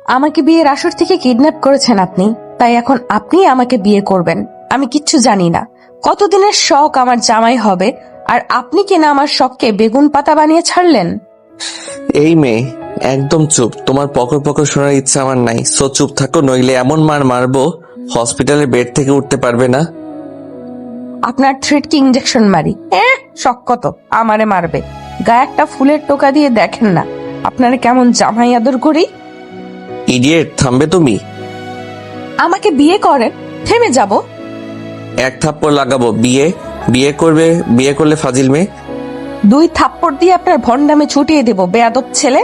আমাকে বিয়ের আসর থেকে কিডন্যাপ করেছেন আপনি, তাই এখন আপনি আমাকে বিয়ে করবেন। আমি কিচ্ছু জানি না কতদিনের শখ আমার জামাই হবে, আর আপনি কিনা আমার শখকে বেগুন পাতা বানিয়ে ছাড়লেন। এই মেয়ে একদম চুপ, তোমার পকর পকর শোনার ইচ্ছা আমার নাই। সো চুপ থাকো, নইলে এমন মার মারবো হসপিটালের বেড থেকে উঠতে পারবে না। আপনার থ্রেড কি ইঞ্জেকশন মারি? শখ কত আমারে মারবে? গায়ে একটা ফুলের টোকা দিয়ে দেখেন না আপনারে কেমন জামাই আদর করি। ইডিয়েট, থামবে তুমি? আমাকে বিয়ে করেন, থেমে যাব। এক থাপ্পড় লাগাবো। বিয়ে বিয়ে করবে? বিয়ে করলে ফাজিল মেয়ে। 2 থাপ্পড় দিয়ে আপনার ভন্ডামে ছুটিয়ে দেব, বেয়াদব ছেলে।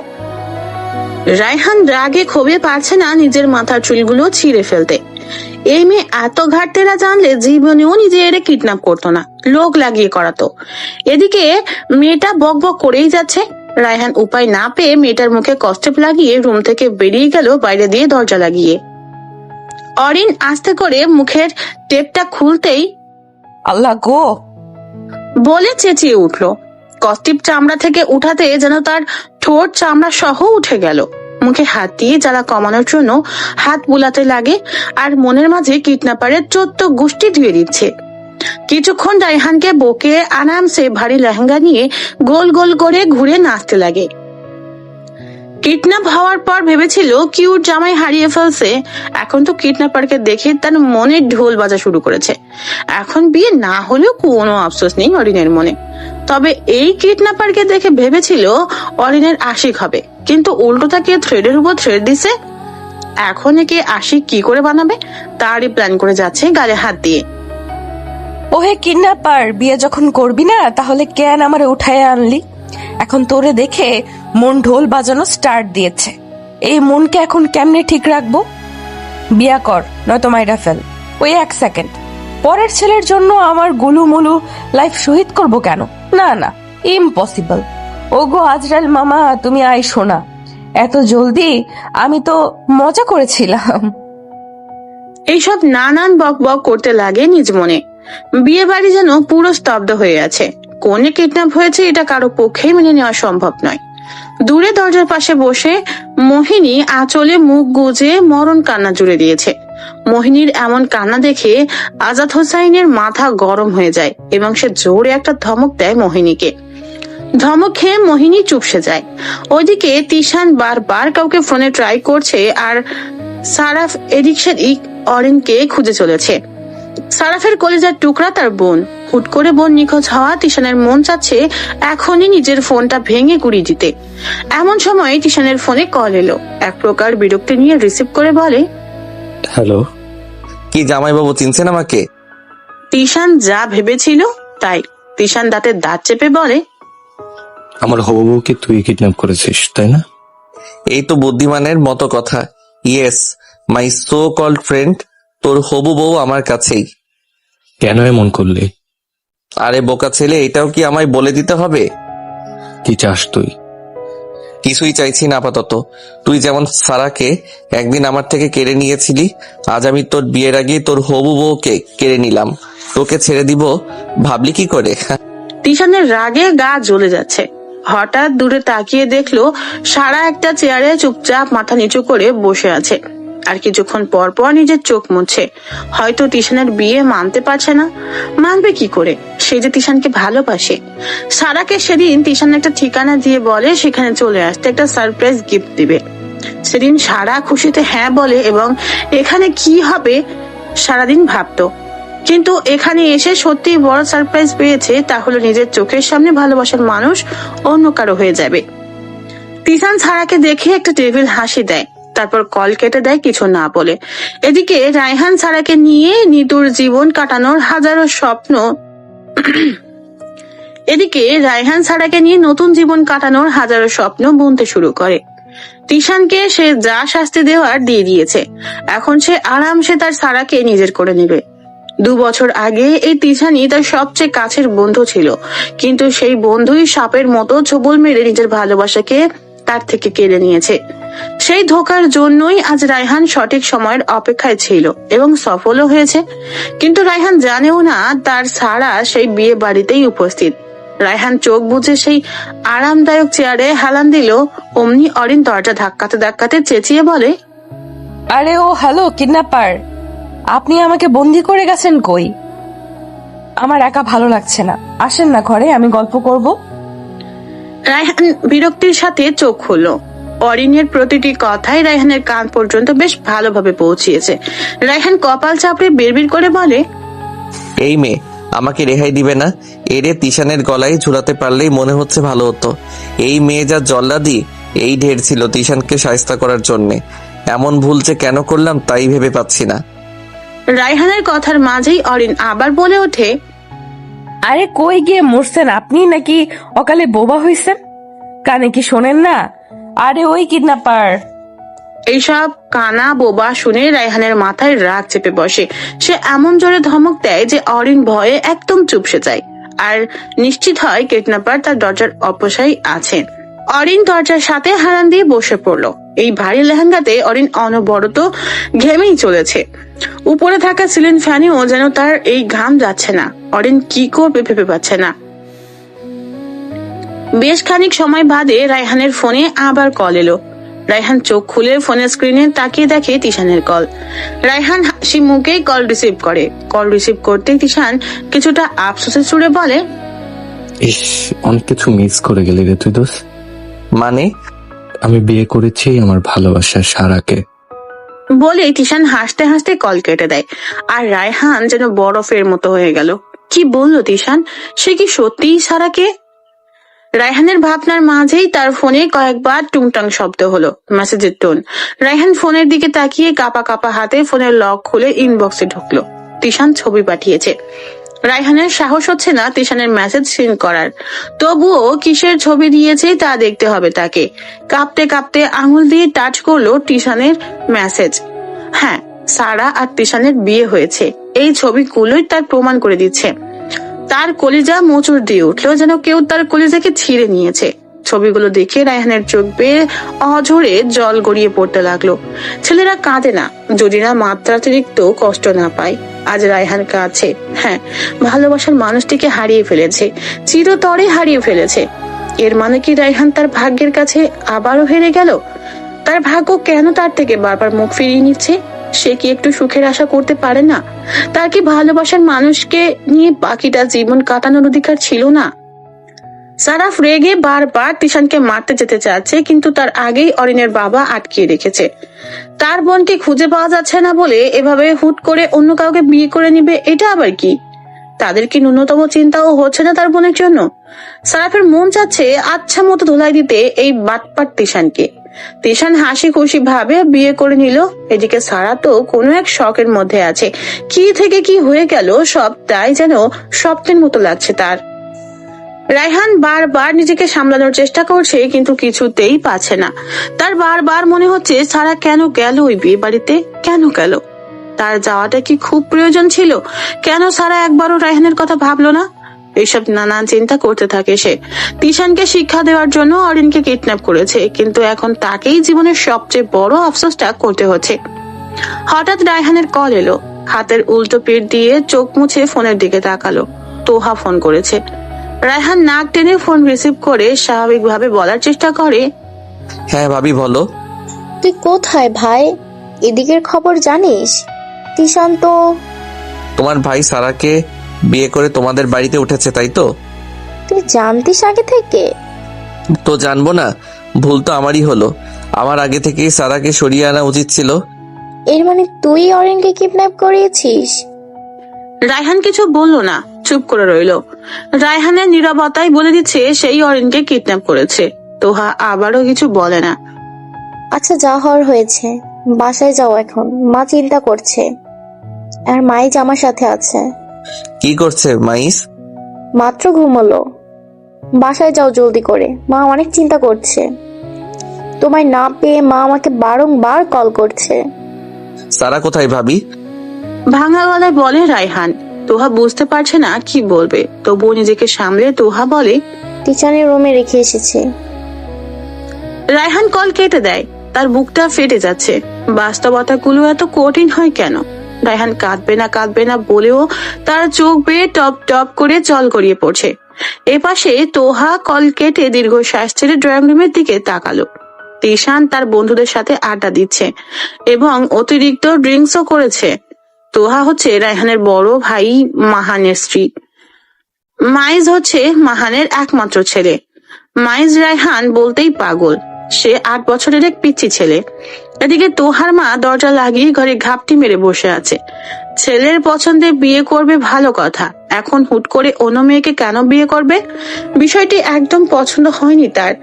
রায়হান রাগে ক্ষোভে পারছে না নিজের মাথার চুলগুলো ছিঁড়ে ফেলতে। এই মেয়ে এত ঘাটতেরা জানলে জীবনেও নিজে এর কিডন্যাপ করতো না, লোক লাগিয়ে করাতো। এদিকে মেয়েটা বক বক করেই যাচ্ছে। রায়হান উপায় না পেয়ে মেয়েটার মুখে কস্টেপ লাগিয়ে রুম থেকে বেরিয়ে গেল বাইরে দিয়ে দরজা লাগিয়ে। অরিন আস্তে করে মুখের টেপটা খুলতেই আল্লাহ গো বলে চেঁচিয়ে উঠলো। কস্টিপ চামড়া থেকে উঠাতে যেন তার ঠোঁট চামড়া সহ উঠে গেল। মুখে হাত দিয়ে জ্বালা কমানোর জন্য হাত বুলাতে লাগে, আর মনের মাঝে কিডন্যাপারের 14 গোষ্ঠী ধুয়ে দিচ্ছে। কিছুক্ষণ রায়হানকে বকে আরামসে ভারী লেহেঙ্গা নিয়ে গোল গোল করে ঘুরে নাচতে লাগে। কিডন্যাপ হওয়ার পর ভেবেছিল কিউট জামাই হারিয়ে ফেলছে, এখন তো কিডন্যাপারকে দেখে তার মনে ঢোল বাজা শুরু করেছে। এখন বিয়ে না হলেও কোনো আফসোস নেই অরিনের মনে। তবে এই কিডন্যাপারকে দেখে ভেবেছিল অরিনের আশিক হবে, কিন্তু উল্টো তাকে থ্রেডের উপর থ্রেড দিছে। এখন একে আশিক কি করে বানাবে তারই প্ল্যান করে যাচ্ছে গালে হাত দিয়ে। ওহে কিডন্যাপার, বিয়ে যখন করবি না তাহলে কেন আমারে উঠায় আনলি? এখন তোরে দেখে মন ঢোল বাজানো স্টার্ট দিয়েছে। এই মনকে এখন কেমনে ঠিক রাখবো? বিয়া কর, নয়তো মাইরা ফেল। ওই 1 সেকেন্ড পরের ছেলের জন্য আমার গুলুমুলু লাইফ শহীদ করব কেন? না না, ইম্পসিবল। ওগো আজরাইল মামা, তুমি আইসো না এত জলদি, আমি তো মজা করেছিলাম। এইসব নানান বক বক করতে লাগে নিজ মনে। বিয়ে বাড়ি যেন পুরো স্তব্ধ হয়ে আছে। কোনে কিডন্যাপ হয়েছে এটা কারো পক্ষেই মেনে নেওয়া সম্ভব নয়। দূরে দরজার পাশে বসে মোহিনী আঁচলে মুখ গুজে মরণ কান্না জুড়ে দিয়েছে। মোহিনীর এমন কান্না দেখে আজাদ হোসাইনের মাথা গরম হয়ে যায় এবং সে জোরে একটা ধমক দেয় মোহিনীকে। ধমক খেয়ে মোহিনী চুপসে যায়। ওইদিকে তিশান বারবার কাউকে ফোনে ট্রাই করছে, আর সারাফ এদিক সেদিক অরিনকে খুঁজে চলেছে। সারাফের কলিজার টুকরা তার বোন। হুট করে বোন নিখোঁজ হওয়া তিশানের মন চাচ্ছে এখনই নিজের ফোনটা ভেঙে গুড়িয়ে দিতে। এমন সময় তিশানের ফোনে কল এলো। এক প্রকার বিরক্তি নিয়ে রিসিভ করে বলে, হ্যালো। কি জামাইবাবু, চিনছেন আমাকে? তিশান যা ভেবেছিল তাই। তিশান দাঁতে দাঁত চেপে বলে, আমার হবু বউকে তুই কিডন্যাপ করেছিস তাই না? এই তো বুদ্ধিমানের মতো কথা। ইয়েস, মাই সো কল্ড ফ্রেন্ড। তোর হবু বউ আমার কাছেই। কেন এমন করলি? আরে বোকা ছেলে, এটাও কি আমায় বলে দিতে হবে? কি চাস তুই? কিছুই চাইছি না আপাতত। তুই যেমন সারাকে একদিন আমার থেকে কেড়ে নিয়েছিলি, আজ আমি তোর বিয়ের আগে তোর হবু বউকে কেড়ে নিলাম। তোকে ছেড়ে দিব ভাবলি কি করে? তিশানের রাগে গা জ্বলে যাচ্ছে। হঠাৎ দূরে তাকিয়ে দেখলো সারা একটা চেয়ারে চুপচাপ মাথা নিচু করে বসে আছে, আর কিছুক্ষণ পর পর নিজের চোখ মুছছে। হয়তো তিশানের বিয়ে মানতে পারছে না। মানবে কি করে? সে যে তিশানকে ভালোবাসে। সারাকে সেদিন তিশান একটা ঠিকানা দিয়ে বলে সেখানে চলে আসতে, একটা সারপ্রাইজ গিফট দিবে। সেদিন সারা খুশিতে হ্যাঁ বলে এবং এখানে কি হবে সারাদিন ভাবতো, কিন্তু এখানে এসে সত্যি বড় সারপ্রাইজ পেয়েছে। তাহলে নিজের চোখের সামনে ভালোবাসার মানুষ অন্য কারো হয়ে যাবে। তিশান সারাকে দেখে একটা টেবিল হাসি দেয়, তারপর কল কেটে দেয় কিছু না বলে। এদিকে রায়হান সারাকে নিয়ে নিতুর জীবন কাটানোর হাজারো স্বপ্ন নতুন জীবন কাটানোর হাজারো স্বপ্ন বুনতে শুরু করে। তিশানকে সে যা শাস্তি দেওয়ার দিয়ে দিয়েছে। এখন সে আরামসে তার সারাকে নিজের করে নেবে। 2 বছর আগে এই তিশানই তার সবচেয়ে কাছের বন্ধু ছিল, কিন্তু সেই বন্ধুই সাপের মতো ছোবল মেরে নিজের ভালোবাসাকে তার থেকে কেড়ে নিয়েছে। সেই ধোকার জন্যই আজ রায়হান সঠিক সময়ের অপেক্ষায় ছিল এবং সফলও হয়েছে। কিন্তু রায়হান জানেও না তার সারা সেই বিয়ে বাড়িতেই উপস্থিত। রায়হান চোখ বুজে সেই আরামদায়ক চেয়ারে হেলান দিল, অমনি অরিন দরজা ধাক্কাতে ধাক্কাতে চেঁচিয়ে বলে, আরে ও হ্যালো কিডন্যাপার, আপনি আমাকে বন্দি করে গেছেন কই? আমার একা ভালো লাগছে না, আসেন না ঘরে, আমি গল্প করব। রায়হান বিরক্তির সাথে চোখ খুলল। অরিনের প্রতিটি কথাই রায়হানের কান পর্যন্ত বেশ ভালোভাবে পৌঁছিয়েছে। রায়হান কপাল চাপড়ে বিড়বিড় করে বলে, এই মেয়ে আমাকে রেহাই দিবে না? এরে তিশানের গলায় ঝুলাতে পারলেই মনে হচ্ছে ভালো হতো। এই মেয়ে যা জল্লাদি, এই ঢের ছিল তিশানকে শায়েস্তা করার জন্যে। এমন ভুল যে কেন করলাম তাই ভেবে পাচ্ছি না। রায়হানের কথার মাঝেই অরিন আবার বলে ওঠে, আরে কই গিয়ে মরছেন আপনি, নাকি অকালে বোবা হইছেন? কানে কি শোনেন না? আরে ওই কিডন্যাপার। এইসব কানা বোবা শুনে রায়হানের মাথায় রাগ চেপে বসে। সে এমন জোরে ধমক দেয় যে অরিন ভয়ে একদম চুপসে যায় আর নিশ্চিত হয় কিডন্যাপার তার দরজার অপসাই আছে। অরিন দরজার সাথে হারান দিয়ে বসে পড়লো। এই ভারী লেহেঙ্গাতে অরিন অনবরত ঘেমেই চলেছে। উপরে থাকা সিলিং ফ্যানেও যেন তার এই ঘাম যাচ্ছে না। অরিন কি করবে ভেবে পাচ্ছে না। বেশ খানিক সময় বাদে রায়হানের ফোনে আবার কল এলো। রায়হান চোখ খুলে ফোনের স্ক্রিনে তাকিয়ে দেখে তিশানের কল। রায়হান হাসি মুখে কল রিসিভ করে। কল রিসিভ করতে তিশান কিছুটা আফসোসের সুরে বলে, ইস, অনেক কিছু মিস করে গেলি রে তুই দোষ। মানে? আমি বিয়ে করেছি আমার ভালোবাসার সারাকে। বলে তিশান হাসতে হাসতে কল কেটে দেয়। আর রায়হান যেন বরফের মতো হয়ে গেল। কি বললো তিশান? সে কি সত্যিই সারাকে? রায়হানের ভাবনার মাঝেই তার ফোনে কয়েকবার টুংটাং শব্দ হলো, মেসেজের টোন। রায়হান ফোনের দিকে তাকিয়ে কাপা কাপা হাতে ফোনের লক খুলে ইনবক্সে ঢুকলো। তিশান ছবি পাঠিয়েছে। রায়হানের সাহস হচ্ছে না তিশানের মেসেজ সিন করার। তবুও কিসের ছবি দিয়েছে তা দেখতে হবে তাকে। কাঁপতে কাঁপতে আঙুল দিয়ে টাচ করলো তিশানের মেসেজ। হ্যাঁ, সারা আর তিশানের বিয়ে হয়েছে। এই ছবিগুলোই তার প্রমাণ করে দিচ্ছে। তার কলিজা মোচড় দিয়ে উঠলো, যেন কেউ তার কলিজাকে ছিঁড়ে নিয়েছে। ছবিগুলো দেখে রায়হানের চোখ বেয়ে অঝরে জল গড়িয়ে পড়তে লাগলো। ছেলেরা কাঁদে না যদি না মাত্রাতিরিক্ত কষ্ট না পায়। আজ রায়হান কাঁদছে। হ্যাঁ, ভালোবাসার মানুষটিকে হারিয়ে ফেলেছে, চিরতরে হারিয়ে ফেলেছে। এর মানে কি রায়হান তার ভাগ্যের কাছে আবারও হেরে গেল? তার ভাগ্য কেন তার থেকে বারবার মুখ ফিরিয়ে নিচ্ছে? সে কি একটু সুখের আশা করতে পারে না? তার কি ভালোবাসার মানুষকে নিয়ে বাকিটা জীবন কাটানোর অধিকার ছিল না? সারাফ রেগে বারবার তিশানকে মারতে যেতে চাচ্ছে, কিন্তু তার আগেই অরিনের বাবা আটকিয়ে রেখেছে। তার বোনকে খুঁজে পাওয়া যাচ্ছে না বলে এভাবে হুট করে অন্য কাউকে বিয়ে করে নিবে, এটা আবার কি? তাদের কি ন্যূনতম চিন্তাও হচ্ছে না তার বোনের জন্য? সারাফের মন চাচ্ছে আচ্ছা মতো ধোলাই দিতে এই বাটপাট তিশানকে। তিশান হাসি খুশি ভাবে বিয়ে করে নিল। এদিকে সারা তো কোনো এক শখের মধ্যে আছে। কি থেকে কি হয়ে গেল সবটাই যেন স্বপ্নের মতো লাগছে তার। রায়হান বারবার নিজেকে সামলানোর চেষ্টা করছে, কিন্তু কিছুতেই পাচ্ছে না। তার বারবার মনে হচ্ছে সারা কেন গেল ওই বিয়ে বাড়িতে? কেন গেল? তার যাওয়াটা কি খুব প্রয়োজন ছিল? কেন সারা একবারও রায়হানের কথা ভাবলো না? এইসব নানান চিন্তা করতে থাকে সে। তিশানকে শিক্ষা দেওয়ার জন্য অরিনকে কিডন্যাপ করেছে, কিন্তু এখন তাকেই জীবনের সবচেয়ে বড় আফসোসটা করতে হচ্ছে। হঠাৎ রায়হানের কল এলো। হাতের উল্টো পিঠ দিয়ে চোখ মুছে ফোনের দিকে তাকালো। তোহা ফোন করেছে। রায়হান নাক টেনে ফোন রিসিভ করে স্বাভাবিকভাবে বলার চেষ্টা করে, হ্যাঁ ভাবি বলো। তুই কোথায় ভাই? এদিকের খবর জানিস? তিশান তো তোমার ভাই সারাকে বিয়ে করে তোমাদের বাড়িতে উঠেছে, তাই তো? তুই জানতিস আগে থেকে? তো জানবো না? ভুল তো আমারই হলো। আমার আগে থেকেই সারাকে সরিয়ে আনা উচিত ছিল। এর মানে তুই অরিনকে কিডন্যাপ করিয়েছিস? রায়হান কিছু বলল না, চুপ করে রইল। রায়হানের নীরবতাই বলে দিচ্ছে সেই অরিনকে কিডন্যাপ করেছে। তোহা আবারও কিছু বলে না। আচ্ছা, যা হওয়ার হয়েছে, বাসায় যাও এখন। মা চিন্তা করছে, আর মাই আমার সাথে আছে। কি করছে মাইস? মাত্র ঘুমোলো। বাসায় যাও জলদি করে, মা অনেক চিন্তা করছে। তোমায় না পেয়ে মা আমাকে বারংবার কল করছে। সারা কোথায় ভাবি? ভাঙা গলায় বলে রায়হান। তোহা বুঝতে পারছে না কি বলবে, তবুও নিজেকে সামলে তোহা বলে, টিচারের রুমে রেখে এসেছি। রায়হান কল কেটে দেয়। তার বুকটা ফেটে যাচ্ছে। বাস্তবতাগুলো এত কঠিন হয় কেন? রায়হান কাঁদবে না বলেও তার চোখ বেয়ে টপ টপ করে জল গড়িয়ে পড়ছে। এপাশে তোহা কল কেটে দীর্ঘশ্বাস ছেড়ে ড্রয়িং রুমের দিকে তাকালো। তিশান তার বন্ধুদের সাথে আড্ডা দিচ্ছে এবং অতিরিক্ত ড্রিঙ্কসও করেছে। তোহা হচ্ছে রায়হানের বড় ভাই মাহানের স্ত্রী। মাইজ হচ্ছে মাহানের একমাত্র ছেলে। মাইজ রায়হান বলতেই পাগল, সে 8 বছরের এক পিচ্চি ছেলে। এদিকে তোহার মা দরজা লাগিয়ে ঘরে ঘাপটি মেরে বসে আছে। ছেলের পছন্দে বিয়ে করবে ভালো কথা, এখন হুট করে অন্য মেয়েকে কেন বিয়ে করবে? বিষয়টি একদম পছন্দ হয়নি তার।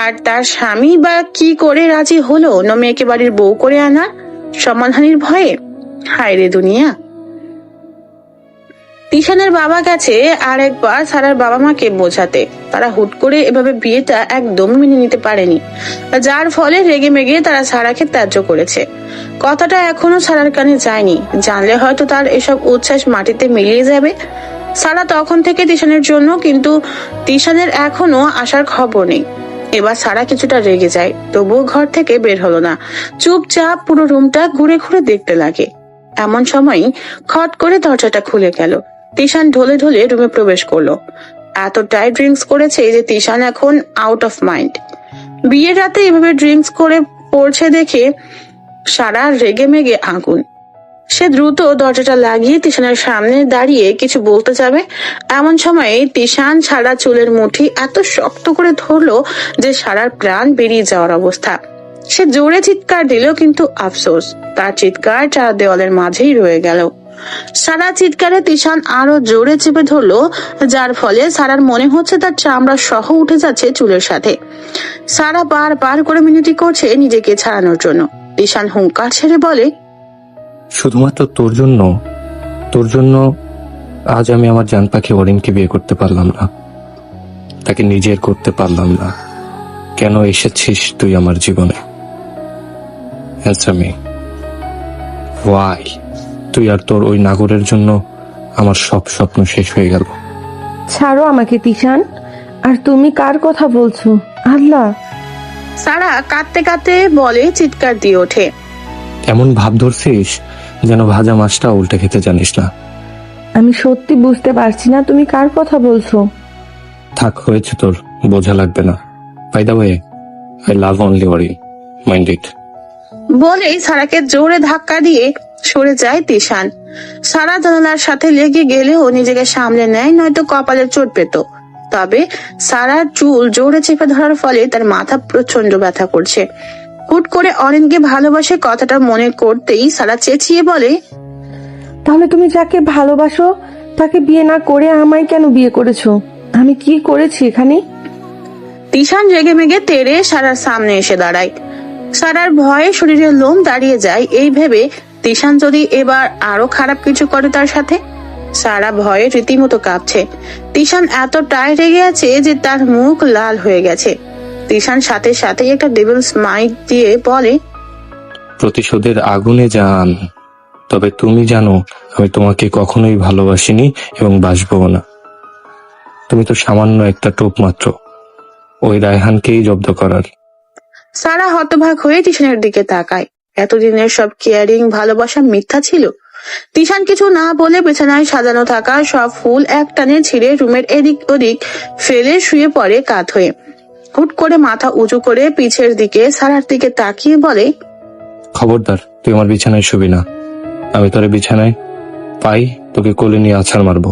আর তার স্বামী বা কি করে রাজি হলো অন্য মেয়েকে বাড়ির বউ করে আনার? সম্মানহানির ভয়ে? হায় রে দুনিয়া। তিশানের বাবা গেছে আর একবার সারার বাবা মাকে বোঝাতে। তারা হুট করে এভাবে বিয়েটা একদম মেনে নিতে পারেনি, যার ফলে রেগে মেগে তারা সারাকে ত্যায্য করেছে। কথাটা এখনো সারার কানে যায়নি, জানলে হয়তো তার এসব উচ্ছ্বাস মাটিতে মিলিয়ে যাবে। সারা তখন থেকে তিশানের জন্য, কিন্তু তিশানের এখনো আসার খবর নেই। এবার সারা কিছুটা রেগে যায়, তবুও ঘর থেকে বের হলো না। চুপচাপ পুরো রুমটা ঘুরে ঘুরে দেখতে লাগে। এমন সময় খট করে দরজাটা খুলে গেল। তিশান ঢলে ঢলে রুমে প্রবেশ করলো। এতটাই ড্রিঙ্কস করেছে যে তিশান এখন আউট অফ মাইন্ড। বিয়ের রাতে এভাবে ড্রিঙ্কস করে পড়ছে দেখে সারা রেগে মেগে আগুন। সে দ্রুত দরজাটা লাগিয়ে তিশানের সামনে দাঁড়িয়ে কিছু বলতে যাবে, এমন সময় তিশান সারা চুলের মুঠি এত শক্ত করে ধরলো যে সারার প্রাণ বেরিয়ে যাওয়ার অবস্থা। সে জোরে চিৎকার দিল, কিন্তু আফসোস, তার চিৎকার চার দেওয়ালের মাঝেই রয়ে গেল। সারা চিৎকারে তিশান আরো জোরে চেপে ধরলো, যার ফলে সারার মনে হচ্ছে তার চামড়া সহ উঠে যাচ্ছে চুলের সাথে। সারা বার করে মিনতি করছে নিজেকে ছাড়ানোর জন্য। তিশান হুঙ্কার ছেড়ে বলে, শুধুমাত্র তোর জন্য আজ আমি আমার জান পাখি অরিনকে বিয়ে করতে পারলাম না, তাকে নিজের করতে পারলাম না। কেন এসেছিস তুই আমার জীবনে? Answer me, why? তুই আর তোর ওই নাগরের জন্য আমার সব স্বপ্ন শেষ হয়ে গেল। ছাড়ো আমাকে তিশান, আর তুমি কার কথা বলছো? আল্লাহ! সারা কাঁদতে কাঁদতে বলে, চিৎকার দিয়ে ওঠে। এমন ভাব ধরছিস যেন ভাজা মাছটা উল্টে খেতে জানিস না। আমি সত্যি বুঝতে পারছি না তুমি কার কথা বলছো। থাক, হয়েছে তোর, বোঝা লাগবে না। By the way, I love only Arin, mind it. বলেই সারাকে জোরে ধাক্কা দিয়ে সরে যায় তিশান। সারা জানালার সাথে লেগে গেলেও নিজেকে সামলে নেয়, নয়তো কপালে চোট পেত। তবে সারার চুল জোরে চেপে ধরার ফলে তার মাথা প্রচন্ড ব্যথা করছে। হুট করে অরিনকে ভালোবাসে কথাটা মনে করতেই সারা চেঁচিয়ে বলে, তাহলে তুমি যাকে ভালোবাসো তাকে বিয়ে না করে আমায় কেন বিয়ে করেছো? আমি কি করেছি এখানে? তিশান রেগে মেগে তেড়ে সারার সামনে এসে দাঁড়ায়। সারার ভয়ে শরীরের লোম দাঁড়িয়ে যায়, এই ভেবে তিশান যদি এবার আরো খারাপ কিছু করে তার সাথে। সারা ভয়ে রীতিমতো কাঁপছে। তিশান এতটাই রেগে আছে যে তার মুখ লাল হয়ে গেছে। তিশান সাথে সাথে একটা ডেভিল স্মাইল দিয়ে বলে, প্রতিশোধের আগুনে যান। তবে তুমি জানো আমি তোমাকে কখনোই ভালোবাসিনি এবং বাসবও না। তুমি তো সামান্য একটা টোপ মাত্র, ওই রায়হানকেই জব্দ করার। সারা হতবাক হয়ে তিশানের দিকে তাকায়। এতদিনের সব কেয়ারিং ভালোবাসা মিথ্যা ছিল। তিশান কিছু না বলে বিছানায় সাজানো থাকা সব ফুল একটানে ছিঁড়ে রুমের এদিক ওদিক ফেলে শুয়ে পড়ে কাত হয়ে। হুট করে মাথা উঁচু করে পিছের দিকে সারার দিকে তাকিয়ে বলে, খবরদার, তুই আমার বিছানায় শুবি না। আমি তোরে বিছানায় পাই তোকে কোলে নিয়ে আছাড় মারবো।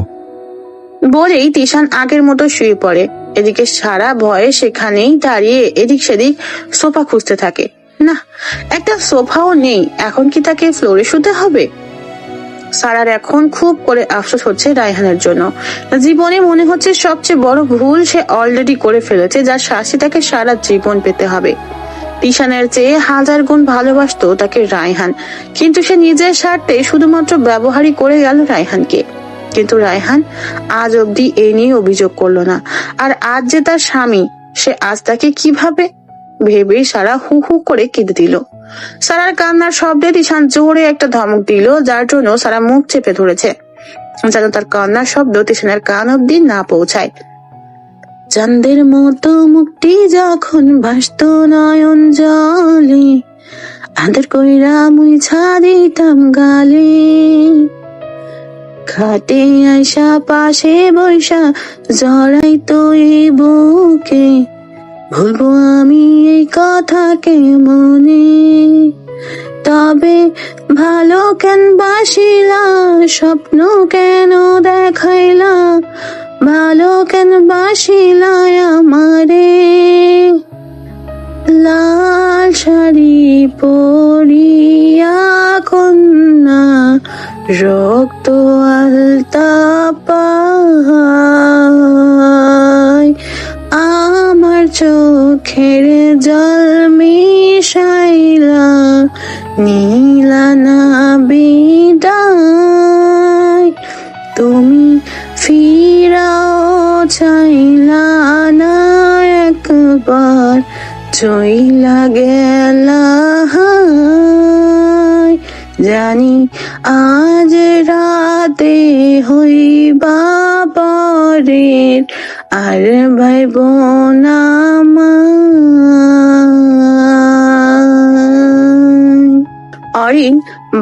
বলেই তিশান আগের মতো শুয়ে পড়ে। এদিকে সারা ভয়ে সেখানেই দাঁড়িয়ে এদিক সেদিক সোফা খুঁজতে থাকে। না, একটা সোফাও নেই। এখন কি তাকে ফ্লোরে শুতে হবে? সারার এখন খুব করে আফসোস হচ্ছে রায়হানের জন্য। জীবনে মনে হচ্ছে সবচেয়ে বড় ভুল সে অলরেডি করে ফেলেছে, যার শাস্তি তাকে সারা জীবন পেতে হবে। তিশানের চেয়ে 1000 গুণ ভালোবাসতো তাকে রায়হান, কিন্তু সে নিজের স্বার্থে শুধুমাত্র ব্যবহারই করে গেল রায়হানকে। কিন্তু রায়হান আজ অব্দি এ নিয়ে অভিযোগ করলো না। আর আজ যে তার স্বামী, সে আজ তাকে কিভাবে ভেবেই সারা হু হু করে কেঁদে দিল। সারার কান্নার শব্দে তিশান জোরে একটা ধমক দিল, যার জন্য সারা মুখ চেপে ধরেছে যেন তার কান্নার শব্দ তিশানের কান অব্দি না পৌঁছায়। চাঁদের মতো মুক্তি যখন ভাসত নয়ন জলে, আদর কইরা মুইছা দিতাম গালে, খাটে আইসা পাশে বৈশা জড়াইতো এই বুকে, ভুলবো আমি এই কথা কেমনে, তবে ভালো কেন বাসিলা, স্বপ্ন কেন দেখাইলা, ভালো কেন বাসিলা আমারে। লাল শাড়ি পরিয়া কন্যা, রক্ত আলতা পায়, আমার চোখের জল মিশাইলা, নীলা না বিদায়। তুমি ফিরাও চাইলা না একবার, চইলা গেলা হায়। জানি আজ রাতে হইবা পরের, আর ভাইব না অরিন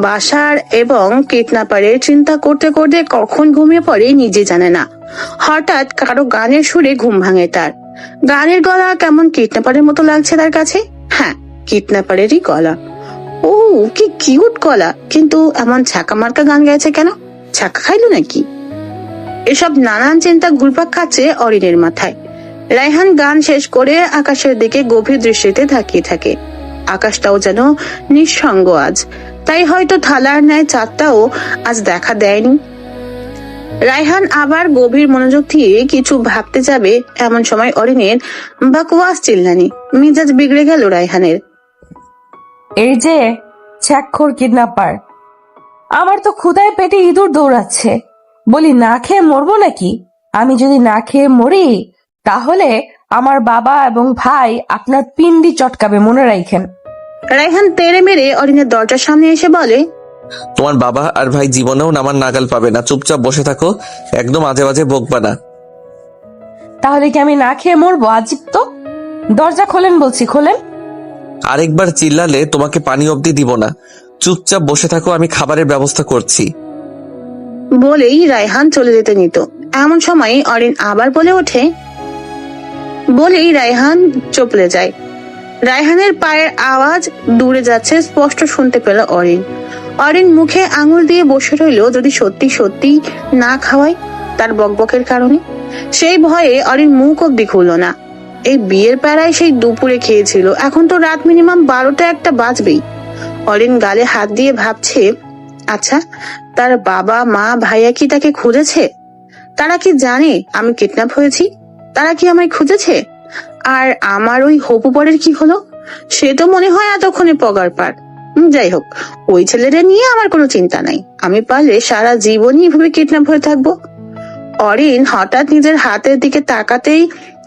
বাসার এবং কিডন্যাপারের চিন্তা করতে করতে কখন ঘুমিয়ে পড়ে নিজে জানে না। হঠাৎ কারো গানের সুরে ঘুম ভাঙে তার। গানের গলা কেমন কিডন্যাপারের মতো লাগছে তার কাছে। হ্যাঁ, কিডন্যাপারেরই গলা। ও কি কিউট গলা, কিন্তু এমন ছাকা মার্কা গান গাইছে কেন? ছাকা খাইলো নাকি? এসব নানান চিন্তা ঘুরপাক খাচ্ছে অরিনের মাথায়। রায়হান গান শেষ করে আকাশের দিকে গভীর দৃষ্টিতে তাকিয়ে থাকে। আকাশটাও যেন নিঃসঙ্গ আজ, তাই হয়তো থালার ন্যায় চাঁদটাও আজ দেখা দেয়নি। রায়হান আবার গভীর মনোযোগ দিয়ে কিছু ভাবতে যাবে, এমন সময় অরিনের বাকওয়াস চিল্লানি। মিজাজ বিগড়ে গেল রায়হানের। এই যে ছ্যাকখোর কিডন্যাপার, আমার তো ক্ষুধায় পেটে ইঁদুর দৌড়াচ্ছে, বলি না খেয়ে মরবো নাকি? আমি যদি না খেয়ে মরি তাহলে আমার বাবা এবং ভাই আপনার পিন্ডি চটকাবে, মনে রাখেন। রায়হান তেড়ে মেরে অরিনের দরজার সামনে এসে বলে, তোমার বাবা আর ভাই জীবনেও নামার নাগাল পাবে না, চুপচাপ বসে থাকো, একদম আজে বাজে বকবা না। তাহলে কি আমি না খেয়ে মরবো? আজীব তো। দরজা খোলেন বলছি, খোলেন। আরেকবার চিল্লালে তোমাকে পানি অবধি দিব না, চুপচাপ বসে থাকো, আমি খাবারের ব্যবস্থা করছি। বলেই রায়হান চলে যেতে নিত। এমন সময় অরিন আবার বলে ওঠে, বলেই রায়হান চপলে যায়। রায়হানের পায়ের আওয়াজ দূরে যাচ্ছে স্পষ্ট শুনতে পেল অরিন। অরিন মুখে আঙুল দিয়ে বসে রইল, যদি সত্যি সত্যি না খাওয়ায় তার বকবকের কারণে। সেই ভয়ে অরিন মুখ অব্দি খুলল না। এই বিয়ের প্যারায় সেই দুপুরে খেয়েছিল, এখন তো রাত মিনিমাম 12টা-1টা বাজবেই। অরিন গালে হাত দিয়ে ভাবছে, আচ্ছা তার বাবা মা ভাইয়া কি তাকে খুঁজেছে? তারা কি জানে আমি কিডন্যাপ হয়েছি? তারা কি আমায় খুঁজেছে? আর আমার ওই হবু বরের কি হলো? সে তো মনে হয় এতক্ষণে পগার পার। যাই হোক, ওই ছেলেটা নিয়ে আমার কোনো চিন্তা নাই। আমি পারলে সারা জীবনই এভাবে কিডন্যাপ হয়ে থাকবো। অরিন হঠাৎ নিজের হাতের দিকে তাকাতেই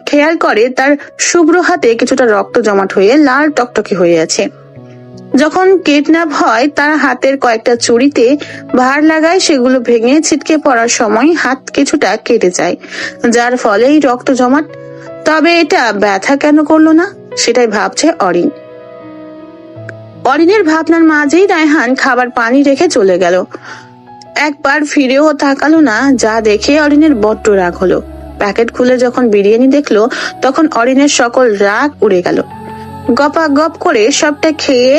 খেয়াল করে তার শুভ্র হাতে কিছুটা রক্ত জমাট হয়ে লাল টকটকে হয়ে আছে। যখন কিডন্যাপ হয় তার হাতের কয়েকটা চুড়িতে ভার লাগায়, সেগুলো ভেঙে ছিটকে পড়ার সময় হাত কিছুটা কেটে যায়, যার ফলে রক্ত জমাট। তবে এটা ব্যথা কেন করলো না, সেটাই ভাবছে অরিন। অরিনের ভাবনার মাঝেই রায়হান খাবার পানি রেখে চলে গেল। একবার ফিরেও তাকালো না, যা দেখে অরিনের বড্ড রাগ হলো। প্যাকেট খুলে যখন বিরিয়ানি দেখলো তখন অরিনের সকল রাগ উড়ে গেল। গপা গপ করে সবটা খেয়ে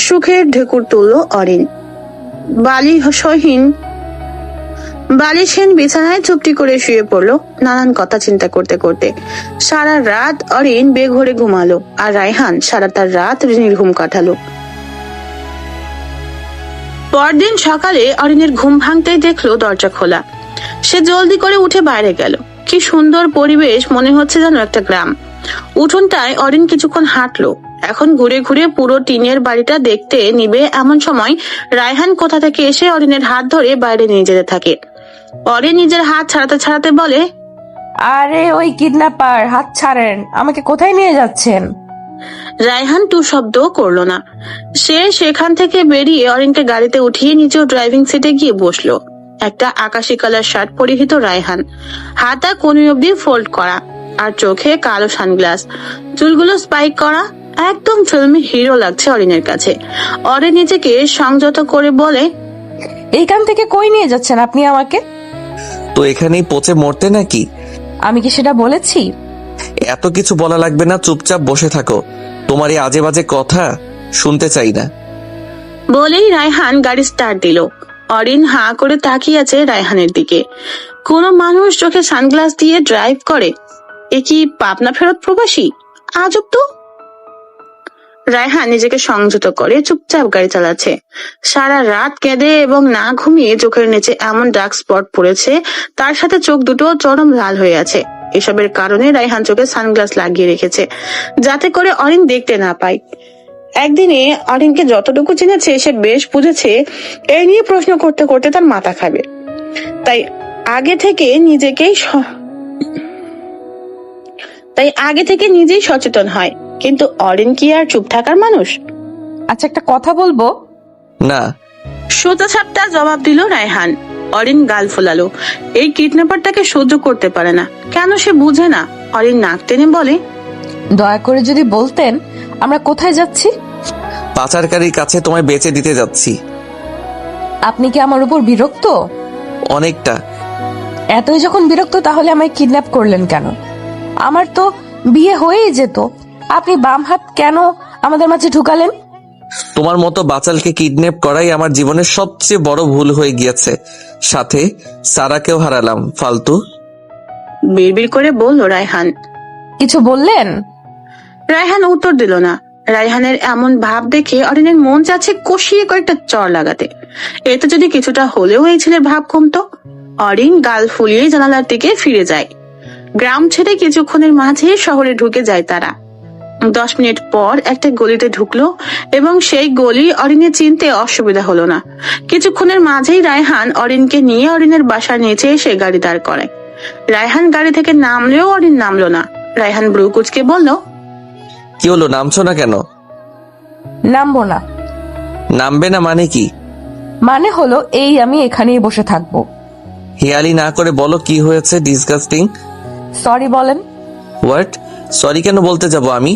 সুখের ঢেকুর তুললো অরিন। বালিশহীন বিছানায় চুপটি করে শুয়ে পড়লো, নানান কথা চিন্তা করতে করতে। সারা রাত অরিন বেঘরে ঘুমালো, আর রায়হান সারাটা রাত নির্ঘুম কাটালো। পরদিন সকালে অরিনের ঘুম ভাঙতেই দেখলো দরজা খোলা। সে জলদি করে উঠে বাইরে গেল। কি সুন্দর পরিবেশ, মনে হচ্ছে যেন একটা গ্রাম। উঠোনটায় অরিন কিছুক্ষণ হাঁটলো। এখন ঘুরে ঘুরে পুরো টিনের বাড়িটা দেখতে নিবে, এমন সময় রায়হান কোথা থেকে এসে অরিনের হাত ধরে বাইরে নিয়ে যেতে থাকে। অরিন নিজের হাত ছাড়াতে ছাড়াতে বলে, আরে ওই কিডন্যাপার, হাত ছাড়েন, আমাকে কোথায় নিয়ে যাচ্ছেন? রায়হান টু শব্দ করলো না। সে সেখান থেকে বেরিয়ে অরিনকে গাড়িতে উঠিয়ে নিজেও ড্রাইভিং সিটে গিয়ে বসলো। একটা আকাশি কালার শার্ট পরিহিত রায়হান, হাতা কোনি অব্দি ফোল্ড করা, আর চোখে কালো সানগ্লাস, চুলগুলো স্পাইক করা, একদম ফিল্মি হিরো লাগছে অরিনের কাছে। অরিন নিজেকে সংযত করে বলে, এইখান থেকে কই নিয়ে যাচ্ছেন আপনি আমাকে? তো এখানেই পচে মরতে নাকি? আমি কি সেটা বলেছি? এত কিছু বলা লাগবে না, চুপচাপ বসে থাকো। তোমার এই আজে বাজে কথা শুনতে চাই না। বলেই রায়হান গাড়ি স্টার্ট দিল। অরিন হাঁ করে তাকিয়ে আছে রায়হানের দিকে। কোনো মানুষ চোখে সানগ্লাস দিয়ে ড্রাইভ করে? এ কি পাবনা ফেরত প্রবাসী? আজব তো। রায়হান নিজেকে সংযত করে চুপচাপ গাড়ি চালাচ্ছে। সারা রাত কেঁদে এবং না ঘুমিয়ে চোখের নিচে এমন ডার্ক স্পট পড়েছে, তার সাথে চোখ দুটো চরম লাল হয়ে আছে। এসবের কারণে রায়হান চোখে সানগ্লাস লাগিয়ে রেখেছে, যাতে করে অরিন দেখতে না পায়। একদিনে অরিনকে যতটুকু চিনেছে সে বেশ বুঝেছে এই নিয়ে প্রশ্ন করতে করতে তার মাথা খাবে। তাই আগে থেকে নিজেই সচেতন হয়। কিন্তু অরিন কি আর চুপ থাকার মানুষ? আচ্ছা, একটা কথা বলবো? না। সোজা সাপটা জবাব দিল রায়হান। অরিন গাল ফোলালো। এই কিডন্যাপারটাকে সহ্য করতে পারে না। কেন সে বুঝে না। অরিন নাক টেনে বলে, দয়া করে যদি বলতেন আমরা কোথায় যাচ্ছি। পাচারকারীর কাছে তোমায় বেচে দিতে যাচ্ছি। আপনি কি আমার উপর বিরক্ত? অনেকটা। এতই যখন বিরক্ত তাহলে আমায় কিডন্যাপ করলেন কেন? আমার তো বিয়ে হয়েই যেত। আপনি বাম হাত কেন আমাদের মাঝে ঢুকালেন? তোমার মতো বাচালকে কিডন্যাপ করাই আমার জীবনের সবচেয়ে বড় ভুল হয়ে গিয়েছে। সাথে সারাকেও হারালাম। ফালতু। বিড়বিড় করে বলল রায়হান। কিছু বললেন? রায়হান উত্তর দিল না। রায়হানের এমন ভাব দেখে অরিনের মন চাচ্ছে কষিয়ে কয়েকটা চড় লাগাতে। এতে যদি কিছুটা হলেও এই ছেলের ভাব কমতো। অরিন গাল ফুলিয়ে জানালার দিকে ফিরে যায়। গ্রাম ছেড়ে কিছুক্ষণের মাঝে শহরে ঢুকে যায় তারা। 10 মিনিট পর একটা গলিতে ঢুকলো এবং সেই গলি অরিনের চিনতে অসুবিধা হলো না। কিছুক্ষণের মাঝেই রায়হান অরিনকে নিয়ে অরিনের বাসার নিচে এসে গাড়ি দাঁড় করায়। রায়হান গাড়ি থেকে নামলেও অরিন নামলো না। রায়হান ব্রু কুচকে বলল, কি হলো, নামছো না কেন? নামবো না। নামবে না মানে কি? মানে হলো এই, আমি এখানেই বসে থাকবো। হেয়ালি না করে বলো কি হয়েছে। ডিসগাস্টিং। সরি বলেন। হোয়াট? সরি কেন বলতে যাব আমি?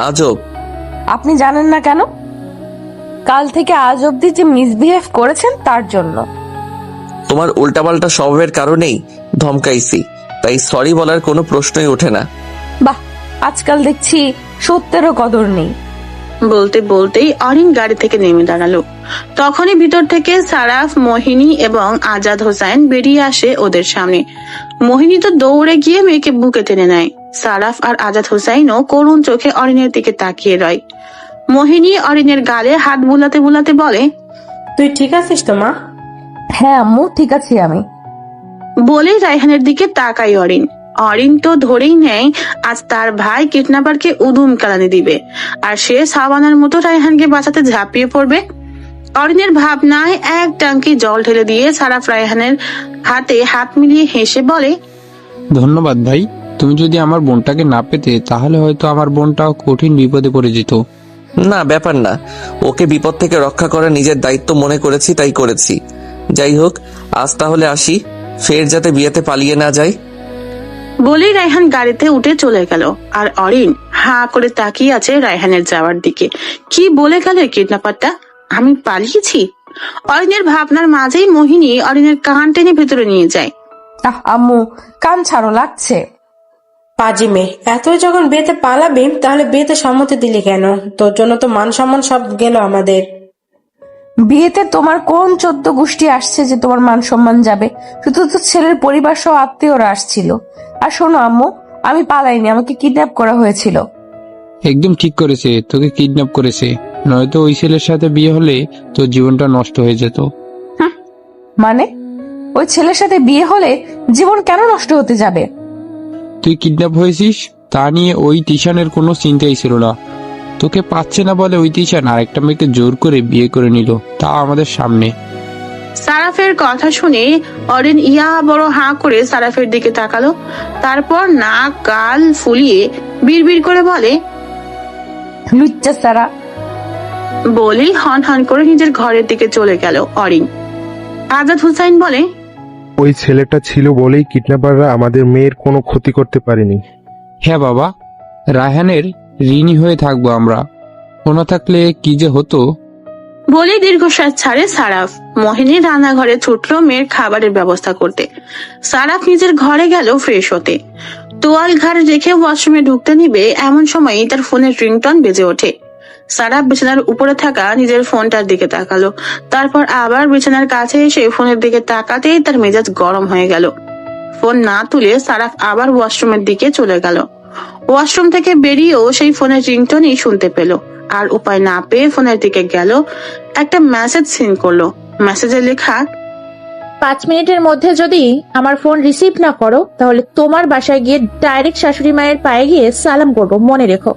আজব। আপনি জানেন না কেন? কাল থেকে আজ অব্দি যে মিসবিহেভ করেছেন তার জন্য। তোমার উল্টাপাল্টা স্বভাবের কারণেই ধমকাইছি, তাই সরি বলার কোনো প্রশ্নই ওঠে না। বাহ, আজকাল দেখছি সত্যেরও কদর নেই। বলতে বলতেই অরিন গাড়ি থেকে নেমে দাঁড়ালো। তখনই ভিতর থেকে সারাফ, মোহিনী এবং আজাদ হোসাইন বেরিয়ে আসে ওদের সামনে। মোহিনী তো দৌড়ে গিয়ে মেয়েকে বুকে টেনে নেয়। সারাফ আর আজাদ হোসাইনও করুণ চোখে অরিনের দিকে তাকিয়ে রয়। মোহিনী অরিনের গালে হাত বুলাতে বুলাতে বলে, তুই ঠিক আছিস তো মা? হ্যাঁ আম্মু, ঠিক আছি আমি। বলেই রায়হানের দিকে তাকাই অরিন। অরিন তো ধরেই নেয় আজ তার ভাই কিডন্যাপারকে উদুম কালানি দিবে, আর সে সাবানার মতো রায়হানকে বাঁচাতে ঝাঁপিয়ে পড়বে। অরিনের ভাবনায় এক ট্যাঙ্কি জল ঢেলে দিয়ে সারাফ রায়হানের হাতে হাত মিলিয়ে হেসে বলে, ধন্যবাদ ভাই। তুমি যদি আমার বোনটাকে না পেতে তাহলে হয়তো আমার বোনটাও কঠিন বিপদে পড়ে যেত। না, ব্যাপার না। ওকে বিপদ থেকে রক্ষা করা নিজের দায়িত্ব মনে করেছি, তাই করেছি। যাই হোক, আজ তাহলে আসি, ফের যাতে বিয়েতে পালিয়ে না যায়। বলেই রায়হান গাড়িতে উঠে চলে গেল। আর অরিন হাঁ করে তাকিয়ে আছে রায়হানের যাওয়ার দিকে। কি বলে গেল কিডন্যাপারটা? আমি পালিয়েছি? অরিনের ভাবনার মাঝেই মোহিনী অরিনের কান টেনে ভেতরে নিয়ে যায়। আম্মু, কান ছাড়ো, লাগছে। পাজি মেয়ে, এতই যখন বিয়েতে পালাবি তাহলে বিয়েতে সম্মতি দিলি কেন? তোর জন্য তো মান সম্মান সব গেল আমাদের। বিয়েতে তোমার কোন 14 গোষ্ঠী আসছে যে তোমার মান সম্মান যাবে? শুধু তো ছেলের পরিবার সহ আত্মীয়রা আসছিল। আর শোনো আম্মু, আমি পালাইনি, আমাকে কিডন্যাপ করা হয়েছিল। একদম ঠিক করেছে, তোকে কিডন্যাপ করেছে। নয়তো ওই ছেলের সাথে বিয়ে হলে তোর জীবনটা নষ্ট হয়ে যেত। মানে ওই ছেলের সাথে বিয়ে হলে জীবন কেন নষ্ট হতে যাবে? তুই কিডন্যাপ হয়েছিস তা নিয়ে ওই তিশানের কোনো চিন্তাই ছিল না। তোকে পাচ্ছে না বলে ওই তিশান আরেকটা মেয়েকে জোর করে বিয়ে করে নিল, তা আমাদের সামনে। সারাফের কথা শুনে অরিন ইয়া বড় হাঁ করে সারাফের দিকে তাকালো। তারপর নাক গাল ফুলিয়ে বিড়বিড় করে বলে, লুচ্চা সারা। বলেই হন হন করে নিজের ঘরের দিকে চলে গেল অরিন। আজাদ হোসাইন বলে, ওই ছেলেটা ছিল বলেই কিডন্যাপাররা আমাদের মেয়ের কোনো ক্ষতি করতে পারেনি। হ্যাঁ বাবা, রায়হানের ঋণী হয়ে থাকবো আমরা। ও না থাকলে কি যে হতো। বলেই দীর্ঘশ্বাস ছাড়ে সারাফ। মোহিনী রান্নাঘরে ছুটলো মেয়ের খাবারের ব্যবস্থা করতে। সারাফ নিজের ঘরে গেল ফ্রেশ হতে। তোয়াল ঘাড়ে রেখে ওয়াশরুমে ঢুকতে নিবে এমন সময়ই তার ফোনের রিংটন বেজে ওঠে। সারা বিছানার উপরে থাকা নিজের ফোনটার দিকে তাকালো, তারপর আবার বিছানার কাছে এসে ফোনের দিকে তাকাতেই তার মেজাজ গরম হয়ে গেল। ফোন না তুলে সারাফ আবার ওয়াশরুমের দিকে চলে গেল। ওয়াশরুম থেকে বেরিয়েও সেই ফোনের রিংটনই শুনতে পেল, আর উপায় না পেয়ে ফোনের দিকে গেল। একটা মেসেজ সিন করলো। মেসেজে লেখা, 5 মিনিটের মধ্যে যদি আমার ফোন রিসিভ না করো তাহলে তোমার বাসায় গিয়ে ডাইরেক্ট শাশুড়ি মায়ের পায়ে গিয়ে সালাম করবো, মনে রেখো।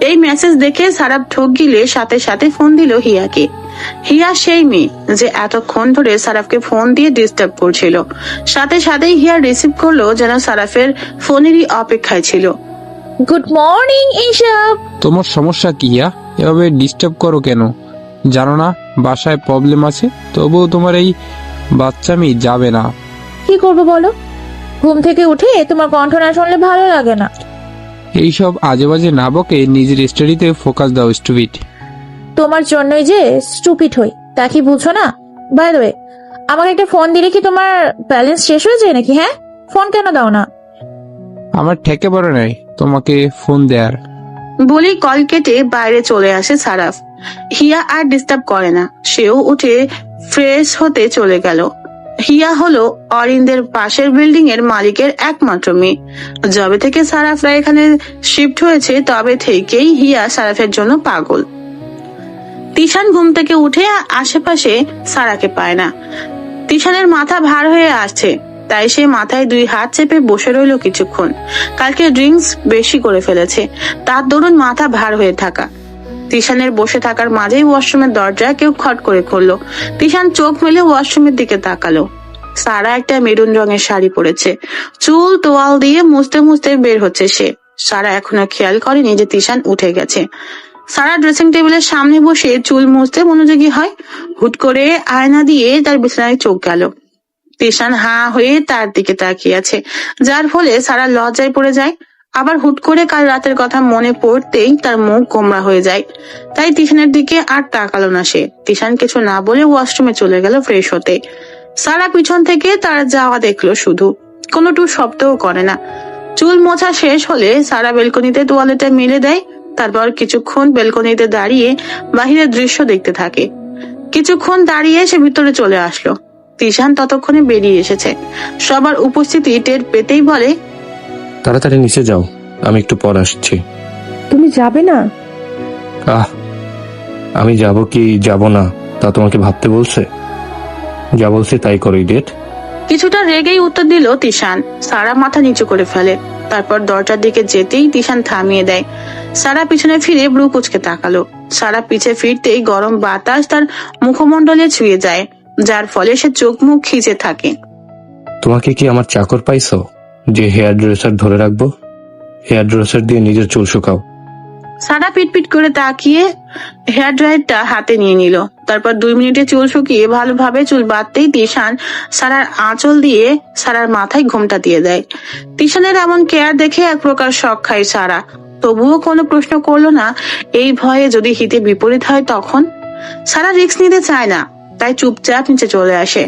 এই মেসেজ দেখে সারাফ ঢোক গিলে সাথে সাথে ফোন দিল হিয়াকে। হিয়া সেই মেয়ে যে এতক্ষণ ধরে সারাফকে ফোন দিয়ে ডিস্টার্ব করছিল। সাথে সাথেই হিয়া রিসিভ করলো, যেন সারাফের ফোনেরই অপেক্ষায় ছিল। Good morning Ishab. তোমার সমস্যা কি ইয়া? এভাবে ডিস্টার্ব করো কেন? জানো না বাসায় প্রবলেম আছে? তবুও তোমার এই বাচ্চামি যাবে না। কি করবো বলো? ঘুম থেকে উঠে তোমার কণ্ঠ না শুনলে ভালো লাগে না। এইসব আজে বাজে না বকে নিজের স্টাডিতে ফোকাস দাও স্টুপিড। তোমার জন্যই যে স্টুপিড হই, তা কি বুঝছো না? বাই দ্য ওয়ে, আমাকে একটা ফোন দিলে কি তোমার ব্যালেন্স শেষ হয়ে যায় নাকি? হ্যাঁ, ফোন কেন দাও না? আমার ঠেকে পড়ে নাই তোমাকে ফোন দেয়ার। বলেই কল কেটে বাইরে চলে আসে সারাফ। হিয়া আর ডিস্টার্ব করে না, সেও উঠে ফ্রেশ হতে চলে গেল। হিয়া হলো অরিন্দের পাশের বিল্ডিং এর মালিকের একমাত্র মেয়ে। যবে থেকে সারাফরা এখানে শিফট হয়েছে তবে থেকেই হিয়া সারাফের জন্য পাগল। তিশান ঘুম থেকে উঠে আশেপাশে সারাকে পায় না। তিশানের মাথা ভার হয়ে আসছে, তাই সে মাথায় 2 হাত চেপে বসে রইল কিছুক্ষণ। কালকে ড্রিঙ্কস বেশি করে ফেলেছে, তার দরুন মাথা ভার হয়ে থাকা। তিশানের বসে থাকার মাঝেই ওয়াশরুমের দরজা কেউ খট করে খুললো। তিশান চোখ মেলে ওয়াশরুমের দিকে তাকালো। সারা একটা মেরুন রঙের শাড়ি পরেছে, চুল তোয়াল দিয়ে মুছতে মুছতে বের হচ্ছে সে। সারা এখনো খেয়াল করেনি যে তিশান উঠে গেছে। সারা ড্রেসিং টেবিলের সামনে বসে চুল মুছতে মনোযোগী হয়। হুট করে আয়না দিয়ে তার বিছানায় চোখ গেল। তিশান হাঁ হয়ে তার দিকে তাকিয়ে আছে, যার ফলে সারা লজ্জায় পড়ে যায়। আবার হুট করে কাল রাতের কথা মনে পড়তেই তার মুখ গোমড়া হয়ে যায়। তাই তিশানের দিকে আর তাকালো না সে। তিশান কিছু না বলে ওয়াশরুমে চলে গেল ফ্রেশ হতে। সারা পিছন থেকে তার যাওয়া দেখলো, শুধু কোনো টু শব্দও করে না। চুল মোছা শেষ হলে সারা বেলকনিতে তোয়ালেটা মেলে দেয়। তারপর কিছুক্ষণ বেলকনিতে দাঁড়িয়ে বাহিরের দৃশ্য দেখতে থাকে। কিছুক্ষণ দাঁড়িয়ে সে ভিতরে চলে আসলো। তিশান ততক্ষণে বেরিয়ে এসেছে। সবার উপস্থিতি টের পেতেই বলে, তাড়াতাড়ি নিচে যাও, আমি একটু পর আসছি। তুমি যাবে না? আমি যাব কি যাব না তা তোমাকে ভাবতে বলছে? যা বলছে তাই করো ইডিয়েট। কিছুটা রেগেই উত্তর দিল তিশান। সারা মাথা নিচু করে ফেলে। তারপর দরজার দিকে যেতেই তিশান থামিয়ে দেয়। সারা পিছনে ফিরে ব্রু কুচকে তাকালো। সারা পিছে ফিরতেই গরম বাতাস তার মুখমণ্ডলে ছুঁয়ে যায়, যার ফলে সে চোখ মুখ খিচে থাকে। তোমাকে কি আমার চাকর পাইছো যে হেয়ার ড্রেসার ধরে রাখবো? হেয়ার ড্রেসার দিয়ে নিজের চুল শুকাও। সারা পিটপিট করে তাকিয়ে হেয়ার ড্রায়ারটা হাতে নিয়ে নিল। তারপর 2 মিনিটে চুল শুকিয়ে ভালোভাবে চুল বাঁধতেই তিশান সারার আঁচল দিয়ে সারার মাথায় ঘোমটা দিয়ে দেয়। তিশানের এমন কেয়ার দেখে এক প্রকার শখ খায় সারা, তবুও কোনো প্রশ্ন করলো না। এই ভয়ে যদি হিতে বিপরীত হয় তখন? সারা রিস্ক নিতে চায় না, তাই চুপচাপ নিচে চলে আসে।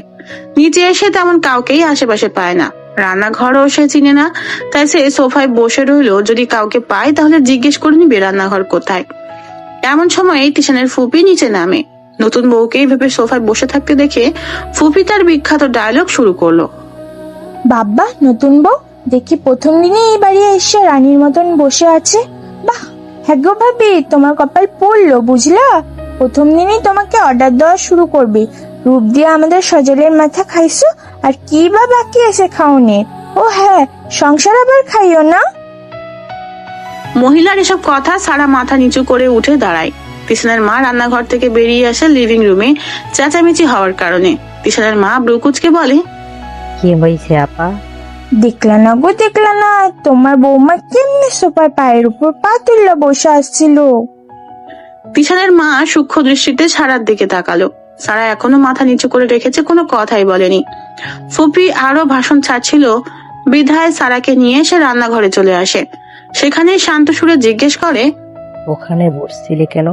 নিচে এসে তেমন কাউকেই আশেপাশে পায় না। রান্নাঘরও সে চিনে না, তাই সে সোফায় বসে রইলো। যদি কাউকে পায় তাহলে জিজ্ঞেস করে নিবে রান্নাঘর কোথায়। এমন সময় তিশানের ফুপি নিচে নামে। নতুন বউকে ভেবে সোফায় বসে থাকতে দেখে ফুপি তার বিখ্যাত ডায়লগ শুরু করলো। বাবা, নতুন বউ দেখি প্রথম দিনে এই বাড়ি এসে রানীর মতন বসে আছে। বাহ, হ্যাঁ গো ভাবি, তোমার কপাল পড়লো বুঝলা। প্রথম দিনই তোমাকে অর্ডার দেওয়া শুরু করবে। রূপ দিয়ে আমাদের সজলের মাথা খাইছো, আর কি বা বাকি আছে খাওনে? ও হ্যাঁ, সংসার আবার খাইও না। মহিলার এসব কথা সারা মাথা নিচু করে উঠে দাঁড়ায়। তিশানের মা রান্নাঘর থেকে বেরিয়ে আসে লিভিং রুমে চেঁচামেচি হওয়ার কারণে। তিশানের মা ব্রুকুচকে বলে, কি হয়েছে আপা? দেখলা না গো, দেখলা না তোমার বৌমা কেমনে সোফার পায়ের উপর পা তুললা বসে আসছিল। তিশানের মা সূক্ষ্ম দৃষ্টিতে সারার দিকে তাকালো। সারা এখনো মাথা নিচু করে রেখেছে, কোনো কথাই বলেনি। ফুপি আরো ভাষণ ছাড়ছিল বিধায় সারাকে নিয়ে সে রান্নাঘরে চলে আসে। সেখানে শান্ত সুরে জিজ্ঞেস করে, ওখানে বসছিলে কেন?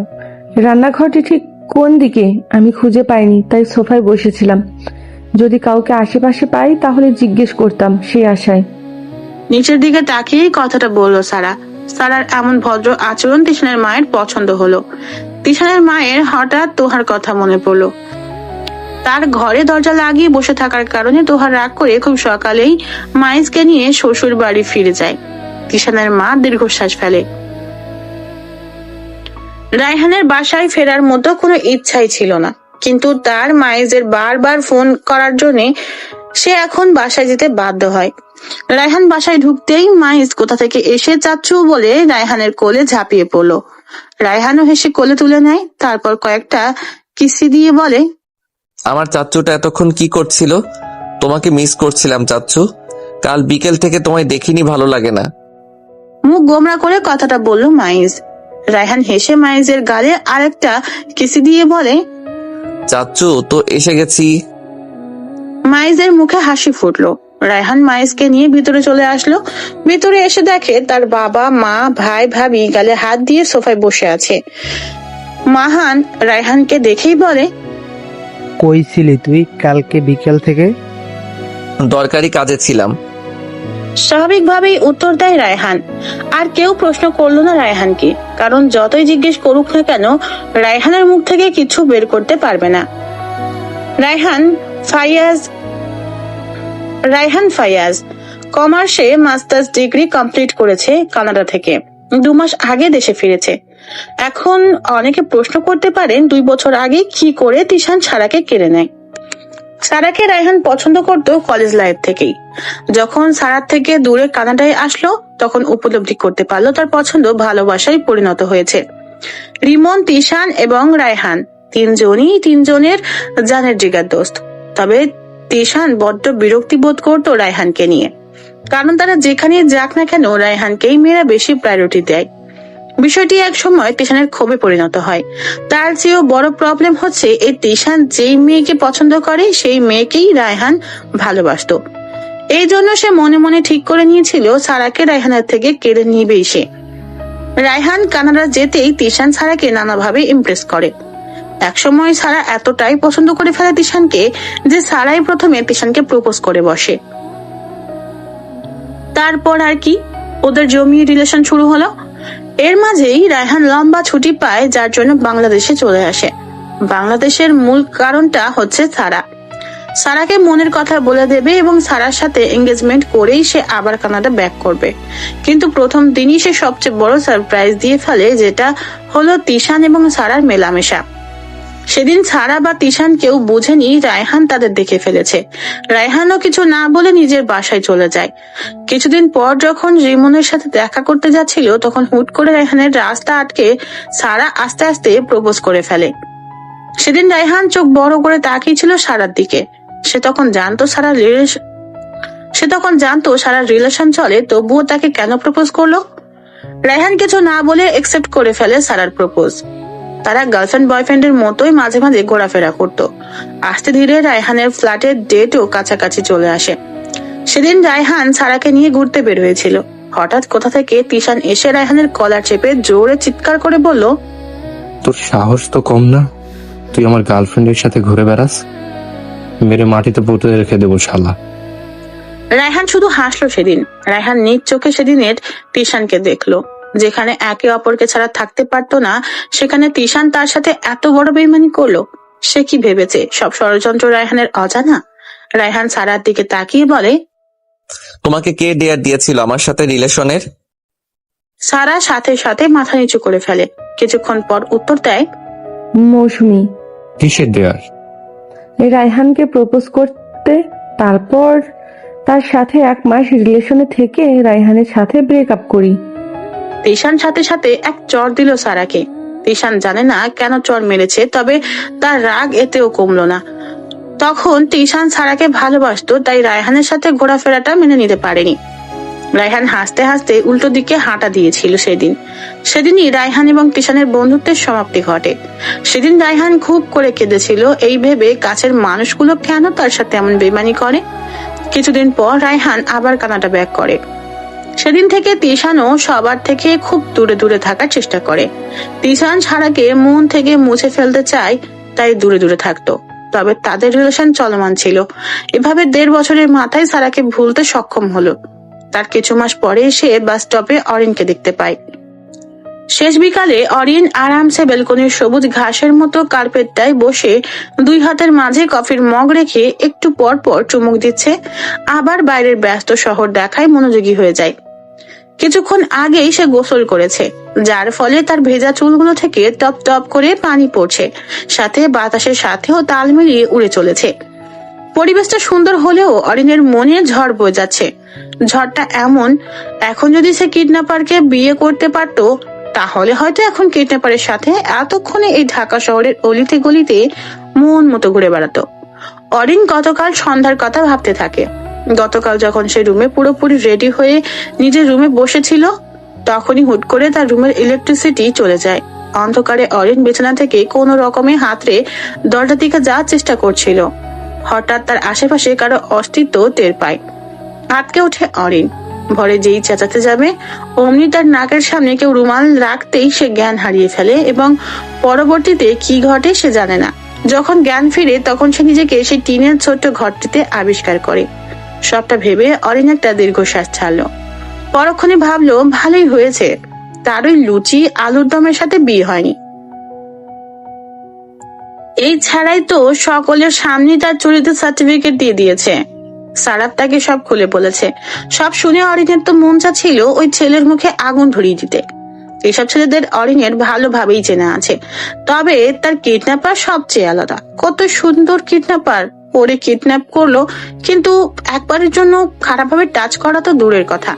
রান্নাঘরটি ঠিক কোন দিকে আমি খুঁজে পাইনি, তাই সোফায় বসেছিলাম। যদি কাউকে আশেপাশে পাই তাহলে জিজ্ঞেস করতাম, সেই আশায়। নিচের দিকে তাকিয়েই কথাটা বললো সারা। সারার এমন ভদ্র আচরণ তিশানের মায়ের পছন্দ হলো। তিশানের মায়ের হঠাৎ তোহার কথা মনে পড়লো। তার ঘরে দরজা লাগিয়ে বসে থাকার কারণে তোহার রাগ করে খুব সকালেই মাইজকে নিয়ে শ্বশুর বাড়ি ফিরে যায়। তিশানের মা দীর্ঘশ্বাস ফেলে। রায়হানের বাসায় ফেরার মতো কোনো ইচ্ছাই ছিল না, কিন্তু তার মাইজের বারবার ফোন করার জন্য সে এখন বাসায় যেতে বাধ্য হয়। রায়হান বাসায় ঢুকতেই মাইজ কোথা থেকে এসে চাচ্ছু বলে রায়হানের কোলে ঝাঁপিয়ে পড়লো। রায়হানও হেসে কোলে তুলে নেয়, তারপর কয়েকটা কিসি দিয়ে বলে, আমার চাচ্চুটা এতক্ষণ কি করছিল? তোমাকে মিস করছিলাম চাচ্চু। কাল বিকেল থেকে তোমায় দেখিনি, ভালো লাগে না। মুখ গোমরা করে কথাটা বলল মাইজ। রায়হান হেসে মাইজের গালে আরেকটা কিসি দিয়ে বলে, চাচ্চু তো এসে গেছি। মাইজের মুখে হাসি ফুটলো। রায়হান মাইজকে নিয়ে ভিতরে চলে আসলো। ভিতরে এসে দেখে তার বাবা, মা, ভাই, ভাবি গালে হাত দিয়ে সোফায় বসে আছে। মাহান রায়হানকে দেখেই বলে, কই ছিলি তুই কালকে বিকেল থেকে? দরকারি কাজে ছিলাম। স্বাভাবিকভাবেই উত্তর দেয় রায়হান। আর কেউ প্রশ্ন করলো না রায়হানকে, কারণ যতই জিজ্ঞেস করুক না কেন রায়হানের মুখ থেকে কিছু বের করতে পারবে না। রায়হান ফায়াজ কমার্সে মাস্টার্স ডিগ্রি কমপ্লিট করেছে কানাডা থেকে। 2 মাস আগে দেশে ফিরেছে। এখন অনেকে প্রশ্ন করতে পারেন 2 বছর আগে কি করে তিশান সারাকে কেড়ে নেয়। সারাকে রায়হান পছন্দ করতো কলেজ লাইফ থেকেই। যখন সারার থেকে দূরে কানাডায় আসলো তখন উপলব্ধি করতে পারলো তার পছন্দ ভালোবাসায় পরিণত হয়েছে। রিমন, তিশান এবং রায়হান তিনজনের জানের জিগার দোস্ত। তবে তিশান বড্ড বিরক্তি বোধ করতো রায়হানকে নিয়ে, কারণ তারা যেখানে যাক না কেন রায়হানকেই মেয়েরা বেশি প্রায়োরিটি দেয়। বিষয়টি এক সময় তিশানের ক্ষোভে পরিণত হয়। তার চেয়েও বড় প্রবলেম হচ্ছে এই তিশান যেই মেয়েকে পছন্দ করে সেই মেয়েকেই রায়হান ভালোবাসতো। এই জন্য সে মনে মনে ঠিক করে নিয়েছিল সারাকে রায়হানের থেকে কেড়ে নিবেই সে। রায়হান কানাডা যেতেই তিশান সারাকে নানাভাবে ইমপ্রেস করে। একসময় সারা এতটাই পছন্দ করে ফেলে তিশানকে যে সারাই প্রথমে তিশানকে প্রপোজ করে বসে। তারপর আর কি, ওদের জমিয়ে রিলেশন শুরু হলো। এর মাঝেই রায়হান লম্বা ছুটি পায়, যার জন্য বাংলাদেশে চলে আসে। বাংলাদেশের মূল কারণটা হচ্ছে সারাকে মনের কথা বলে দেবে এবং সারার সাথে এঙ্গেজমেন্ট করেই সে আবার কানাডা ব্যাক করবে। কিন্তু প্রথম দিনই সে সবচেয়ে বড় সারপ্রাইজ দিয়ে ফেলে, যেটা হলো তিশান এবং সারার মেলামেশা। সেদিন সারা বা তিশান কেউ বুঝেনি রায়হান তাদের দেখে ফেলেছে। রায়হানও কিছু না বলে নিজের বাসায় চলে যায়। কিছুদিন পর যখন রিমনের সাথে দেখা করতে যাচ্ছিল তখন হুট করে রায়হানের রাস্তা আটকে সারা আস্তে আস্তে প্রপোজ করে ফেলে। সেদিন রায়হান চোখ বড় করে তাকিয়েছিল সারার দিকে। সে তখন জানতো সারার রিলেশন চলে, তবুও তাকে কেন প্রপোজ করলো। রায়হান কিছু না বলে একসেপ্ট করে ফেলে সারার প্রপোজ। তারা গার্লফ্রেন্ড বয়ফ্রেন্ডের মতোই মাঝে মাঝে ঘোরাফেরা করতো। আস্তে ধীরে রায়হানের ফ্ল্যাটের ডেটও কাছাকাছি চলে আসে। সেদিন রায়হান সারাকে নিয়ে ঘুরতে বের হয়েছিল। হঠাৎ কোথা থেকে তিশান এসে রায়হানের কলার চেপে জোরে চিৎকার করে বলল, তোর সাহস তো কম না, তুই আমার গার্লফ্রেন্ডের সাথে ঘুরে বেড়াস? মেরে মাটিতে পুঁতে রেখে দেবো শালা। রায়হান শুধু হাসলো। সেদিন রায়হান নিজ চোখে সেদিনের তিশানকে দেখলো। যেখানে একে অপরকে ছাড়া থাকতে পারতো না, সেখানে তিশান তার সাথে এত বড় বেইমানি করলো। সে কি ভেবেছে সব ষড়যন্ত্র রায়হানের অজানা? রায়হান সারার দিকে তাকিয়ে বলে, তোমাকে কে ডেয়ার দিয়েছিল আমার সাথে রিলেশনের? সারা সাথে সাথে মাথা নিচু করে ফেলে। কিছুক্ষণ পর উত্তর দেয়, মৌসুমী কিসের দেয়ার? রায়হানকে প্রপোজ করতে, তারপর তার সাথে 1 মাস রিলেশনে থেকে রায়হানের সাথে ব্রেকআপ করি। তিশান সাথে সাথে এক চর দিল সারাকে। তিশান জানে না কেন চর মেরেছে, তবে তার রাগ এতেও কমলো না। তখন তিশান সারাকে ভালোবাসতো, তাই রায়হানের সাথে ঘোরাফেরাটা মেনে নিতে পারেনি। রায়হান হাসতে হাসতে উল্টো দিকে হাঁটা দিয়েছিল। সেদিনই রায়হান এবং তিশানের বন্ধুত্বের সমাপ্তি ঘটে। সেদিন রায়হান খুব করে কেঁদেছিল এই ভেবে কাছের মানুষগুলো কেন তার সাথে এমন বেইমানি করে। কিছুদিন পর রায়হান আবার কানাডা ব্যাক করে। সেদিন থেকে তিশানও সবার থেকে খুব দূরে দূরে থাকার চেষ্টা করে। তিশান সারাকে মন থেকে মুছে ফেলতে চায়, তাই দূরে দূরে থাকতো। তবে তাদের রিলেশন চলমান ছিল। এভাবে 1.5 বছরের মাথায় সারাকে ভুলতে সক্ষম হলো। তার কিছু মাস পরে সে বাস স্টপে অরিনকে দেখতে পায়। শেষ বিকালে অরিন আরামসে বেলকনির সবুজ ঘাসের মতো কার্পেটটায় বসে দুই হাতের মাঝে কফির মগ রেখে একটু পর পর চুমুক দিচ্ছে, আবার বাইরের ব্যস্ত শহর দেখায় মনোযোগী হয়ে যায়। কিছুক্ষণ আগেই সে গোসল করেছে, যার ফলে তার ভেজা চুলগুলো থেকে টপ টপ করে পানি পড়ছে, সাথে বাতাসের সাথেও তাল মিলিয়ে উড়ে চলেছে। পরিবেশটা সুন্দর হলেও অরিনের মনে ঝড় বয়ে যাচ্ছে। ঝড়টা এমন, এখন যদি সে কিডন্যাপারকে বিয়ে করতে পারতো তাহলে হয়তো এখন কিডন্যাপারের সাথে এতক্ষণে এই ঢাকা শহরের অলিতে গলিতে মন মতো ঘুরে বেড়াতো। অরিন গতকাল সন্ধ্যার কথা ভাবতে থাকে। গতকাল যখন সে রুমে পুরোপুরি রেডি হয়ে নিজের রুমে বসেছিল, তখনই হুট করে তার রুমের ইলেকট্রিসিটি চলে যায়। অন্ধকারে অরিন বিছানা থেকে কোনো রকমে হাতড়ে দরজা দিকে যাওয়ার চেষ্টা করছিল। হঠাৎ তার আশেপাশে কারো অস্তিত্ব টের পায়। আটকে ওঠে অরিন। ভরে যেই চেঁচাতে যাবে অমনি তার নাকের সামনে কেউ রুমাল রাখতেই সে জ্ঞান হারিয়ে ফেলে এবং পরবর্তীতে কি ঘটে সে জানে না। যখন জ্ঞান ফিরে তখন সে নিজেকে সেই টিনের ছোট্ট ঘরটিতে আবিষ্কার করে। সবটা ভেবে অরিন একটা দীর্ঘশ্বাস ছাড়লো। পরক্ষণে ভাবলো ভালোই হয়েছে তার ওই লুচি আলুর দমের সাথে বিয়ে হয়নি। এই ছাড়াই তো সকলের সামনে তার চরিত্র সার্টিফিকেট দিয়ে দিয়েছে। সারাফ তাকে সব খুলে বলেছে। সব শুনে অরিনের তো মন চাচ্ছিল ওই ছেলের মুখে আগুন ধরিয়ে দিতে। এইসব ছেলেদের অরিনের ভালোভাবেই চেনা আছে, তবে তার কিডন্যাপার সবচেয়ে আলাদা। কত সুন্দর কিডন্যাপার, ওরে কিডন্যাপ করলো, কিন্তু একবারের জন্য খারাপভাবে টাচ করা তো দূরের কথা,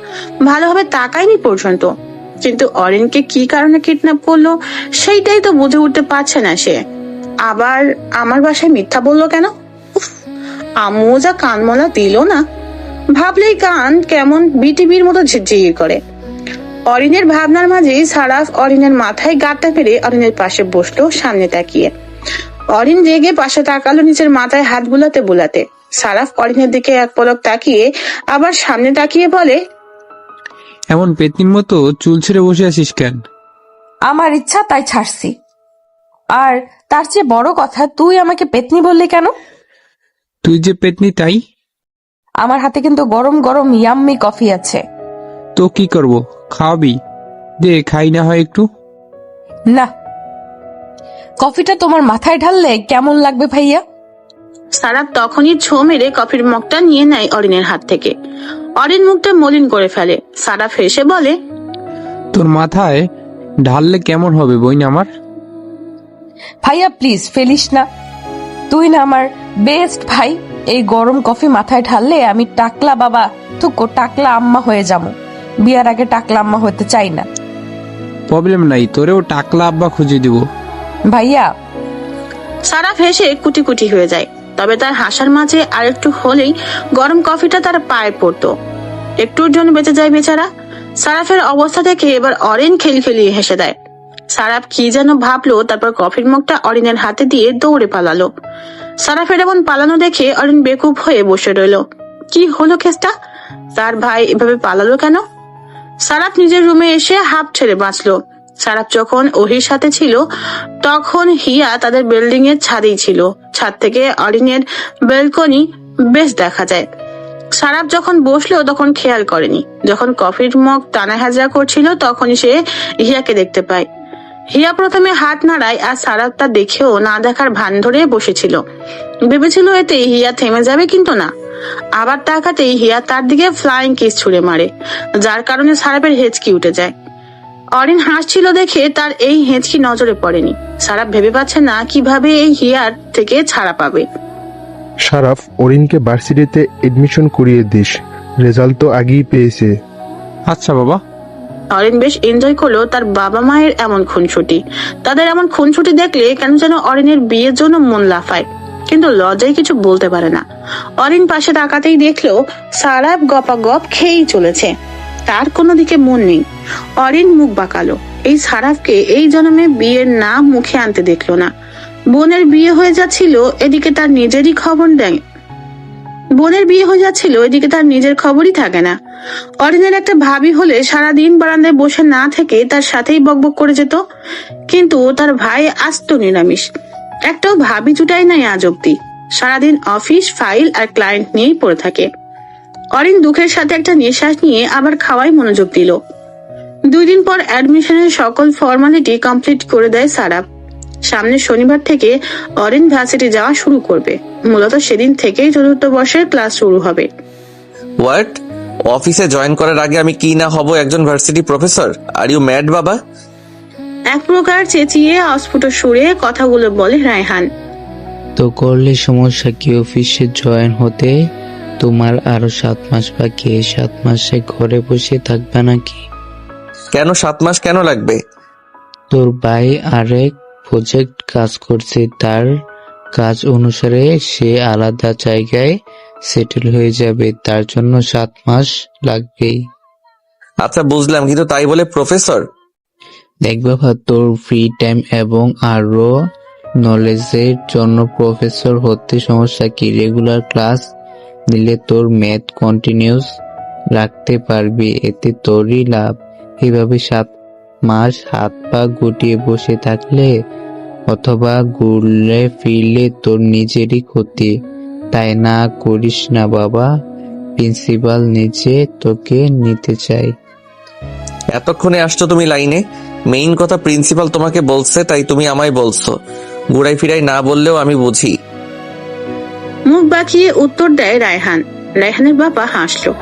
ভালোভাবে তাকায়নি পর্যন্ত। কিন্তু অরিনকে কি কারণে কিডন্যাপ করলো সেইটাই তো বুঝে উঠতে পারছে না সে। আবার আমার বাসায় মিথ্যা বললো কেন? আম্মু যা কানমলা দিল না, ভাবলেই কান কেমন বিটিভির মতো ঝিরঝির করে। অরিনের ভাবনার মাঝেই সারাফ অরিনের মাথায় গাঁটটা ফেলে অরিনের পাশে বসলো সামনে তাকিয়ে। অরিন রেগে পাশে তাকালো নিচের মাথায় হাত বুলাতে বুলাতে। সারাফ অরিনের দিকে এক পলক তাকিয়ে আবার সামনে তাকিয়ে বলে, এমন পেতনির মতো চুল ছেড়ে বসে আছিস কেন? আমার ইচ্ছা তাই ছাড়ছি। আর তার চেয়ে বড় কথা, তুই আমাকে পেতনি বললি কেন? তুই যে পেতনি তাই। আমার হাতে কিন্তু গরম গরম ইয়াম্মি কফি আছে। তো কি করব, খাওয়াবি? দে খাই না হয় একটু। না, কফিটা তোমার মাথায় ঢাললে কেমন লাগবে ভাইয়া? সারাফ তখনই ছো মেরে কফির মগটা নিয়ে নেয় অরিনের হাত থেকে। অরিন মুখটা মলিন করে ফেলে। সারাফ হেসে বলে, তোর মাথায় ঢাললে কেমন হবে বইন আমার? ভাইয়া প্লিজ ফেলিস না, তুই না আমার বেস্ট ভাই। এই গরম কফি মাথায় ঢাললে আমি টাকলা বাবা থুকো টাকলা আম্মা হয়ে যাবো। বিয়ার আগে টাকলা আম্মা হতে চাই না। প্রবলেম নাই, তোরেও টাকলা আব্বা খুঁজে দিব। ভাইয়া। সারাফ হেসে কুটি কুটি হয়ে যায়। তবে তার হাসার মাঝে আরেকটু হলেই গরম কফিটা তার পায়ে পড়তো। একটুর জন্য বেঁচে যায় বেচারা। সারাফের অবস্থা দেখে এবার অরিন খেলিয়ে হেসে দেয়। সারাফ কি যেন ভাবলো, তারপর কফির মগটা অরিনের হাতে দিয়ে দৌড়ে পালালো। সারাফের এমন পালানো দেখে অরিন বেকুব হয়ে বসে রইলো। কি হলো কেসটা? তার ভাই এভাবে পালালো কেন? সারাফ নিজের রুমে এসে হাঁপ ছেড়ে বাঁচলো। সারাফ যখন ওহির সাথে ছিল তখন হিয়া তাদের বিল্ডিং এর ছাদেই ছিল। ছাদ থেকে অরিনের ব্যালকনি বেশ দেখা যায়। সারাফ যখন বসলো তখন খেয়াল করেনি। যখন কফির মগ টানা হাজরা করছিল তখনই সে হিয়াকে দেখতে পায়। হিয়া প্রথমে হাত নাড়ায় আর সারাফ তা দেখেও না দেখার ভান ধরে বসেছিল। ভেবেছিল এতে হিয়া থেমে যাবে, কিন্তু না। আবার তাকাতেই হিয়া তার দিকে ফ্লাইং কিস ছুড়ে মারে, যার কারণে সারাফের হেঁচকি উঠে যায়। অরিন হাসছিল দেখে তার এই হেঁচকি নজরে পড়েনি। সারাফ ভেবে পাচ্ছে না কিভাবে এই হিয়ার থেকে ছাড়া পাবে। সারাফ, অরিনকে ভার্সিটিতে এডমিশন করিয়ে দিস, রেজাল্ট তো আগেই পেয়েছে। আচ্ছা বাবা। অরিন বেশ এনজয় করলো তার বাবা মায়ের এমন খুনসুটি। তাদের এমন খুনসুটি দেখলে কেন যেন অরিনের বিয়ের জন্য মন লাফায়, কিন্তু লজ্জায় কিছু বলতে পারে না। অরিন পাশে তাকাতেই দেখলো সারাফ গপাগপ খেয়েই চলেছে, তার কোনো দিকে মন নেই। অরিন মুখ বাঁকালো। এই সারাফকে এই জন্মে বিয়ের নাম মুখে আনতে দেখলো না। বোনের বিয়ে হয়ে যাচ্ছিল, এদিকে তার নিজেরই খবর দেয়। বোনের বিয়ে হয়ে যাচ্ছিল, এদিকে তার নিজের খবরই থাকে না। অরিনের একটা ভাবি হলে সারাদিন বারান্দায় বসে না থেকে তার সাথেই বকবক করে যেত, কিন্তু তার ভাই আস্ত নিরামিষ, একটাও ভাবি জুটাই নাই আজ অব্দি। সারাদিন অফিস ফাইল আর ক্লায়েন্ট নিয়েই পড়ে থাকে। অরিন দুঃখের সাথে একটা নিঃশ্বাস নিয়ে আবার খাওয়ায় মনোযোগ দিল। 2 দিন পর অ্যাডমিশনের সকল ফর্মালিটি কমপ্লিট করে দেয় সারাফ। সামনের শনিবার থেকে অরিন ভার্সিটি যাওয়া শুরু করবে। মূলত সেদিন থেকেই 4th বর্ষের ক্লাস শুরু হবে। হোয়াট? অফিসে জয়েন করার আগে আমি কি না হব একজন varsity professor? Are you mad বাবা? এক প্রকার চেঁচিয়ে অস্ফুট সুরে কথাগুলো বলে রায়হান। তো করলে সমস্যা কি অফিসে জয়েন হতে? তোমার আরো 7 মাস বাকি। 7 মাসে ঘরে বসে থাকবে নাকি? কেন 7 মাস কেন লাগবে? তোর ভাই আরেক প্রজেক্ট কাজ করছে, তার কাজ অনুসারে সে আলাদা জায়গায় সেটেল হয়ে যাবে, তার জন্য 7 মাস লাগবেই। আচ্ছা বুঝলাম, কিন্তু তাই বলে প্রফেসর? দেখ বাবা, তোর ফ্রি টাইম এবং আরো নলেজের জন্য প্রফেসর হতে সমস্যা কি? রেগুলার ক্লাস নিলে তোর ম্যাথ কন্টিনিউস রাখতে পারবি, এতে তোরই লাভ। এভাবে 7 মাস হাত পা গুটিয়ে বসে থাকলে অথবা ঘুরলে ফিরলে তোর নিজেরই ক্ষতি। তাই না করিস না বাবা, প্রিন্সিপাল নিজে তোকে নিতে চাই। এতক্ষণে আসছো তুমি লাইনে। মেইন কথা প্রিন্সিপাল তোমাকে বলছে, তাই তুমি আমায় বলছো। ঘুরাই ফিরাই না বললেও আমি বুঝি। মুখ বাঁকিয়ে উত্তর দেয় রায়হান। রায়হানের বাবা হাসলো।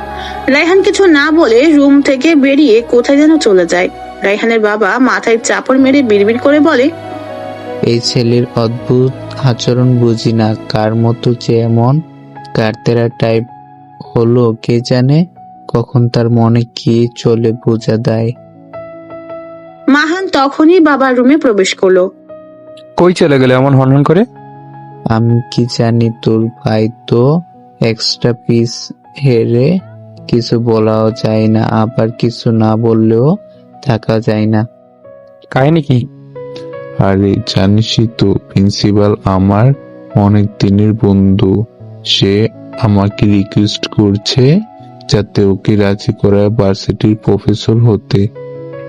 রায়হান কিছু না বলে রুম থেকে বেরিয়ে কোথায় যেন চলে যায়। রায়হানের বাবা মাথায় চাপড় মেরে বিড়বিড় করে বলে, এই ছেলের অদ্ভুত আচরণ বুঝি না, কার মতো যে এমন কারতেরা টাইপ হলো কে জানে, কখন তার মনে কি চলে বোঝা দেয়। মাহান তখনই বাবার রুমে প্রবেশ করলো। কই চলে গেলে এমন হনহন করে? আমি কি জানি, তোর ভাই তো এক্সট্রা পিস হেরে, কিছু বলাও যায় না, আবার কিছু না বললেও থাকা যায় না। কাহিনী কি? আরে জানিসই তো, প্রিন্সিপাল আমার অনেক দিনের বন্ধু। সে আমাকে রিকোয়েস্ট করছে যাতে ওকে রাজি করায় ভার্সিটির প্রফেসর হতে।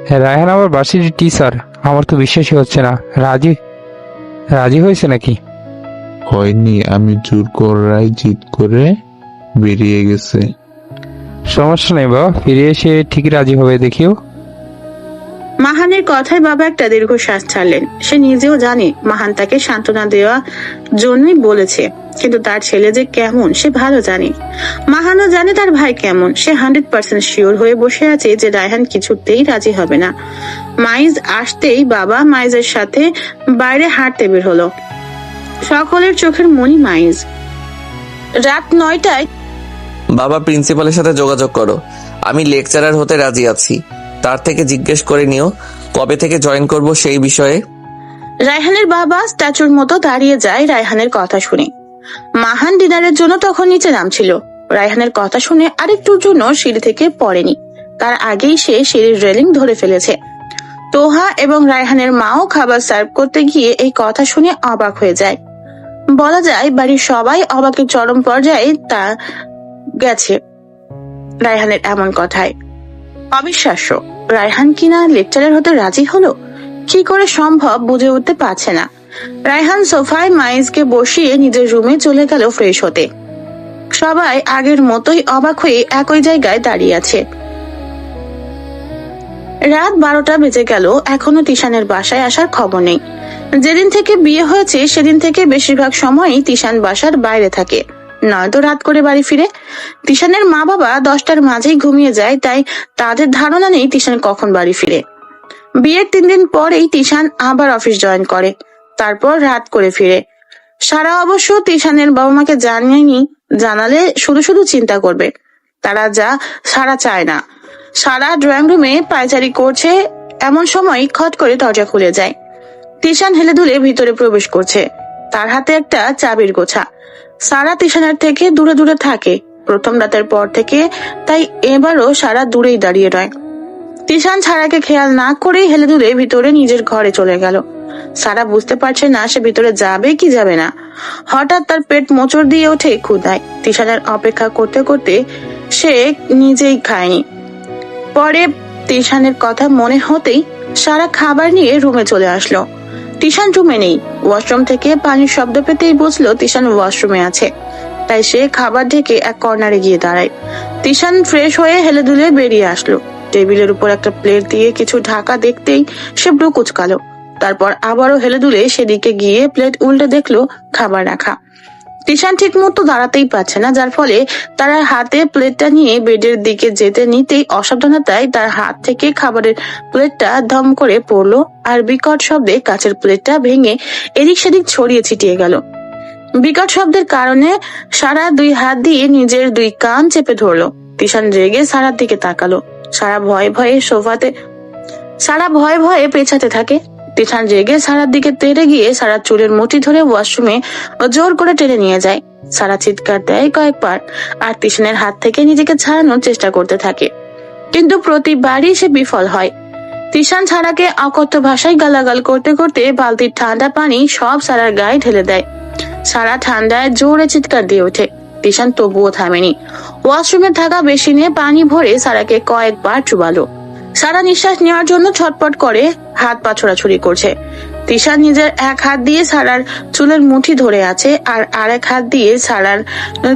হ্যাঁ, রায়হান আবার ভার্সিটির টিচার? আমার তো বিশ্বাসই হচ্ছে না। রাজি হয়েছে নাকি? হয়নি, আমি জোর করায় জিদ করে বেরিয়ে গেছে। সমস্যা নেই বাবা, ফিরে এসে ঠিক রাজি হবে, দেখিও। মাহানের কথায় বাবা একটা দীর্ঘশ্বাস ছাড়লেন। সে নিজেও জানে মাহান তাকে সান্ত্বনা দেওয়া জন্যই বলেছে, কিন্তু তার ছেলে যে কেমন সে ভালো জানে। মাহানও জানে তার ভাই কেমন। সে 100% শিওর হয়ে বসে আছে যে রায়হান কিছুতেই রাজি হবে না। মাইজ আসতেই বাবা মাইজের সাথে বাইরে হাঁটতে বের হলো। সকলের চোখের মনি মাইজ। রাত 9টায় বাবা প্রিন্সিপালের সাথে যোগাযোগ করো, আমি লেকচারার হতে রাজি আছি। তার থেকে জিজ্ঞেস করে নিও কবে থেকে জয়েন করব সেই বিষয়ে। রায়হানের বাবা স্ট্যাচুর মতো দাঁড়িয়ে যায় রায়হানের কথা শুনে। মাহান ডিনারের জন্য তখন নিচে নামছিল। রায়হানের কথা শুনে আরেকটুর জন্য সিঁড়ি থেকে পড়েনি, তার আগেই সে সিঁড়ির রেলিং ধরে ফেলেছে। তোহা এবং রায়হানের মাও খাবার সার্ভ করতে গিয়ে এই কথা শুনে অবাক হয়ে যায়। বলা যায় বাড়ির সবাই অবাকের চরম পর্যায়ে তা গেছে রায়হানের এমন কথায়। অবিশ্বাস্য, রায়হান কিনা লেকচারার হতে রাজি হলো, কি করে সম্ভব বুঝে উঠতে পারছে না। রায়হান সোফায় মাইজকে বসিয়ে নিজের রুমে চলে গেল ফ্রেশ হতে। সবাই আগের মতোই অবাক হয়ে একই জায়গায় দাঁড়িয়ে আছে। রাত 12টা বেজে গেল, এখনো তিশানের বাসায় আসার খবর নেই। যেদিন থেকে বিয়ে হয়েছে সেদিন থেকে বেশিরভাগ সময়ই তিশান বাসার বাইরে থাকে, নয়তো রাত করে বাড়ি ফিরে। তিশানের মা বাবা 10টার মাঝেই ঘুমিয়ে যায়, তাই তাদের ধারণা নেই তিশান কখন বাড়ি ফিরে। বিয়ের 3 দিন পরেই তিশান আবার অফিস জয়েন করে, তারপর রাত করে ফিরে। সারা অবশ্য তিশানের বাবা মাকে জানায়নি, জানালে শুধু শুধু চিন্তা করবে। তারা যা সারা চায় না। সারা ড্রয়িং রুমে পায়চারি করছে, এমন সময় খট করে দরজা খুলে যায়। তিশান হেলে দুলে ভিতরে প্রবেশ করছে, তার হাতে একটা চাবির গোছা। সারা তিশানের থেকে দূরে দূরে থাকে প্রথম রাতের পর থেকে, তাই এবারও সারা দূরেই দাঁড়িয়ে রয়। তিশান সারাকে খেয়াল না করেই হেলে দুলে ভিতরে নিজের ঘরে চলে গেল। সারা বুঝতে পারছে না সে ভিতরে যাবে কি যাবে না। হঠাৎ তার পেট মোচড় দিয়ে ওঠে ক্ষুধায়। তিশানের অপেক্ষা করতে করতে সে নিজেই খায়নি। পরে তিশানের কথা মনে হতেই সারা খাবার নিয়ে রুমে চলে আসলো। তিশান রুমে নেই। ওয়াশরুম থেকে পানির শব্দ পেতেই বুঝলো তিশান ওয়াশরুমে আছে। তাই সে খাবার ঢেকে এক কর্নারে গিয়ে দাঁড়ায়। তিশান ফ্রেশ হয়ে হেলে দুলে বেরিয়ে আসলো। টেবিলের উপর একটা প্লেট দিয়ে কিছু ঢাকা দেখতেই সে ভ্রু কুঁচকালো। তারপর আবারও হেলে দুলে সেদিকে গিয়ে প্লেট উল্টে দেখলো খাবার রাখা। তিশান ঠিক মতো দাঁড়াতেই পারছে না, যার ফলে তার হাতে প্লেটটা নিয়ে বেডের দিকে যেতে নিতেই অসাবধানতায় তার হাত থেকে খাবারের প্লেটটা ধম করে পড়লো আর বিকট শব্দে কাচের প্লেটটা ভেঙে এদিক সেদিক ছড়িয়ে ছিটিয়ে গেল। বিকট শব্দের কারণে সারা দুই হাত দিয়ে নিজের দুই কান চেপে ধরলো। তিশান রেগে সারার দিকে তাকালো। সারা ভয়ে ভয়ে পেছাতে থাকে। তিশান রেগে সারার দিকে তেড়ে গিয়ে সারার চুলের মুঠি ধরে ওয়াশরুমে জোর করে টেনে নিয়ে যায়। সারা চিৎকার দেয় কয়েকবার আর তিশানের হাত থেকে নিজেকে ছাড়ানোর চেষ্টা করতে থাকে, কিন্তু প্রতিবারই সে বিফল হয়। তিশান সারাকে অকথ্য ভাষায় গালাগাল করতে করতে বালতির ঠান্ডা পানি সব সারার গায়ে ঢেলে দেয়। সারা ঠান্ডায় জোরে চিৎকার দিয়ে ওঠে। তিশান তবুও থামেনি। ওয়াশরুমে থাকা বেসিনে পানি ভরে সারাকে কয়েকবার চুবালো। সারা নিঃশ্বাস নেওয়ার জন্য ছটপট করে হাত পা ছোড়াছুড়ি করছে। তিশান নিজের এক হাত দিয়ে সারার চুলের মুঠি ধরে আছে আর আরেক হাত দিয়ে সারার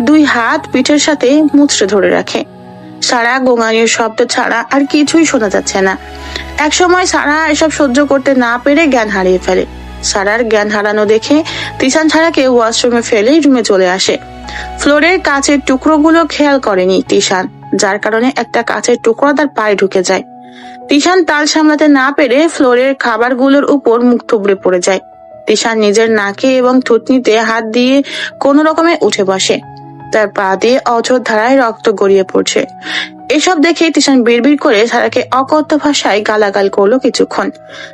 দুই হাত পিঠের সাথে মুচড়ে ধরে রাখে। সারা গোঙানির শব্দ ছাড়া আর কিছুই শোনা যাচ্ছে না। একসময় সারা এসব সহ্য করতে না পেরে জ্ঞান হারিয়ে ফেলে। সারার জ্ঞান হারানো দেখে তিশান সারাকে ওয়াশরুমে ফেলেই রুমে চলে আসে। ফ্লোরের কাচের টুকরোগুলো খেয়াল করেনি তিশান, যার কারণে একটা কাচের টুকরো তার পায়ে ঢুকে যায়। তিশান তাল সামলাতে না পেরে ফ্লোরের খাবারগুলোর উপর মুখ থুবড়ে পড়ে যায়। তিশান নিজের নাকে এবং থুতনিতে হাত দিয়ে কোন রকমে উঠে বসে। তার পা দিয়ে অঝোর ধারায় রক্ত গড়িয়ে পড়ছে। এসব দেখে তিশান বিড়বিড় করে সারাকে অকথ্য ভাষায় গালাগাল করলো কিছুক্ষণ।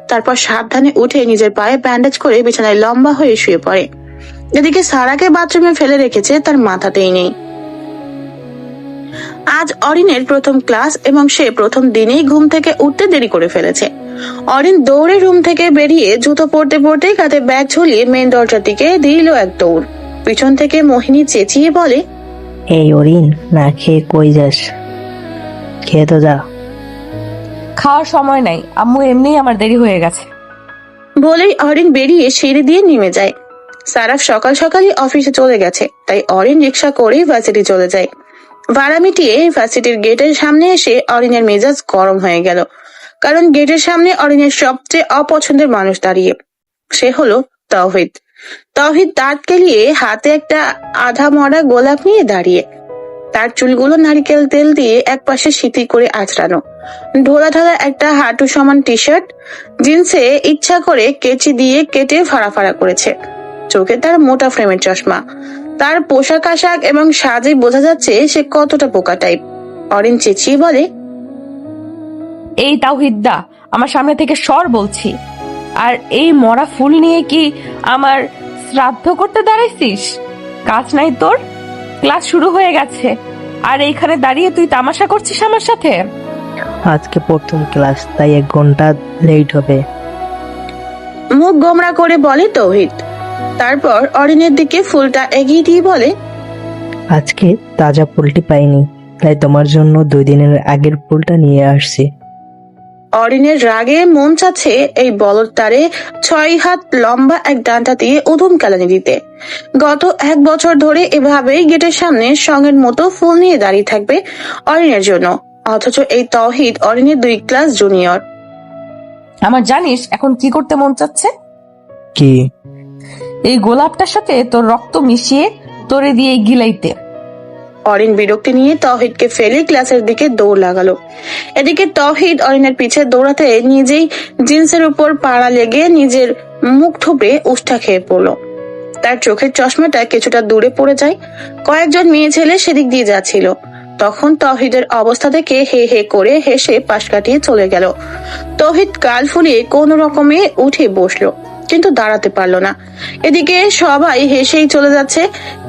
তারপর সাবধানে উঠে নিজের পায়ে ব্যান্ডেজ করে বিছানায় লম্বা হয়ে শুয়ে পড়ে। এদিকে সারাকে বাথরুমে ফেলে রেখেছে তার মাথাতেই নেই। আজ অরিনের প্রথম ক্লাস এবং সে প্রথম দিনেই ঘুম থেকে উঠতে দেরি করে ফেলেছে। অরিন দৌড়ে রুম থেকে বেরিয়ে জুতো পরতে পরতেই কাঁধে ব্যাগ ঝুলিয়ে মেন দরজার দিকে দিল এক দৌড়। পিছন থেকে মোহিনী চেঁচিয়ে বলে, এই অরিন, না খেয়ে কই যাস? খেয়ে তো যা। খাওয়ার সময় নাই, আম্মু এমনিই আমার দেরি হয়ে গেছে। বলেই অরিন বেরিয়ে সিঁড়ি দিয়ে নেমে যায়। সারাফ সকাল সকালই অফিসে চলে গেছে, তাই অরিন রিক্সা করে ভার্সিটি চলে যায়। ভাড়া মিটিয়ে ভার্সিটির গেটের সামনে এসে অরিনের মেজাজ গরম হয়ে গেল, কারণ গেটের সামনে অরিনের সবচেয়ে অপছন্দের মানুষ দাঁড়িয়ে। সে হলো তৌহিদ। তৌহিদ দাঁত কেলিয়ে হাতে একটা আধা মরা গোলাপ নিয়ে দাঁড়িয়ে। তার চুলগুলো নারিকেল তেল দিয়ে একপাশে সিঁথি করে আঁচড়ানো, ঢোলা ঢালা একটা হাঁটু সমান টি শার্ট, জিন্সে ইচ্ছা করে কেচি দিয়ে কেটে ফাড়া ফাড়া করেছে। চোখে তার মোটা ফ্রেমের চশমা। তার পোশাক আশাক এবং সাজে বোঝা যাচ্ছে সে কতটা বোকা টাইপ। অরিন চেঁচিয়ে বলে, এই তাওহিদদা, আমার সামনে থেকে সর বলছি। আর এই মরা ফুল নিয়ে কি আমার শ্রাদ্ধ করতে দাঁড়াইছিস? কাজ নাই তোর? ক্লাস শুরু হয়ে গেছে আর এইখানে দাঁড়িয়ে তুই তামাশা করছিস আমার সাথে? আজকে প্রথম ক্লাস, তাই 1 ঘন্টা লেট হবে। মুখ গোমরা করে বলে তৌহিদ। তারপর অরিনের দিকে ফুলটা এগিয়ে দিয়ে বলে, আজকে তাজা ফুলটি পাইনি, তাই তোমার জন্য 2 দিনের আগের ফুলটা নিয়ে আসছি। অরিনের রাগে মন চাচ্ছে এই বলদটারে 6 হাত লম্বা এক ডান্ডা দিয়ে উধম কেলানি দিতে। গত 1 বছর ধরে এভাবেই গেটের সামনে সঙ্গের মতো ফুল নিয়ে দাঁড়িয়ে থাকবে অরিনের জন্য, অথচ এই তৌহিদ অরিনের 2 ক্লাস জুনিয়র। আমার জানিস এখন কি করতে মন চাচ্ছে? কি? এই গোলাপটার সাথে তোর রক্ত মিশিয়ে তোরে দিয়ে গিলাইতে। অরিন বিরক্তি নিয়ে তৌহিদকে ফেলে ক্লাসের দিকে দৌড় লাগালো। এদিকে তৌহিদ অরিনের পিছে দৌড়াতে নিজেই জিন্সের উপর পাড়া লেগে নিজের মুখ থুবড়ে উষ্ঠা খেয়ে পড়লো। তার চোখের চশমাটা কিছুটা দূরে পড়ে যায়। কয়েকজন মেয়ে ছেলে সেদিক দিয়ে যাচ্ছিল। তখন তৌহিদের অবস্থা দেখে হে হে করে হেসে পাশ কাটিয়ে চলে গেল। তৌহিদ গাল ফুলিয়ে কোন রকমে উঠে বসলো, কিন্তু দাঁড়াতে পারলো না। এদিকে সবাই হেসেই চলে যাচ্ছে,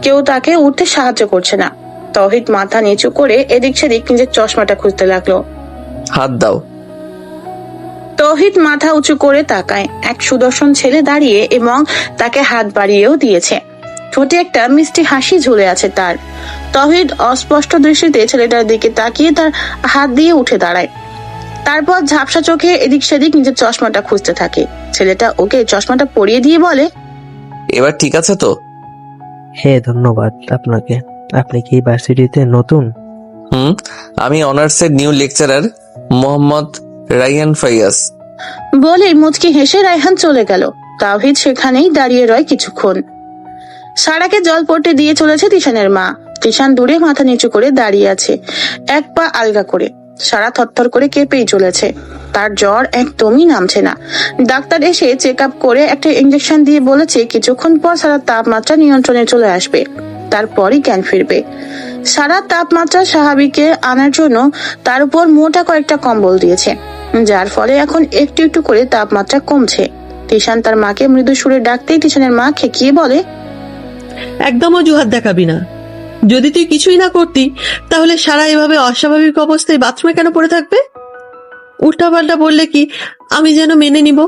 কেউ তাকে উঠতে সাহায্য করছে না। তৌহিদ মাথা নিচু করে এদিক সেদিক নিজের চশমাটা খুঁজতে লাগলো। হাত দাও। তৌহিদ মাথা উঁচু করে তাকায়। এক সুদর্শন ছেলে দাঁড়িয়ে এবং তাকে হাত বাড়িয়েও দিয়েছে। ঠোঁটে একটা মিষ্টি হাসি ঝুলে আছে তার। তৌহিদ অস্পষ্ট দৃষ্টিতে ছেলেটার দিকে তাকিয়ে তার হাত দিয়ে উঠে দাঁড়ায়। তারপর ঝাপসা চোখে এদিক সেদিক নিজের চশমাটা খুঁজতে থাকে। ছেলেটা ওকে চশমাটা পরিয়ে দিয়ে বলে, এবার ঠিক আছে তো? হ্যাঁ, ধন্যবাদ আপনাকে। আপনি কি ভার্সিটিতে নতুন? আমি অনার্সের নিউ লেকচারার মোহাম্মদ রাইহান ফাইয়াজ। বলেই মুচকি হেসে রায়হান চলে গেল। তাওহিদ সেখানেই দাঁড়িয়ে রয় কিছুক্ষণ। সারাকে জল পড়তে দিয়ে চলেছে তিশানের মা। তিশান দূরে মাথা নিচু করে দাঁড়িয়ে আছে, এক পা আলগা করে। সারা থরথর করে কেঁপেই চলেছে। তার জ্বর একদমই নামছে না। ডাক্তার এসে চেক আপ করে একটা ইঞ্জেকশন দিয়ে বলেছে কিছুক্ষণ পর সারার তাপমাত্রা নিয়ন্ত্রণে চলে আসবে, তারপরই জ্ঞান ফিরবে। সারা তাপমাত্রা স্বাভাবিকে আনার জন্য তার উপর মোটা কয়েকটা কম্বল দিয়েছে, যার ফলে এখন একটু একটু করে তাপমাত্রা কমছে। তিশান তার মাকে মৃদু সুরে ডাকতেই তিশানের মা খেকিয়ে বলে, একদম অজুহাত দেখাবি না। যদি তুই কিছুই না করতি তাহলে সারা এভাবে অস্বাভাবিক অবস্থায় বাথরুমে কেন পড়ে থাকবে? উল্টাপাল্টা বললে কি আমি যেন মেনে নিব,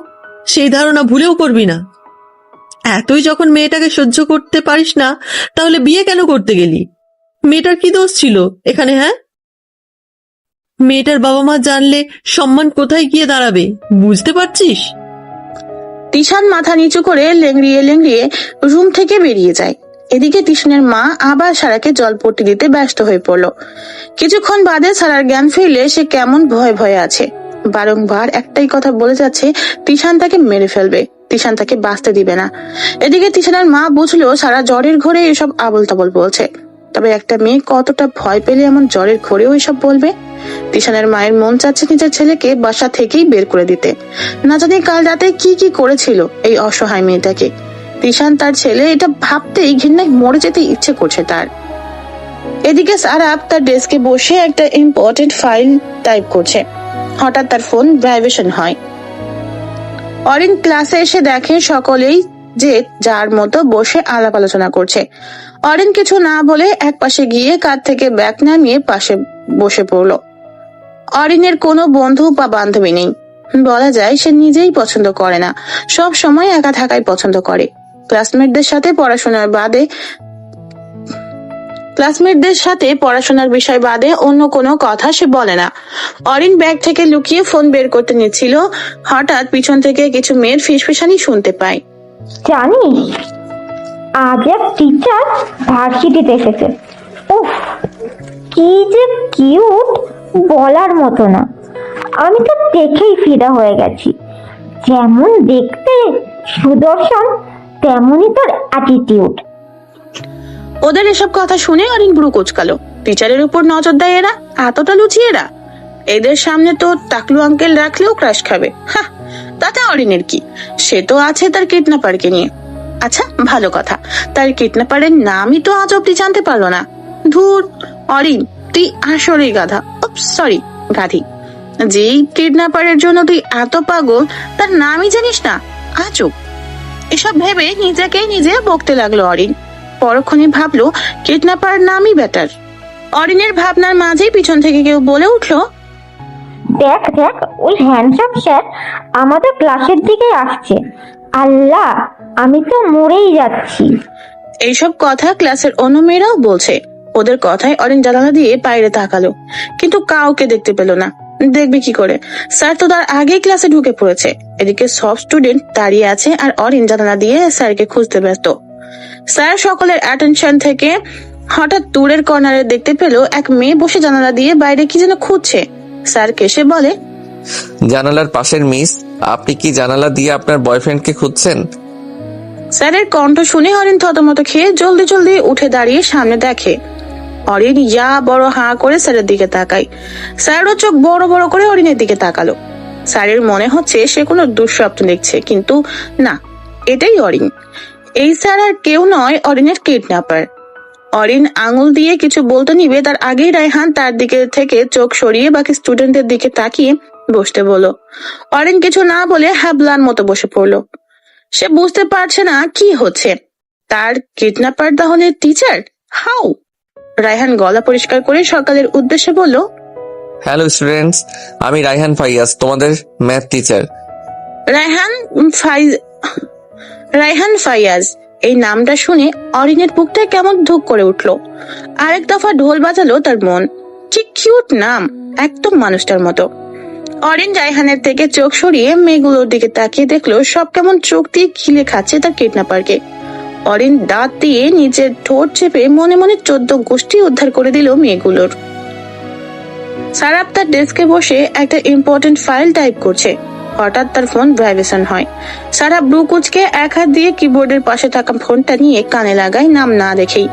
সেই ধারণা ভুলেও করবি না। এতই যখন মেয়েটাকে সহ্য করতে পারিস না তাহলে বিয়ে কেন করতে গেলি? মেয়েটার কি দোষ ছিল এখানে? হ্যাঁ, মেয়েটার বাবা মা জানলে সম্মান কোথায় গিয়ে দাঁড়াবে বুঝতে পারছিস? তিশান মাথা নিচু করে লেংড়িয়ে লেংড়িয়ে রুম থেকে বেরিয়ে যায়। এদিকে তিশানের মা আবার সারাকে জলপট্টি দিতে ব্যস্ত হয়ে পড়ল। কিছুক্ষণ বাদে সারার জ্ঞান ফিরলে সে কেমন ভয়ে ভয়ে আছে। বারংবার একটাই কথা বলে যাচ্ছে, তিশান তাকে মেরে ফেলবে, তিশান তাকে বাঁচতে দিবে না। এদিকে তিশানের মা বুঝলো সারা জ্বরের ঘোরে এসব আবল তাবল বলছে, তবে একটা মেয়ে কতটা ভয় পেলে এমন জ্বরের ঘোরেও এসব বলবে? তিশানের মায়ের মন চাচ্ছে নিজের ছেলেকে বাসা থেকেই বের করে দিতে। না জানি কাল রাতে কি কি করেছিল এই অসহায় মেয়েটাকে। তিশান তার ছেলে এটা ভাবতেই ঘৃণায় মরে যেতে ইচ্ছে করছে তার। এদিকে সারাপ তার ডেস্কে বসে একটা ইম্পর্টেন্ট ফাইল টাইপ করছে। হঠাৎ তার ফোন ভাইব্রেশন হয়। অরিন ক্লাসে এসে দেখে সকলেই যে যার মতো বসে আলাপ আলোচনা করছে। অরিন কিছু না বলে এক পাশে গিয়ে কাঁধ থেকে ব্যাগ নামিয়ে পাশে বসে পড়লো। অরিনের কোনো বন্ধু বা বান্ধবী নেই, বলা যায় সে নিজেই পছন্দ করে না, সব সময় একা থাকাই পছন্দ করে। ক্লাসমেটদের সাথে পড়াশোনার বিষয় বাদে অন্য কোনো কথা সে বলে না। অরিন ব্যাগ থেকে লুকিয়ে ফোন বের করতে নিচ্ছিল, হঠাৎ পিছন থেকে কিছু মেয়ের ফিসফিসানি শুনতে পায়। জানিস আজ এক টিচার ভার্সিটিতে এসেছে। উফ, কি যে কিউট বলার মতো না। আমি তো দেখেই ফিদা হয়ে গেছি। যেমন দেখতে সুদর্শন তেমনই তোর অ্যাটিটিউড। ওদের এসব কথা শুনে অরিন ভ্রু কুঁচকালো। টিচারের উপর নজর দেয় এরা, এতটা লুচিয়ে এরা। এদের সামনে তো টাকলু আঙ্কেল রাখলেও ক্রাশ খাবে। হ্যাঁ, তাতে অরিনের কি? সে তো আছে তার কিডন্যাপারকে নিয়ে। আচ্ছা ভালো কথা, তার কিডন্যাপারের নামই তো আজ অব্দি জানতে পারলো না। ধুর অরিন, তুই আসলেই গাধা। সরি, গাধি। যেই কিডন্যাপারের জন্য তুই এত পাগল তার নামই জানিস না, আজব। এসব ভেবে নিজেকেই নিজে বকতে লাগলো অরিন। পরক্ষণে ভাবলো কিডন্যাপার নামই বেটার। অরিনের ভাবনার মাঝেই পিছন থেকে কেউ বলে উঠলো, দেখ দেখ, ওই হ্যান্ডসাম স্যার আমাদের ক্লাসের দিকে আসছে। আল্লাহ, আমি তো মরেই যাচ্ছি। এইসব কথা ক্লাসের অন্য মেয়েরাও বলছে। ওদের কথায় অরিন জানালা দিয়ে বাইরে তাকালো, কিন্তু কাউকে দেখতে পেল না। দেখবে কি করে, স্যার তো তার আগেই ক্লাসে ঢুকে পড়েছে। এদিকে সব স্টুডেন্ট দাঁড়িয়ে আছে আর অরিন জানালা দিয়ে স্যারকে খুঁজতে ব্যস্ত। স্যার সকলের অ্যাটেনশন থেকে হঠাৎ দূরের কর্নারে দেখতে পেল এক মেয়ে বসে জানালা দিয়ে বাইরে কি যেন খুঁজছে। স্যার কেসে বলে, জানালার পাশের মিস, আপনি কি জানালা দিয়ে আপনার বয়ফ্রেন্ডকে খুঁজছেন? স্যারের কণ্ঠ শুনে অরিন থতমত খেয়ে জলদি জলদি উঠে দাঁড়িয়ে সামনে দেখে। অরিন ইয়া বড় হাঁ করে স্যারের দিকে তাকায়। স্যারও চোখ বড় বড় করে অরিনের দিকে তাকালো। স্যারের মনে হচ্ছে সে কোনো দুঃস্বপ্ন দেখছে, কিন্তু না, এটাই অরিন। এই স্যার আর কেউ নয়, অরিনের কিডন্যাপার। অরিন আঙুল দিয়ে কিছু বলতে নিবে তার আগেই রায়হান তার দিকে থেকে চোখ সরিয়ে বাকি স্টুডেন্টদের দিকে তাকিয়ে বসতে বলল। অরিন কিছু না বলে হ্যাবলার মতো বসে পড়লো। সে বুঝতে পারছে না কি হচ্ছে। তার কিডন্যাপার তাহলে টিচার? হাউ? রায়হান গলা পরিষ্কার করে সকালের উদ্দেশ্যে বলল, হ্যালো স্টুডেন্টস, আমি রায়হান ফাইয়াজ, তোমাদের ম্যাথ টিচার। রায়হান ফাইয়াজ এই নামটা শুনে অরিনের বুকটা কেমন ধুক করে উঠলো। আরেক দফা ঢোল বাজালো তার মন। কি কিউট নাম, একদম মানুষটার মতো। অরিন রায়হানের থেকে চোখ সরিয়ে মেয়েগুলোর দিকে তাকিয়ে দেখলো সব কেমন চোখ দিয়ে খিলে খাচ্ছে তার কিডন্যাপারকে। অরিন দাঁত দিয়ে নিচের ঠোঁট চেপে মনে মনে 14 গোষ্ঠী উদ্ধার করে দিল মেয়েগুলোর। সারাপ তার ডেস্কে বসে একটা ইম্পর্টেন্ট ফাইল টাইপ করছে। হঠাৎ তার ফোন ভাইব্রেশন হয়। সারাপ ব্রু কুচকে এক হাত দিয়ে কিবোর্ডের পাশে থাকা ফোনটা নিয়ে কানে লাগায়, নাম না দেখেই।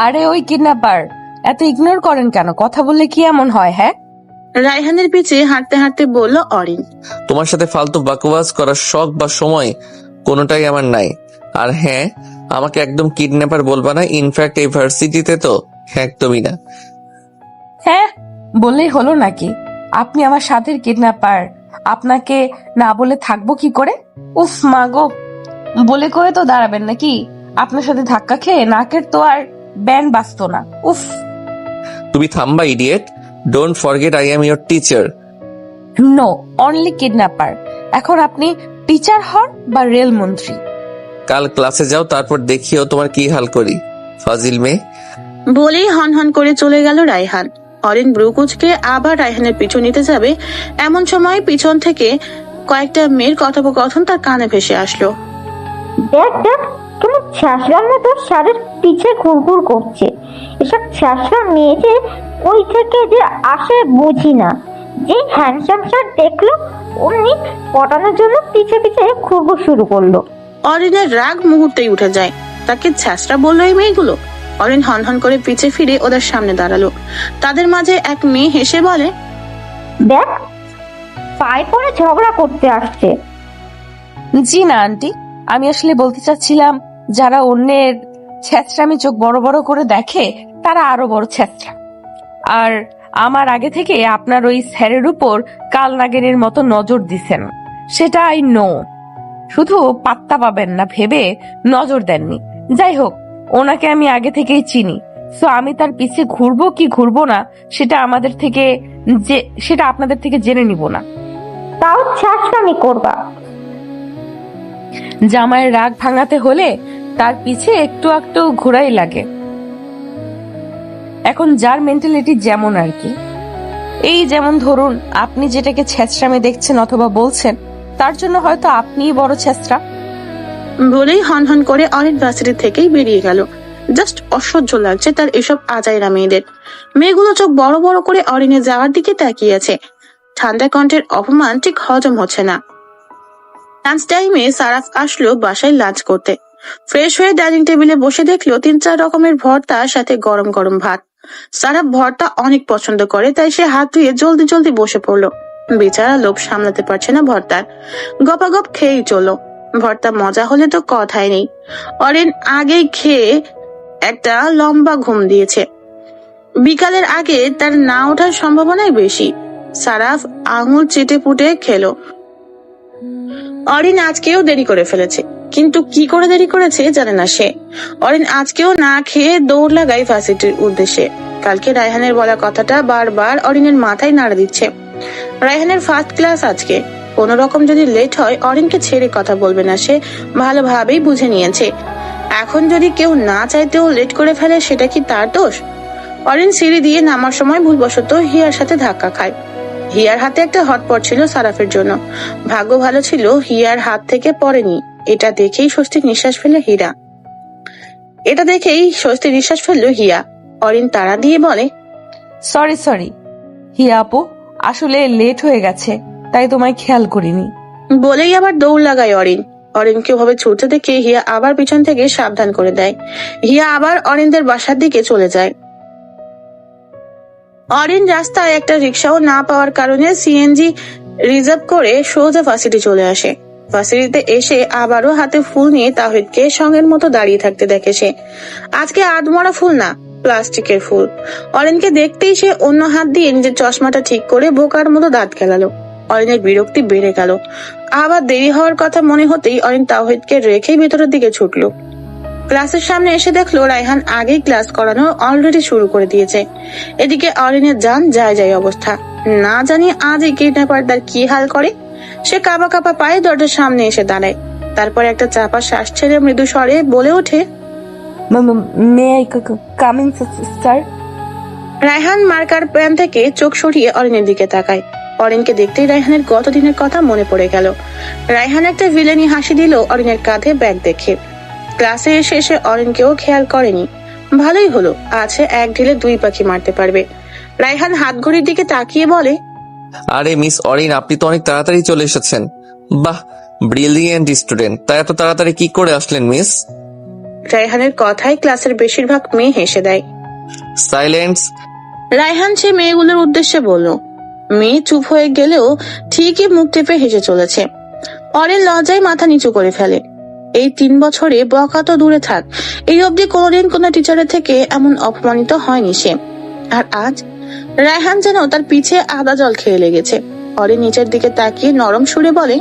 আরে ওই কিডন্যাপার, এত ইগনোর করেন কেন? কথা বললে কি এমন হয়? হ্যাঁ, রায়হানের পিছে হাঁটতে হাঁটতে বলল অরিন। তোমার সাথে ফালতু বাকওয়াজ করার শখ বা সময় কোনোটাই আমার নাই। আর হ্যাঁ, আমাকে একদম কিডন্যাপার বলবা না। ইনফ্যাক্ট এই ভার্সিটিতে তো একদমই না। হ্যাঁ বললেই হলো নাকি? আপনি আমার সাথের কিডন্যাপার, আপনাকে না বলে থাকবো কি করে? উফ মাগো, বলে কয়ে তো দাঁড়াবেন নাকি? আপনার সাথে ধাক্কা খেয়ে নাকের তো আর ব্যান্ড বাজতো না। উফ, তুমি থামবা idiot. Don't forget I am your teacher. No, only kidnapper. এখন আপনি টিচার হন বা রেলমন্ত্রী। কাল ক্লাসে যাও, তারপর দেখিও তোমার কি হাল করি, ফাজিল মেয়ে। বলেই হন হন করে চলে গেল রায়হান। অরিন ব্রু কুচকে আবার রায়হানের পিছু নিতে যাবে, এমন সময় পিছন থেকে কয়েকটা মেয়ের কথোপকথন তার কানে ভেসে আসলো। দেখ দেখ, কেমন ছ্যাঁচড়ার মতো শাড়ির পিছে ঘুরঘুর করছে। এসব ছ্যাঁচড়া মেয়ে যে ওই থেকে যে আসে বুঝি না। যে হ্যান্ডসাম শার্ট দেখলো অমনি পটানোর জন্য পিছে পিছে ঘুরঘুর শুরু করলো। অরিনের রাগ মুহূর্তেই উঠে যায়। তাকে ছ্যাঁচড়া বললো এই মেয়েগুলো। অরিন হন হন করে পিছে ফিরে ওদের সামনে দাঁড়ালো। তাদের মাঝে এক মেয়ে হেসে বলে, দেখ, পায়ে পরে ঝগড়া করতে আসছে। জি না আন্টি, আমি আসলে বলতে চাচ্ছিলাম যারা অন্যের ছ্যাঁচড়ামি চোখ বড় বড় করে দেখে তারা আরো বড় ছ্যাঁচড়া। আর আমার আগে থেকে আপনার ওই স্যারের উপর কালনাগিনীর মতো নজর দিছেন, সেটা আই নো। শুধু পাত্তা পাবেন না ভেবে নজর দেননি। যাই হোক, ওনাকে আমি আগে থেকেই চিনি, সো আমি তার পিছে ঘুরবো কি ঘুরবো না সেটা আপনাদের থেকে জেনে নিব না। তাও ছ্যাঁচড়ামি করবা? জামাইয়ের রাগ ভাঙাতে হলে তার পিছে একটু একটু ঘোরাই লাগে। এখন যার মেন্টালিটি যেমন আর কি। এই যেমন ধরুন, আপনি যেটাকে ছেঁচড়ামে দেখছেন অথবা বলছেন, তার জন্য হয়তো আপনিই বড় ছেঁচড়া। বলেই হন হন করে অরিন ভার্সিটি থেকেই বেরিয়ে গেল। জাস্ট অসহ্য লাগছে তার এসব আজাইরা মেয়েদের। মেয়েগুলো চোখ বড় বড় করে অরিনে যাওয়ার দিকে তাকিয়ে আছে। ঠান্ডা কণ্ঠের অপমান ঠিক হজম হচ্ছে না। লাঞ্চ টাইমে সারাফ আসলো বাসায় লাঞ্চ করতে। ফ্রেশ হয়ে ডাইনিং টেবিলে বসে দেখলো 3-4 রকমের ভর্তা, সাথে গরম গরম ভাত। সারাফ ভর্তা অনেক পছন্দ করে, তাই সে হাত ধুয়ে জলদি জলদি বসে পড়লো। বেচারা লোভ সামলাতে পারছে না ভর্তার, গপাগপ খেয়েই চললো। ভর্তা মজা হলে তো কথাই নেই। অরিন আগেই খেয়ে একটা লম্বা ঘুম দিয়েছে। বিকালের আগে তার না ওঠার সম্ভাবনাই বেশি। সারাফ আঙুল চেটে পুটে খেলো। অরিন আজকেও দেরি করে ফেলেছে, কিন্তু কি করে দেরি করেছে জানে না সে। অরিন আজকেও না খেয়ে দৌড় লাগাই ভার্সিটির উদ্দেশ্যে। কালকে রায়হানের বলা কথাটা বারবার অরিনের মাথায় নাড়া দিচ্ছে। রায়হানের ফার্স্ট ক্লাস আজকে, কোন রকম যদি লেট হয় অরিনকে ছেড়ে কথা বলবে না, সে ভালোভাবেই বুঝে নিয়েছে। এখন যদি কেউ না চাইতেও লেট করে ফেলে সেটা কি তার দোষ? অরিন সিঁড়ি দিয়ে নামার সময় ভুলবশত হিয়ার সাথে ধাক্কা খায়। হিয়ার হাতে একটা হটপট ছিল সারাফের জন্য। ভাগ্য ভালো ছিল হিয়ার হাত থেকে পড়েনি। এটা দেখেই স্বস্তির নিঃশ্বাস ফেললো হিয়া। অরিন তাড়া দিয়ে বলে, সরি হিয়া আপু, আসলে লেট হয়ে গেছে, তাই তোমায় খেয়াল করিনি। বলেই আবার দৌড় লাগায় অরিন। অরিনকে ওভাবে ছুটতে দেখে হিয়া আবার পিছন থেকে সাবধান করে দেয়। হিয়া আবার অরিনদের বাসার দিকে চলে যায়। অরিন রাস্তায় একটা রিক্সাও না পাওয়ার কারণে সিএনজি রিজার্ভ করে সোজা ভার্সিটি চলে আসে। ভার্সিটিতে এসে আবারও হাতে ফুল নিয়ে তাহিদকে সঙ্গের মতো দাঁড়িয়ে থাকতে দেখে সে। আজকে আধমরা ফুল না, প্লাস্টিকের ফুল। অরিনকে দেখতেই সে অন্য হাত দিয়ে নিজের চশমাটা ঠিক করে বোকার মতো দাঁত খেলালো। অরিনের বিরক্তি বেড়ে গেল। আবার দেরি হওয়ার কথা মনে হতেই অরিন তাওহিদকে রেখেই ভেতরের দিকে ছুটলো। ক্লাসের সামনে এসে দেখলো রায়হান আগেই ক্লাস করানো অলরেডি শুরু করে দিয়েছে। এদিকে অরিনের জান যায় অবস্থা। না জানি আজ এই কিডন্যাপার তার কি হাল করে। সে কাঁপা কাঁপা পায়ে দরজার সামনে এসে দাঁড়ায়। তারপর একটা চাপা শ্বাস ছেড়ে মৃদু স্বরে বলে ওঠে, may I coming sir? Raihan marker pen থেকে চোখ সরিয়ে অরিনের দিকে তাকায়। অরিনকে দেখতেই রায়হানের গতদিনের কথা মনে পড়ে গেল। রায়হান একটা ভিলেনি হাসি দিল অরিনের কাঁধে ব্যাগ দেখে। ক্লাসে এসে অরিনকেও খেয়াল করেনি। ভালোই হলো, আছে এক ঢিলে দুই পাখি মারতে পারবে। রায়হান হাত ঘড়ির দিকে তাকিয়ে বলে, আরে মিস অরিন, আপনি তো অনেক তাড়াতাড়ি চলে এসেছেন। বাহ, ব্রিলিয়েন্ট স্টুডেন্ট। তা এত তাড়াতাড়ি কি করে আসলেন মিস? রায়হানের কথায় ক্লাসের বেশিরভাগ মেয়ে হেসে দেয়। সাইলেন্স। রায়হান সে মেয়েগুলোর উদ্দেশ্যে বলল। মেয়ে চুপ হয়ে গেলেও ঠিকই মুখ টেপে হেসে চলেছে। অরিন লজ্জায় মাথা নিচু করে ফেলে। এই 3 বছরে বকা তো দূরে থাক, এই অবধি কোনোদিন কোনো টিচারের থেকে এমন অপমানিত হয়নি সে। আর আজ রায়হান যেন তার পিছে আদা জল খেয়ে লেগেছে। অরিন নিচের দিকে তাকিয়ে নরম সুরে বলে,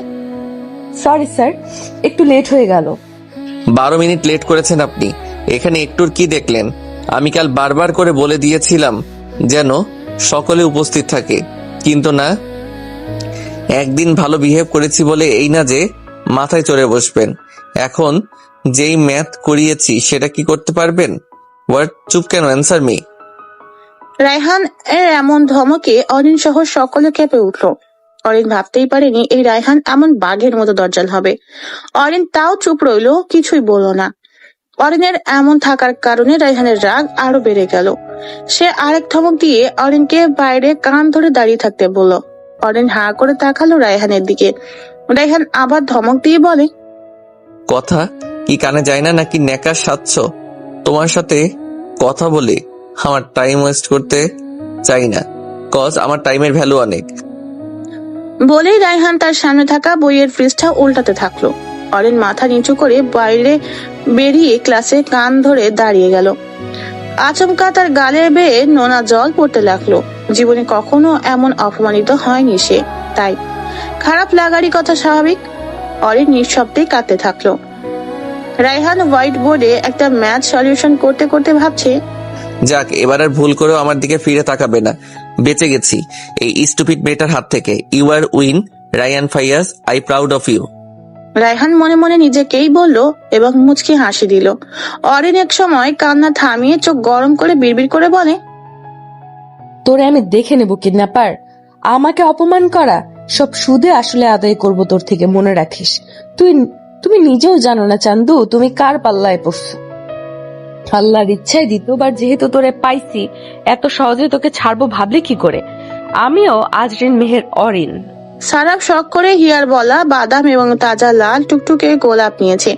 সরি স্যার, একটু লেট হয়ে গেল। 12 মিনিট লেট করেছেন আপনি। এখানে একটুর কি দেখলেন? আমি কাল বারবার করে বলে দিয়েছিলাম যেন সকলে উপস্থিত থাকে, কিন্তু না। একদিন ভালো বিহেভ করেছি বলে এই না যে মাথায় চড়ে বসবেন। এখন যেই ম্যাথ করিয়েছি সেটা কি করতে পারবেন? হোয়াট? চুপ কেন? Answer me. রায়হান এর এমন ধমকে অরিন সহ সকলে কেঁপে উঠল। অরিন ভাবতেই পারেনি এই রায়হান এমন বাঘের মতো দরজাল হবে। অরিন তাও চুপ রইল, কিছুই বলল না। অরিনের এমন থাকার কারণে রায়হানের রাগ আরো বেড়ে গেল। সে আরেক ধমক দিয়ে অরিনকে বাইরে কান ধরে দাঁড়িয়ে থাকতে বলল। অরিন হাঁ করে তাকালো রায়হানের দিকে। রায়হান আবার ধমক দিয়ে বলে, কথা কি কানে যায় না নাকি নেকার সাজছ? তোমার সাথে কথা বলে আমার টাইম ওয়েস্ট করতে চাই না, কজ আমার টাইমের ভ্যালু অনেক। বলেই রায়হান তার সামনে থাকা বইয়ের পৃষ্ঠা উল্টাতে থাকলো। অরিন মাথা নিচু করে বাইরে বেরিয়ে ক্লাসে কান ধরে দাঁড়িয়ে গেল। আচমকা তার গালে বেয়ে নোনা জল পড়তে লাগলো। জীবনে কখনো এমন অপমানিত হয়নি সে, তাই খারাপ লাগারই কথা স্বাভাবিক। অরিন নিঃশব্দে কাঁদতে থাকলো। রায়হান হোয়াইট বোর্ডে একটা ম্যাথ সলিউশন করতে করতে ভাবছে, যাক, এবার আর ভুল করেও আমার দিকে ফিরে তাকাবে না। বেঁচে গেছি এই স্টুপিড মেয়েটার হাত থেকে। You are win Rayan Faiyaz, I proud of you. Raihan মনে মনে নিজেকেই বলল এবং মুচকি হাসি দিল। অরিন এক সময় কান্না থামিয়ে চোখ গরম করে বিড়বিড় করে বলে, তোরে আমি দেখে নেব কিডন্যাপার। আমাকে অপমান করা সব সুদে আসলে আদায় করব তোর থেকে, মনে রাখিস। তুমি নিজেও জানো না চান্দু, তুমি কার পাল্লায় পড়ছো। আল্লাহর ইচ্ছায় দ্বিতীয়বার যেহেতু তোরে পাইছি, এত সহজে তোকে ছাড়বো ভাবলে কি করে? আমিও আজরিন মেহের অরিন। সারাফ শখ করে হিয়ার বলা বাদাম এবং তাজা লাল টুকটুকে গোলাপ নিয়েছে।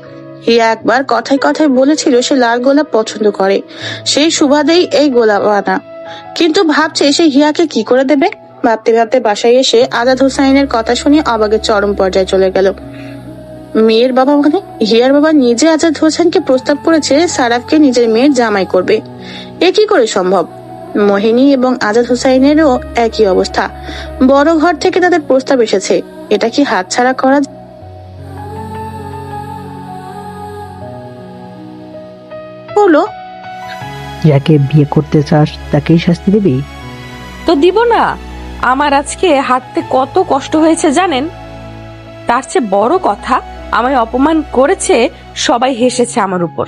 হিয়া একবার কথায় কথায় বলেছিল সে লাল গোলাপ পছন্দ করে, সেই সুবাদেই এই গোলাপ আনা। কিন্তু ভাবছে সে হিয়াকে কি করে দেবে। ভাবতে ভাবতে বাসায় এসে আজাদ হোসাইনের কথা শুনে অবাকের চরম পর্যায়ে চলে গেল। মেয়ের বাবা মানে হিয়ার বাবা নিজে আজাদ হোসেনকে প্রস্তাব করেছে সারাফকে নিজের মেয়ের জামাই করবে। এ কি করে সম্ভব? মোহিনী এবং আজাদ হোসাইনেরও একই অবস্থা। বড় ঘর থেকে তাদের প্রস্তাব এসেছে, এটা কি হাতছাড়া করা হলো? যাকে বিয়ে করতে চাস তাকেই শাস্তি দিবি? তো দিব না। আমার আজকে হাঁটতে কত কষ্ট হয়েছে জানেন? তার চেয়ে বড় কথা, আমায় অপমান করেছে, সবাই হেসেছে আমার উপর।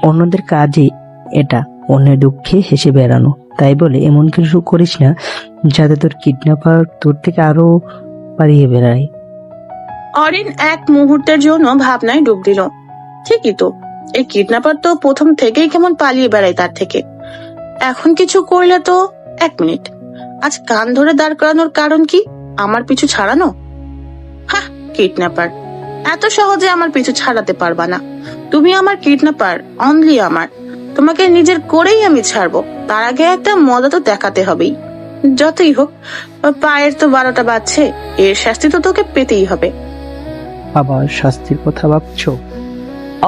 অন্যদের কাজই এটা, অন্যের দুঃখে হেসে বেড়ানো। তাই বলে এমন কিছু করিস না যাতে তোর কিডন্যাপার তোর থেকে আরো পালিয়ে বেড়ায়। অরিন এক মুহূর্তের জন্য ভাবনায় ডুব দিল। ঠিকই তো, এই কিডন্যাপার তো প্রথম থেকেই কেমন পালিয়ে বেড়ায় তার থেকে। এখন কিছু করলে তো। 1 মিনিট, আজ কান ধরে দাঁড় করানোর কারণ কি? আমার পিছু ছাড়ানো? হ্যাঁ, কিডন্যাপার, এত সহজে আমার পিছু ছাড়াতে পারবা না। তুমি আমার কিডন্যাপার, অনলি আমার। তোমাকে নিজের করেই আমি ছাড়বো, তার আগে একটা মজা তো দেখাতে হবেই। যতই হোক, পায়ের তো 12টা বাজছে, এর শাস্তি তো তোকে পেতেই হবে। আবার শাস্তির কথা ভাবছো?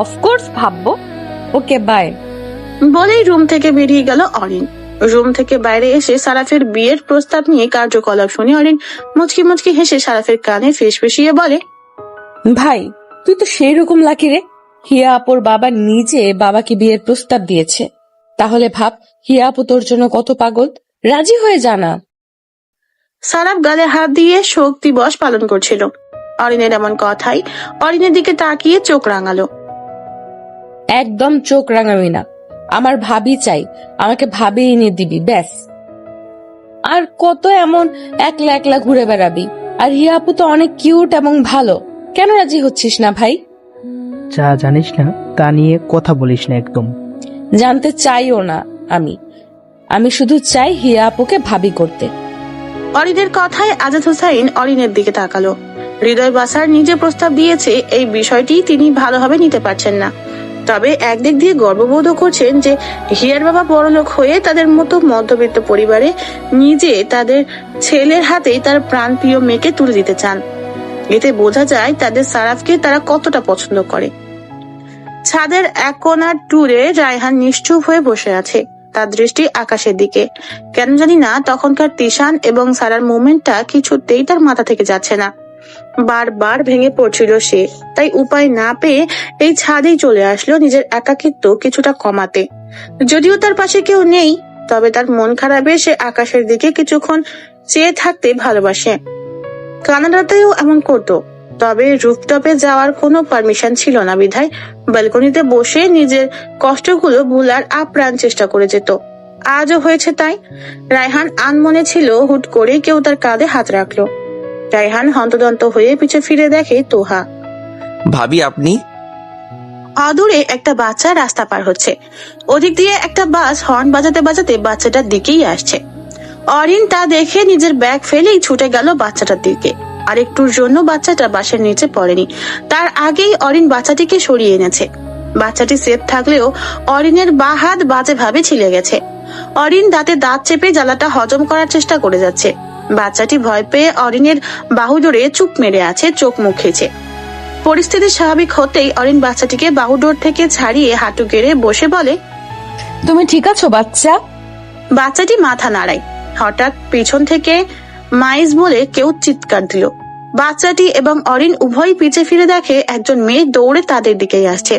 অফকোর্স ভাববো। Okay bye. বলেই রুম থেকে বেরিয়ে গেল অরিন। রুম থেকে বাইরে এসে সারাফের বিয়ের প্রস্তাব নিয়ে কার্যকলাপ শুনে অরিন মুচকি মুচকি হেসে সারাফের কানে ফিসফিসিয়ে বলে, ভাই তুই তো সেই রকম লাকি রে। হিয়া আপুর বাবা নিজে বাবাকে বিয়ের প্রস্তাব দিয়েছে। তাহলে ভাব হিয়া আপু তোর জন্য কত পাগল। রাজি হয়ে জানা। সারাফ গালে হাত দিয়ে শোক দিবস পালন করছিল। অরিনের এমন কথাই অরিনের দিকে তাকিয়ে চোখ রাঙালো। একদম চোখ রাঙাবি না। আমার ভাবি চাই, আমাকে ভাবি এনে দিবি ব্যাস। আর কত এমন একলা একলা ঘুরে বেড়াবি? আর হিয়া আপু তো অনেক কিউট এবং ভালো, কেন রাজি হচ্ছিস না ভাই? যা জানিস না তা নিয়ে কথা বলিস না একদম। জানতে চাইও না আমি শুধু চাই হিয়া আপুকে ভাবি করতে। অরিনের কথায় আজাদ হোসাইন অরিনের দিকে তাকালো। হৃদয় বাসার নিজে প্রস্তাব দিয়েছে, এই বিষয়টি তিনি ভালোভাবে নিতে পারছেন না। তবে একদিক দিয়ে গর্ববোধ করছেন যে হিয়ার বাবা বড়লোক হয়ে তাদের মতো মধ্যবিত্ত পরিবারে নিজে তাদের ছেলের হাতেই তার প্রাণপ্রিয় মেয়েকে তুলে দিতে চান। এতে বোঝা যায় তাদের সারাফকে তারা কতটা পছন্দ করে। ছাদের এক কোণার ট্যুরে রায়হান নিশ্চুপ হয়ে বসে আছে, তার দৃষ্টি আকাশের দিকে। কেন জানি না তখনকার তিশান এবং সারার মুভমেন্টটা কিছুতেই তার মাথা থেকে যাচ্ছে না। বারবার ভেঙে পড়ছিল সে, তাই উপায় না পেয়ে এই ছাদেই চলে আসলো নিজের একাকিত্ব কিছুটা কমাতে। যদিও তার পাশে কেউ নেই, তবে তার মন খারাপে সে আকাশের দিকে কিছুক্ষণ চেয়ে থাকতে ভালোবাসে। কানাডাতেও এমন করতো, তবে রুফটপে যাওয়ার কোনো পারমিশন ছিল না বিধায় ব্যালকনিতে বসে নিজের কষ্টগুলো ভুলার আপ্রাণ চেষ্টা করে যেত। আজও হয়েছে তাই। রায়হান আনমনে ছিল, হুট করে কেউ তার কাঁধে হাত রাখলো। রায়হান হন্তদন্ত হয়ে পিছে ফিরে দেখে তোহা। ভাবি আপনি? অদূরে একটা বাচ্চা রাস্তা পার হচ্ছে, ওদিক দিয়ে একটা বাস হর্ন বাজাতে বাজাতে বাচ্চাটার দিকেই আসছে। অরিন তা দেখে নিজের ব্যাগ ফেলেই ছুটে গেল বাচ্চাটার দিকে। আর একটুর জন্য বাচ্চাটা বাসের নিচে পড়েনি, তার আগেই অরিন বাচ্চাটিকে সরিয়ে এনেছে। বাচ্চাটি সেফ থাকলেও অরিনের বাঁ হাত বাজে ভাবে ছিলে গেছে। অরিন দাঁতে দাঁত চেপে জ্বালাটা হজম করার চেষ্টা করে যাচ্ছে। বাচ্চাটি ভয় পেয়ে অরিনের বাহু জোরে চুপ মেরে আছে, চোখ মুখ খেয়েছে। পরিস্থিতি স্বাভাবিক হতেই অরিন বাচ্চাটিকে বাহুডোর থেকে ছাড়িয়ে হাঁটু গেড়ে বসে বলে, তুমি ঠিক আছো বাচ্চা? বাচ্চাটি মাথা নাড়ায়। হঠাৎ পিছন থেকে মাইজ বলে কেউ চিৎকার দিল। বাচ্চাটি এবং অরিন উভয় পিছে ফিরে দেখে একজন মেয়ে দৌড়ে তাদের দিকেই আসছে।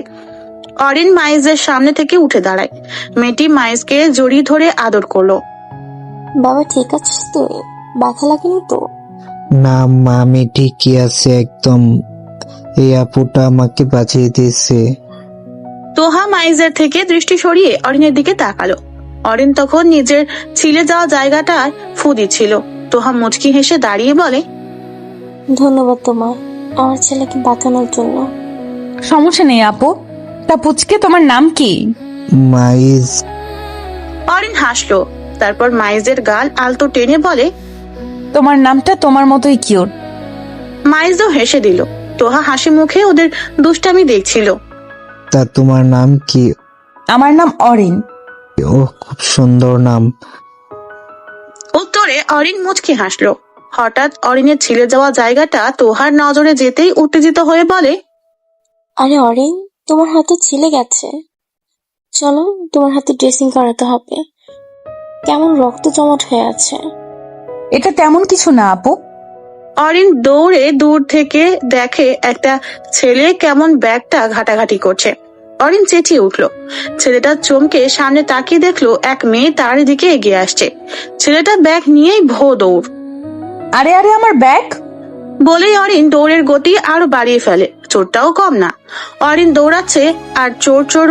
অরিন মাইজের সামনে থেকে উঠে দাঁড়ায়। মেয়েটি মাইজকে জড়িয়ে ধরে আদর করলো। বাবা ঠিক আছিস তুই? ব্যথা লাগেনি তো? না মা, আমি ঠিকই আছে একদম। এই আপুটা আমাকে বাঁচিয়ে দিয়েছে। তোহা মাইজের থেকে দৃষ্টি সরিয়ে অরিনের দিকে তাকালো। অরিন তখন নিজের ছিলে যাওয়া জায়গাটায় ফু দিচ্ছিল। তোহা মুচকি হেসে দাঁড়িয়ে বলে, ধন্যবাদ তোমার আমার ছেলেকে বাঁচানোর জন্য। সমস্যা নেই আপু। তা পুচকে তোমার নাম কি? মাইজ। অরিন হাসলো, তারপর মাইজের গাল আলতো টেনে বলে, তোমার নামটা তোমার মতোই কিউট। মাইজও হেসে দিল। তোহা হাসি মুখে ওদের দুষ্টামি দেখছিল। তা তোমার নাম কি? আমার নাম অরিন। ও খুব সুন্দর নাম। উত্তরে অরিন মুচকি হাসলো। হঠাৎ অরিনের ছিলে যাওয়া জায়গাটা তোহার নজরে যেতেই উত্তেজিত হয়ে বলে, আরে অরিন, তোমার হাতে ছিলে গেছে, চলো তোমার হাতে ড্রেসিং করাতে হবে, কেমন রক্ত জমাট হয়ে আছে। এটা তেমন কিছু না আপু। অরিন দৌড়ে দূর থেকে দেখে একটা ছেলে কেমন ব্যাগটা ঘাটাঘাটি করছে। অরিন চেঁচিয়ে উঠলো। ছেলেটা চমকে সামনে তাকিয়ে দেখলো এক মেয়ে তার দিকে এগিয়ে আসছে। ছেলেটা ব্যাগ নিয়েই ভো দৌড়। আরে আরে আমার ব্যাগ! বলেই অরিন দৌড়ের গতি আরো বাড়িয়ে ফেলে। চোরটাও কম না। অরিন দৌড়াচ্ছে আর চোর চোর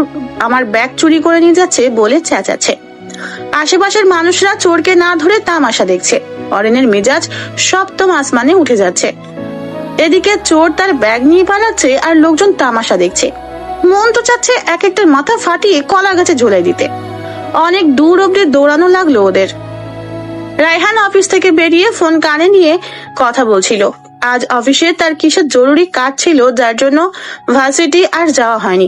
আমার ব্যাগ চুরি করে নিয়ে যাচ্ছে বলে চেঁচাচ্ছে। আশেপাশের মানুষরা চোরকে না ধরে তামাশা দেখছে। অরিনের মেজাজ সপ্তম আসমানে উঠে যাচ্ছে। এদিকে চোর তার ব্যাগ নিয়ে পালাচ্ছে আর লোকজন তামাশা দেখছে। মন তো চাচ্ছে এক একটার মাথা ফাটিয়ে কলা গাছে ঝুলাই দিতে। অনেক দূর অব্দি দৌড়ানো লাগলো ওদের। রায়হান অফিস থেকে বেরিয়ে ফোন কানে নিয়ে কথা বলছিল। আজ অফিসে তার কিসের জরুরি কাজ ছিল, যার জন্য ভার্সিটি আর যাওয়া হয়নি।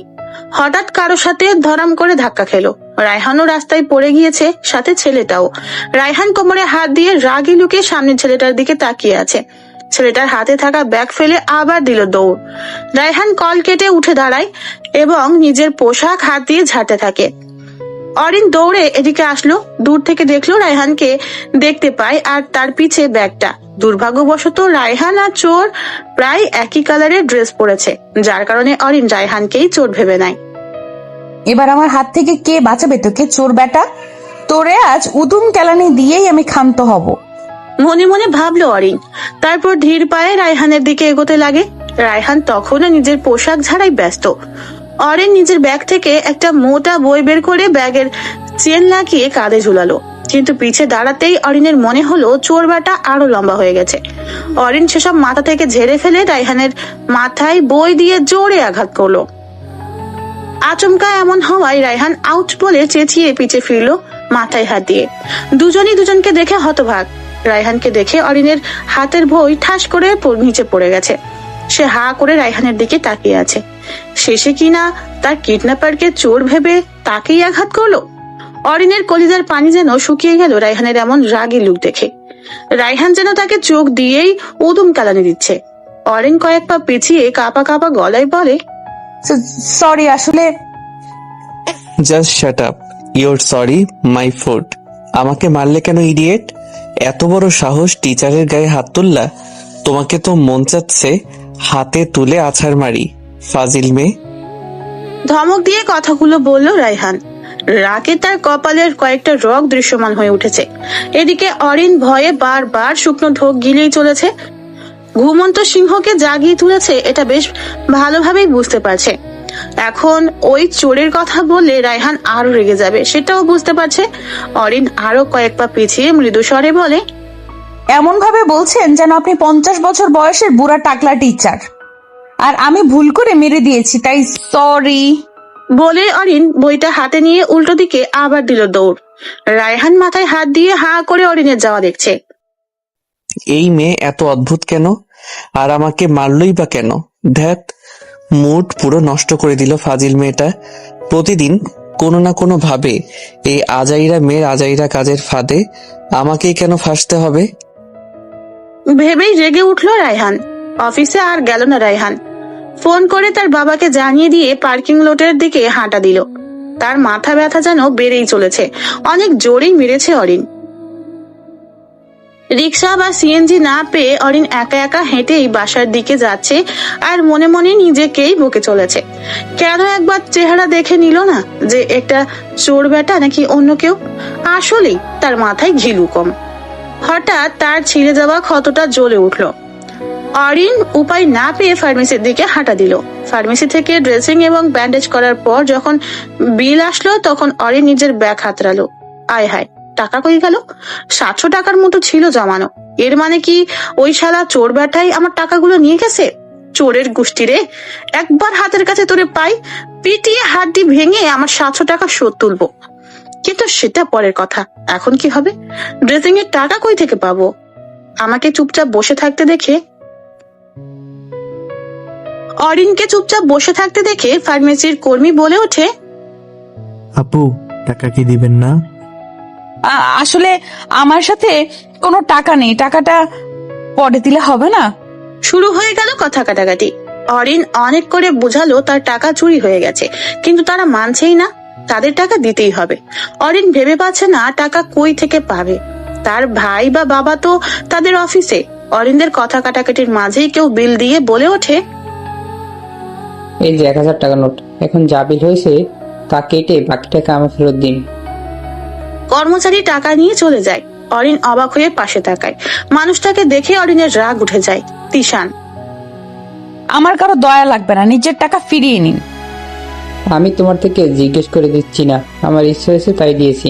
হঠাৎ কারো সাথে ধরাম করে ধাক্কা খেলো। রায়হানও রাস্তায় পড়ে গিয়েছে, সাথে ছেলেটাও। রায়হান কোমরে হাত দিয়ে রাগি লুকে সামনে ছেলেটার দিকে তাকিয়ে আছে। ছেলেটার হাতে থাকা ব্যাগ ফেলে আবার দিল দৌড়। রায়হান কল কেটে উঠে দাঁড়ায় এবং নিজের পোশাক হাত দিয়ে ঝাড়তে থাকে। অরিন দৌড়ে এদিকে আসলো। দূর থেকে দেখলো রায়হানকে দেখতে পায় আর তার পিছে ব্যাগটা। দুর্ভাগ্যবশত রায়হান আর চোর প্রায় একই কালারের ড্রেস পরেছে, যার কারণে অরিন রায়হানকেই চোর ভেবে নেয়। এবার আমার হাত থেকে কে বাঁচাবে তোকে, চোর বেটা? তোরে আজ উদুম কেলানি দিয়েই আমি ক্ষান্ত হব। মনে মনে ভাবলো অরিন। তারপর ধীর পায়ে রায়হানের দিকে এগোতে লাগে। রায়হান তখনও নিজের পোশাক ঝাড়াই ব্যস্ত। অরিন নিজের ব্যাগ থেকে একটা মোটা বই বের করে ব্যাগের চেন লাগিয়ে কাঁধে ঝুলালো, কিন্তু পিছে দাঁড়াতেই অরিনের মনে হলো চোর বেটা আরো লম্বা হয়ে গেছে। অরিন সেসব মাথা থেকে ঝেড়ে ফেলে রায়হানের মাথায় বই দিয়ে জোরে আঘাত করলো। আচমকা এমন হওয়ায় রায়হান আউট বলে চেঁচিয়ে পিছে ফিরলো মাথায় হাত দিয়ে। দুজনই দুজনকে দেখে হতবাক। রায়হানকে দেখে অরিনের হাতের বই ঠাস করে নিচে পড়ে গেছে। সে হা করে রায়হানের দিকে তাকিয়ে আছে। শেষে কিনা তার কিডন্যাপারকে চোর ভেবে তাকেই আঘাত করলো। অরিনের কলিজার পানি যেন শুকিয়ে গেল রায়হানের এমন রাগী লুক দেখে। রায়হান যেন তাকে চোখ দিয়েই উদুম কালানি দিচ্ছে। অরিন কয়েক পা পিছিয়ে কাঁপা কাঁপা গলায় বলে, সরি, আসলে just shut up, your sorry my food. আমাকে মারলে কেন ইডিয়েট? এত বড় সাহস টিচারের গায়ে হাত তুললা? তোমাকে তো মন চাচ্ছে হাতে তুলে আছাড় মারি, ফাজিল মেয়ে। ধমক দিয়ে কথাগুলো বলল রায়হান। রাগে তার কপালের কয়েকটা রগ দৃশ্যমান হয়ে উঠেছে। এদিকে অরিন ভয়ে বারবার শুকনো ঢোক গিলেই চলেছে। ঘুমন্ত সিংহকে জাগিয়ে তুলেছে এটা বেশ ভালোভাবেই বুঝতে পারছে। এখন ওই চোরের কথা বললে রায়হান আরো রেগে যাবে, সেটাও বুঝতে পারছে। অরিন আরো কয়েক পা পিছিয়ে মৃদু স্বরে বলে, এমন ভাবে বলছেন যেন আপনি 50 বছর বয়সের বুড়া টাকলা টিচার, আর আমি ভুল করে মেরে দিয়েছি, তাই সরি। বলে অরিন বইটা হাতে নিয়ে উল্টো দিকে আবার দিল দৌড়। রায়হান মাথায় হাত দিয়ে হা করে অরিনের যাওয়া দেখছে। এই মেয়ে এত অদ্ভুত কেন? আর আমাকে মারলই বা কেন? ধ্যাত, মুড পুরো নষ্ট করে দিল ফাজিল মেয়েটা। প্রতিদিন কোনো না কোনো ভাবে এই আজাইরা মেয়ের আজাইরা কাজের ফাঁদে আমাকেই কেন ফাঁসতে হবে? ভেবেই রেগে উঠলো রায়হান। অফিসে আর গেল না রায়হান। ফোন করে তার বাবাকে জানিয়ে দিয়ে পার্কিং লটের দিকে হাঁটা দিল। তার মাথা ব্যথা যেন বেড়েই চলেছে। অনেক জোরেই মেরেছে অরিন। রিক্সা বা সিএনজি না পেয়ে অরিন একা একা হেঁটেই বাসার দিকে যাচ্ছে আর মনে মনে নিজেকেই বকে চলেছে। কেন একবার চেহারা দেখে নিল না যে একটা চোর বেটা নাকি অন্য কেউ? আসলেই তার মাথায় ঘিলু কম। হঠাৎ তার ছিঁড়ে যাওয়া ক্ষতটা জ্বলে উঠল। অরিন উপায় না পেয়ে ফার্মেসির দিকে হাঁটা দিল। ফার্মেসি থেকে ড্রেসিং এবং ব্যান্ডেজ করার পর যখন বিল আসলো তখন অরিন নিজের ব্যাগ হাতড়ালো। আয় হায়, টাকা কই গেল? 700 টাকার মতো ছিল জমানো। এর মানে কি ওই শালা চোর বেটাই আমার টাকাগুলো নিয়ে গেছে? চোরের গোষ্ঠীরে, একবার হাতের কাছে তোরে পাই, পিটিয়ে হাড্ডি ভেঙে আমার 700 টাকা শোধ তুলবো। কিন্তু সেটা পরের কথা। এখন কি হবে? ড্রেসিং এর টাকা কই থেকে পাবো? আমাকে চুপচাপ বসে থাকতে দেখে অরিনকে চুপচাপ বসে থাকতে দেখে ফার্মেসির কর্মী বলে ওঠে, আপু, টাকা কি দিবেন না? আসলে আমার সাথে কোনো টাকা নেই, টাকাটা পরে দিলে হবে না? শুরু হয়ে গেল কথা কাটাকাটি। অরিন অনেক করে বোঝালো তার টাকা চুরি হয়ে গেছে, কিন্তু তারা মানছেই না। তাদের টাকা দিতেই হবে। অরিন ভেবে পাচ্ছে না টাকা কই থেকে পাবে। তার ভাই বা বাবা তো তাদের অফিসে। অরিনদের কথা কাটাকাটির মাঝেই কেউ বিল দিয়ে বলে ওঠে, এই যে 1000 টাকা নোট, এখন যা বিল হয়েছে তা কেটে বাকি টাকা আমার ফেরত দিন। কর্মচারী টাকা নিয়ে চলে যায়। অরিন অবাক হয়ে পাশে তাকায়। মানুষটাকে দেখে অরিনের রাগ উঠে যায়। তিশান, আমার কারো দয়া লাগবে না, নিজের টাকা ফিরিয়ে নিন। আমি তোমার থেকে জিজ্ঞেস করে দিচ্ছি না, আমার ইচ্ছে হয়েছে তাই দিয়েছি।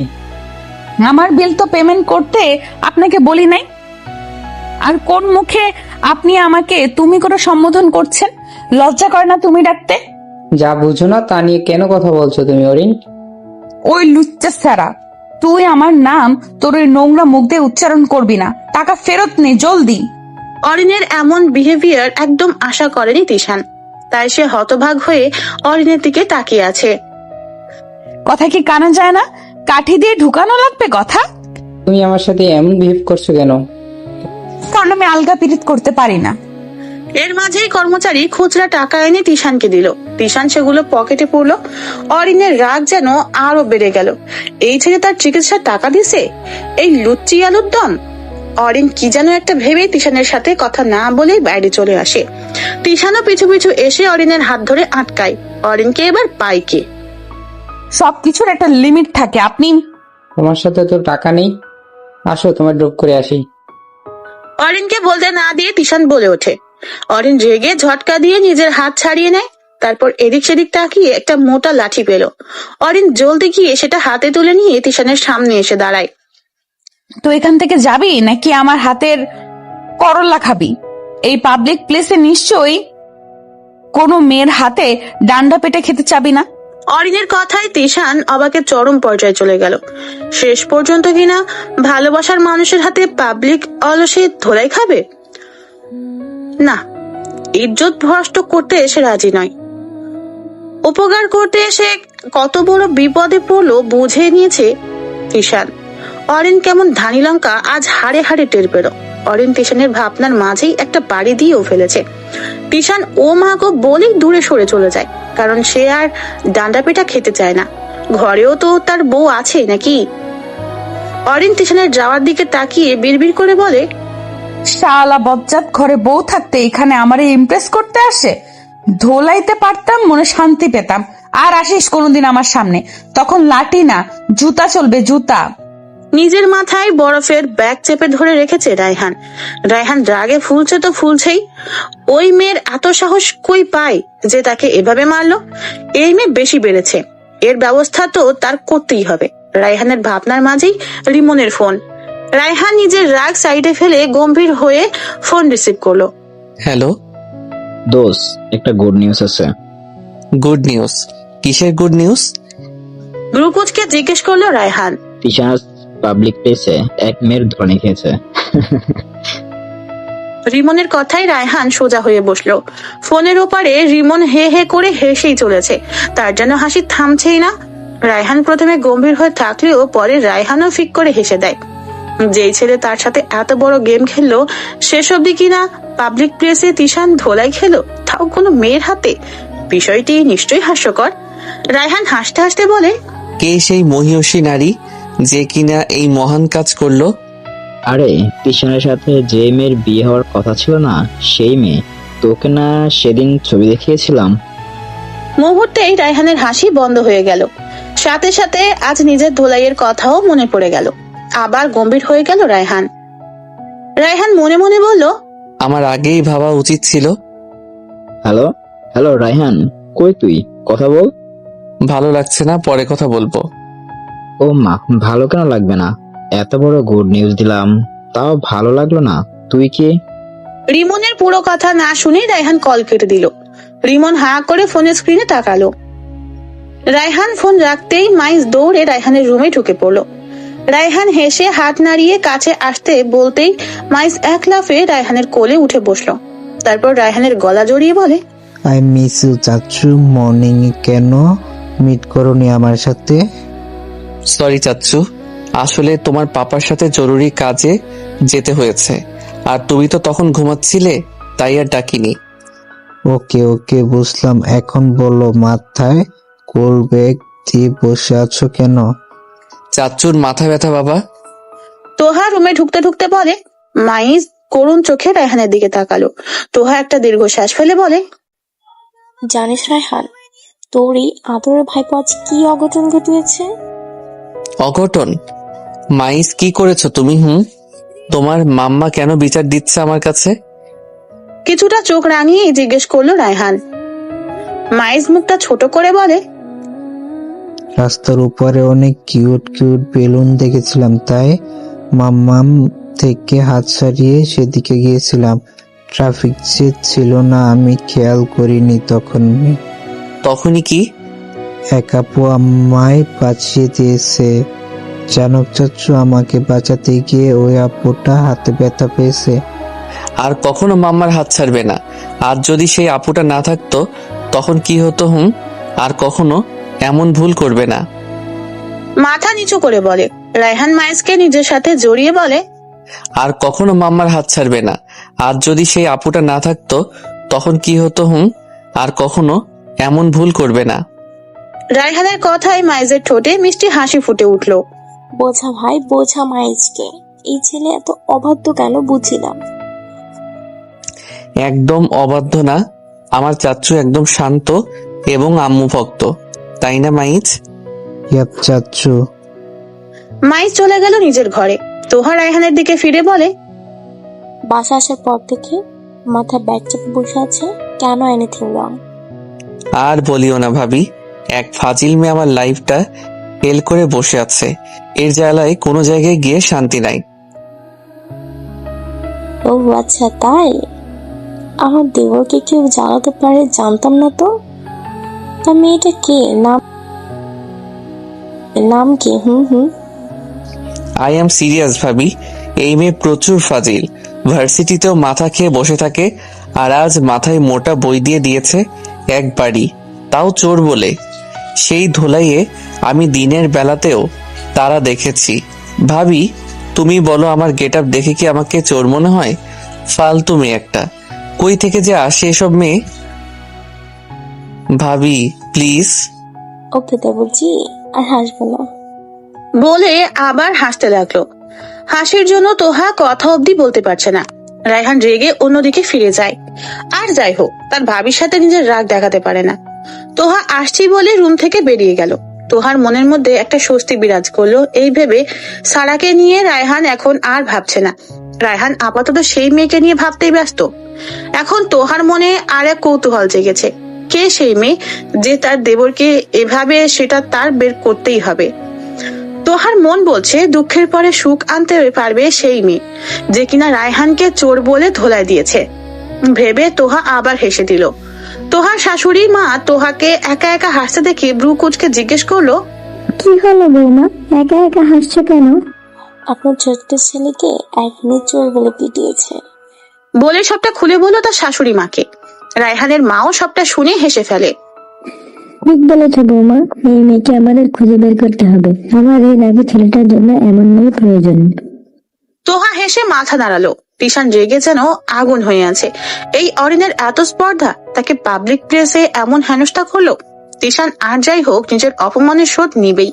আমার বিল তো পেমেন্ট করতে আপনাকে বলি নাই। আর কোন মুখে আপনি আমাকে তুমি করে সম্বোধন করছেন? লজ্জা করে না তুমি ডাকতে? যা বুঝো না তা নিয়ে কেন কথা বলছো তুমি অরিন? ওই লুচ্চা সারা, তুই আমার নাম তোর ওই নোংরা মুখ দিয়ে উচ্চারণ করবি না। টাকা ফেরত নে জলদি। অরিনের এমন বিহেভিয়ার একদম আশা করেনি তিশান। তাই সে হতভাগ হয়ে অরিনের দিকে তাকিয়ে আছে। কথা কি কানে যায় না? কাঠি দিয়ে ঢুকানো লাগবে কথা। তুমি আমার সাথে এমন বিহেভ করছো কেন? কারণ আমি আলগা পিরিত করতে পারি না। এর মাঝেই কর্মচারী খুচরা টাকা এনে তিশানকে দিল। তিশান সেগুলো পকেটে পড়লো। অরিনের রাগ যেন আরো বেড়ে গেল। এই ছেলে তার চিকিৎসার টাকা দিছে, এই লুচ্চি আলুর দম। অরিন কি যেন একটা ভেবে তিশানের সাথে কথা না বলেই বাইরে চলে আসে। তিশানও পিছু পিছু এসে অরিনের হাত ধরে আটকায়। অরিনকে এবার পাই কে? সবকিছুর একটা লিমিট থাকে। আপনি, তোমার সাথে তো টাকা নেই, আসো তোমার ড্রপ করে আসি। অরিনকে বলতে না দিয়ে তিশান বলে ওঠে। অরিন রেগে ঝটকা দিয়ে নিজের হাত ছাড়িয়ে নেয়। তারপর এদিক সেদিক তাকিয়ে একটা মোটা লাঠি পেল। অরিন জলদি গিয়ে সেটা হাতে তুলে নিয়ে তিশানের সামনে এসে দাঁড়ায়। তো এখান থেকে যাবি নাকি আমার হাতের করলা খাবি? এই পাবলিক প্লেসে নিশ্চয়ই কোনো মেয়ের হাতে ডান্ডা পেটে খেতে চাবি না। অরিনের কথায় তিশান অবাকের চরম পর্যায়ে চলে গেল। শেষ পর্যন্ত কিনা ভালোবাসার মানুষের হাতে পাবলিক অলসে ধোলাই খাবে? না, ইজ্জত ভ্রষ্ট করতে এসে রাজি নয়। উপকার করতে এসে কত বড় বিপদে পড়লো বুঝে নিয়েছে তিশান। অরিন কেমন ধানি লঙ্কা আজ হাড়ে হাড়ে টের পেল। অরিন তিশানের ভাবনার মাঝেই একটা বাড়ি দিয়েও ফেলেছে। তিশান ও মা গো বলেই দূরে সরে চলে যায়, কারণ সে আর ডান্ডা পেটা খেতে চায় না। ঘরেও তো তার বউ আছে নাকি? অরিন তিশানের যাওয়ার দিকে তাকিয়ে বিড়বিড় করে বলে, শালা বজ্জাত, ঘরে বউ থাকতে এখানে আমারে ইমপ্রেস করতে আসে। ধোলাইতে পারতাম, মনে শান্তি পেতাম। আর আসিস কোনোদিন আমার সামনে, তখন লাঠি না জুতা চলবে, জুতা। নিজের মাথায় বরফের ব্যাগ চেপে ধরে রেখেছে রায়হান। রায়হান রাগে ফুলছে তো ফুলছেই। ওই মেয়ের এত সাহস কই পায় যে তাকে এভাবে মারলো? এই মেয়ে বেশি বেড়েছে, এর ব্যবস্থা তো তার করতেই হবে। রায়হানের ভাবনার মাঝেই রিমনের ফোন। রায়হান নিজের রাগ সাইডে ফেলে গম্ভীর হয়ে ফোন রিসিভ করলো। হ্যালো দোস, একটা গুড নিউজ আছে। Good news? কিসের গুড নিউজ? ব্রুকুচকে জিজ্ঞেস করলো রায়হান। তিশান পাবলিক প্লেসে এক মেয়ের ধরে খেয়েছে। রিমনের কথাই রায়হান সোজা হয়ে বসলো। ফোনের ওপারে রিমন হে হে করে হেসেই চলেছে, তার যেন হাসি থামছেই না। রায়হান প্রথমে গম্ভীর হয়ে থাকলেও পরে রায়হানও ফিক করে হেসে দেয়। যেই ছেলে তার সাথে এত বড় গেম খেললো, শেষ অব্দি কিনা পাবলিক প্লেসে তিশান ধোলাই খেলো, তাও কোনো মেয়ের হাতে। বিষয়টি নিশ্চয়ই হাস্যকর। রায়হান হাসতে হাসতে বলে, কে সেই মহিয়সী নারী যে কিনা এই মহান কাজ করলো? আরে তিশানের সাথে যে মেয়ের বিয়ে হওয়ার কথা ছিল না, সেই মেয়ে। তোকে না সেদিন ছবি দেখিয়েছিলাম? মুহূর্তেই রায়হানের হাসি বন্ধ হয়ে গেল। সাথে সাথে আজ নিজের ধোলাইয়ের কথাও মনে পড়ে গেল। আবার গম্ভীর হয়ে গেল রায়হান। রায়হান মনে মনে বলল, আমার আগেই ভাবা উচিত ছিল। হ্যালো হ্যালো রায়হান, কই তুই? কথা বল। ভালো লাগছে না, পরে কথা বলবো। ও মা, ভালো কেন লাগবে না? এত বড় গুড নিউজ দিলাম, তাও ভালো লাগলো না? তুই কি? রিমনের পুরো কথা না শুনে রায়হান কল কেটে দিল। রিমন হা করে ফোনের স্ক্রিনে তাকালো। রায়হান ফোন রাখতেই মাইস দৌড়ে রায়হানের রুমে ঢুকে পড়লো। রায়হান হেসে হাত নাড়িয়ে কাছে আসতে বলতেই মাইস এক লাফে রায়হানের কোলে উঠে বসলো। তারপর রায়হানের গলা জড়িয়ে বলে, আই মিস ইউ চাচ্চু। মর্নিং কেন মিট করনি আমার সাথে? সরি চাচ্চু, আসলে তোমার পাপার সাথে জরুরি কাজে যেতে হয়েছে, আর তুমি তো তখন ঘুমাচ্ছিলে, তাই আর ডাকিনি। ওকে ওকে, বুঝলাম। এখন বলো, মাথায় কোল ব্যাগ দিয়ে বসে আছো কেন? চাচ্চুর মাথা ব্যথা বাবা। তোহা রুমে ঢুকতে ঢুকতে বলে। মাইস করুণ চোখে রায়হানের দিকে তাকালো। তোহা একটা দীর্ঘশ্বাস ফেলে বলে, জানিস রায়হান, তোর এই আদরের ভাইপো আজ কি অঘটন ঘটিয়েছে? অঘটন? মাইস কি করেছো তুমি? তোমার মাম্মা কেন বিচার দিচ্ছে আমার কাছে? কিছুটা চোখ রাঙিয়ে জিজ্ঞেস করলো রায়হান। মাইস মুখটা ছোট করে বলে, রাস্তার উপরে অনেক কিউট কিউট বেলুন দেখেছিলাম, তাই মাম্মাম থেকে হাত ছাড়িয়ে সেদিকে গিয়েছিলাম। ট্রাফিক জ্যাম ছিল না, আমি খেয়াল করিনি। তখনই কি? এক আপু আমায় বাঁচিয়ে দিয়েছে। জানক চাচ্চু, আমাকে বাঁচাতে গিয়ে ওই আপুটা হাতে ব্যথা পেয়েছে। আর কখনো মাম্মার হাত ছাড়বে না। আর যদি সেই আপুটা না থাকতো তখন কি হতো? আর কখনো এমন ভুল করবে না। মাথা নিচু করে বলে। রায়হান মাইসকে নিজের সাথে জড়িয়ে বলে, আর কখনো মাম্মার হাত ছাড়বে না। আর যদি সেই আপুটা না থাকতো তখন কি হতো? আর কখনো এমন ভুল করবে না। রায়হানের কথায় মাইজের ঠোঁটে মিষ্টি হাসি ফুটে উঠলো। বোঝা ভাই, বোঝা মাইজকে। এই ছেলে এত অবাধ্য কেন বুঝিলাম। একদম অবাধ্য না, আমার চাচ্চু একদম শান্ত এবং আম্মু ভক্ত, তাই না মাইজ? ইয়াপ চাচ্চু। মাইজ চলে গেল নিজের ঘরে। তোহা রায়হানের দিকে ফিরে বলে, বাসা আসার পর থেকে মাথা ব্যাগ চেপে বসে আছে কেন? Anything wrong? আর বলিও না ভাবি, এক ফাজিল মেয়ে আমার লাইফটা ফেল করে বসে আছে। এর জ্বালায় কোনো জায়গায় গিয়ে শান্তি নাই। ও আচ্ছা তাই? আমার দেবরকে কেউ জানাতে পারে জানতাম না তো। তা মেয়েটা কে? নাম কি? আই এম সিরিয়াস ভাবি, এই মেয়ে প্রচুর ফাজিল। ভার্সিটিতেও মাথা খেয়ে বসে থাকে, আর আজ মাথায় মোটা বই দিয়ে দিয়েছে একবারই, তাও চোর বলে। সেই ধোলাইয়ে আমি দিনের বেলাতেও তারা দেখেছি। ভাবি তুমি বলো, আমার গেট আপ দেখে কি আমাকে চোর মনে হয়? ফালতু মেয়ে একটা, কই থেকে যে আসে এসব মেয়ে। ভাবি প্লিজ। ওকে দেবজি, আর হাসবো না বলে আবার হাসতে লাগলো। হাসির জন্য তোহা কথা অবধি বলতে পারছে না। রায়হান রেগে অন্যদিকে ফিরে যায়। আর যাই হোক, তার ভাবির সাথে নিজের রাগ দেখাতে পারে না। তোহা আসছি বলে রুম থেকে বেরিয়ে গেল। তোহার মনের মধ্যে একটা স্বস্তি বিরাজ করলো, এই ভেবে সারাকে নিয়ে রায়হান এখন আর ভাবছে না। রায়হান আপাতত সেই মেয়েকে নিয়ে ভাবতেই ব্যস্ত। এখন তোহার মনে আর এক কৌতূহল জেগেছে, কে সেই মেয়ে যে তার দেবরকে এভাবে, সেটা তার বের করতেই হবে। তোহার মন বলছে দুঃখের পরে সুখ আনতে পারবে সেই মেয়ে যে কিনা রায়হানকে চোর বলে ধোলাই দিয়েছে। ভেবে তোহা আবার হেসে দিল। তোহার শাশুড়ি মা তোহাকে একা একা হাসতে দেখে ব্রু কুচকে জিজ্ঞেস করলো, কি হলো বৌমা, একা একা হাসছো কেন? আপনার ছোট্ট ছেলেকে একদিন চোর বলে পিটিয়েছে। বলে সবটা খুলে বললো তার শাশুড়ি মাকে। রায়হানের মাও সবটা শুনে হেসে ফেলে। ঠিক বলেছো বৌমা, এই মেয়েকে আমাদের খুঁজে বের করতে হবে। আমার এই রাগী ছেলেটার জন্য এমন মেয়ে প্রয়োজন। তোহা হেসে মাথা নাড়ালো। তিশান রেগে যেন আগুন হয়ে আছে। এই অরিনের এত স্পর্ধা, তাকে পাবলিক প্লেসে এমন হেনস্থা করলো। তিশান আর যাই হোক নিজের অপমানের শোধ নিবেই।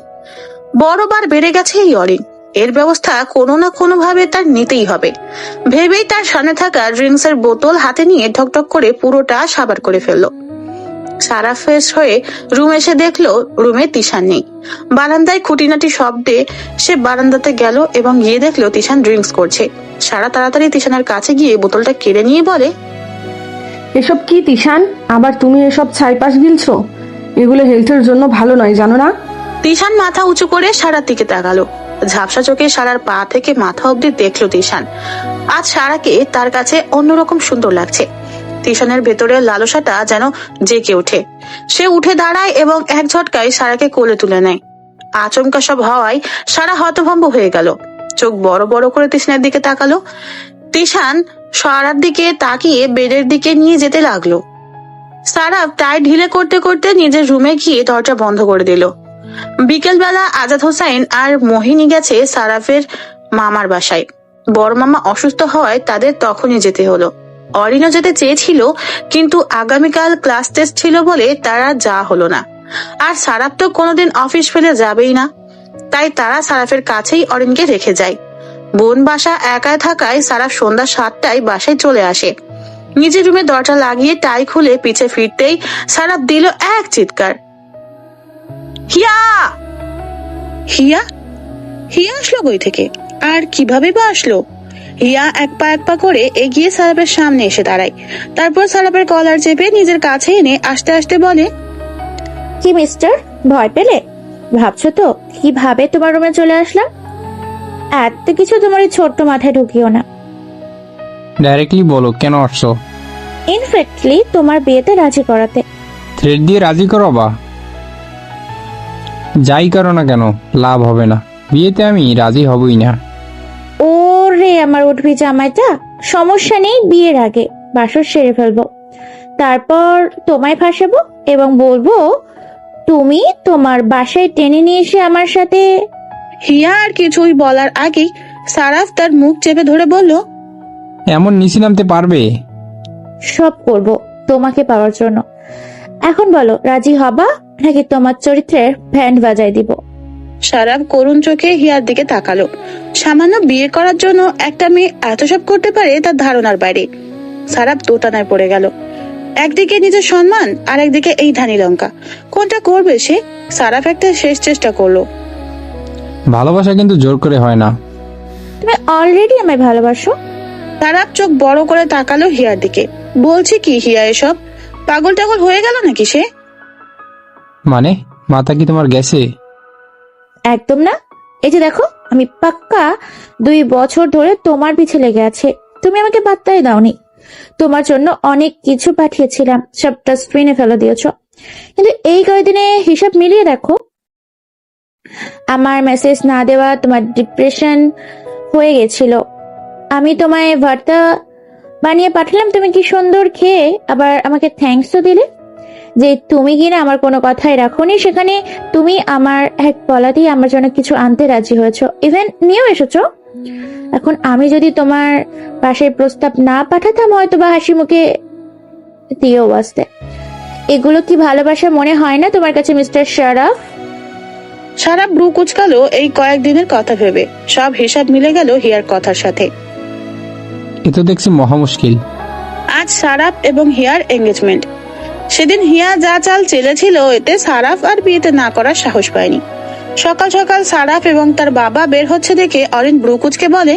বড়বার বেড়ে গেছে এই অরিন, এর ব্যবস্থা কোনো না কোনো ভাবে তার নিতেই হবে। ভেবেই তার সামনে থাকা ড্রিঙ্কস এর বোতল হাতে নিয়ে ঢকঢক করে পুরোটা সাবার করে ফেললো। সারা ফ্রেশ হয়ে রুম এসে দেখলো রুমে তিশান নেই। বারান্দায় খুঁটিনাটি শব্দে সে বারান্দাতে গেল এবং গিয়ে দেখলো তিশান ড্রিঙ্কস করছে। সারা তাড়াতাড়ি তিশানের কাছে গিয়ে বোতলটা কেড়ে নিয়ে বলে, এসব কি তিশান? আবার তুমি এসব ছাইপাশ গিলছো? এগুলো হেলথের জন্য ভালো নয়, জানো না? তিশান মাথা উঁচু করে সারার দিকে তাকালো। ঝাপসা চোখে সারার পা থেকে মাথা অব্দি দেখলো তিশান। আজ সারাকে তার কাছে অন্যরকম সুন্দর লাগছে। তিশানের ভেতরের লালসাটা যেন জেগে ওঠে। সে উঠে দাঁড়ায় এবং এক ঝটকায় সারাকে কোলে তুলে নেয়। আচমকা সব হওয়ায় সারা হতভম্ব হয়ে গেল। চোখ বড় বড় করে তিশানের দিকে তাকালো। তিশান সারার দিকে তাকিয়ে বেডের দিকে নিয়ে যেতে লাগলো। সারা তাই ঢিলে করতে করতে নিজের রুমে গিয়ে দরজা বন্ধ করে দিল। বিকেলবেলা আজাদ হোসাইন আর মোহিনী গেছে সারাফের মামার বাসায়। বড় মামা অসুস্থ হওয়ায় তাদের তখনই যেতে হলো। অরিনও যেতে চেয়েছিল, কিন্তু আগামীকাল ক্লাস টেস্ট ছিল বলে তারা যা হলো না। আর সারাফ তো কোনোদিন অফিস ফেলে যাবেই না, তাই তারা সারাফের কাছেই অরিনকে রেখে যায়। বোন বাসা একাই থাকায় সারাফ সন্ধ্যা 7টায় বাসায় চলে আসে। নিজের রুমে দরজা লাগিয়ে টাই খুলে পিছে ফিরতেই সারাফ দিল এক চিৎকার, হিয়া! হিয়া? হিয়া আসলো কই থেকে, আর কিভাবে বা আসলো? হিয়া এক পা করে এগিয়ে সারাফের সামনে এসে দাঁড়ায়। তারপর সারাফের কলার চেপে নিজের কাছে এনে আস্তে আস্তে বলে, কি মিস্টার, ভয় পেলে? ভাবছো তো কিভাবে তোমার রুমে চলে আসলাম? এত কিছু তোমার এই ছোট্ট মাথায় ঢুকিও না। ডাইরেক্টলি বলো কেন আসছো? ইনফ্যাক্টলি তোমার বিয়েতে রাজি করাতে। থ্রেড দিয়ে রাজি করাবা? যাই করো না কেন লাভ হবে না, বিয়েতে আমি রাজি হবই না। ওরে আমার উঠবি জামাইটা, সমস্যা নেই, বিয়ের আগে বাসর সেরে ফেলবো। তারপর তোমায় ফাঁসাবো এবং বলবো তুমি তোমার বাসায় টেনে নিয়ে এসে আমার সাথে। হিয়া আর কিছুই বলার আগেই সারাফ তার মুখ চেপে ধরে বলল, এমন নিচে নামতে পারবে? সব করব তোমাকে পাওয়ার জন্য। এখন বলো রাজি হবা নাকি তোমার চরিত্রের ব্যান্ড বাজাই দিব? সারাফ করুণ চোখে হিয়ার দিকে তাকালো। সামান্য বিয়ে করার জন্য একটা মেয়ে এত সব করতে পারে তার ধারণার বাইরে। সারাফ দোটানায় পড়ে গেল। একদিকে নিজের সম্মান আর একদিকে এই ধানি লঙ্কা, কোনটা করবে সে? সারাফ একটা শেষ চেষ্টা করলো। ভালোবাসা কিন্তু জোর করে হয় না। তুমি অলরেডি আমায় ভালোবাসো। সারাফ চোখ বড় করে তাকালো হিয়ার দিকে। বলছি কি হিয়া, এসব পাগল টাগল হয়ে গেল নাকি সে? মানে মাথা কি তোমার গেছে? একদম না। এই যে দেখো, আমি পাক্কা 2 বছর ধরে তোমার পিছে লেগে আছে, তুমি আমাকে পাত্তাই দাওনি। তোমার জন্য অনেক কিছু পাঠিয়েছিলাম, সব ডাস্টবিনে ফেলে দিয়েছো। কিন্তু এই কয়েকদিনে হিসাব মিলিয়ে দেখো, আমার মেসেজ না দেওয়া তোমার ডিপ্রেশন হয়ে গেছিল। আমি তোমায় ভর্তা বানিয়ে পাঠালাম, তুমি কি সুন্দর খেয়ে আবার আমাকে থ্যাঙ্কসও দিলে। যে তুমি কিনা আমার কোনো কথাই রাখোনি, সেখানে তুমি আমার এক বলাতেই আমার জন্য কিছু আনতে রাজি হয়েছো, ইভেন নিয়েও এসেছো। এখন আমি যদি তোমার পাশে প্রস্তাব না পাঠাতাম, হয়তো বা হাসি মুখে দিয়েও আসতে। এগুলো কি ভালোবাসা মনে হয় না তোমার কাছে মিস্টার শারাফ? সারা ব্রু কুচকালো এই কয়েকদিনের কথা ভেবে। সব হিসাব মিলে গেল হিয়ার কথার সাথে। এ তো দেখছি মহা মুশকিল। আজ সারাফ এবং হিয়ার এঙ্গেজমেন্ট। সেদিন হিয়া যা চাল চেলেছিল, এতে সারাফ আর বিয়েতে না করার সাহস পায়নি। সকাল সকাল সারাফ এবং তার বাবা বের হচ্ছে দেখে অরিন ব্রু কুচকে বলে,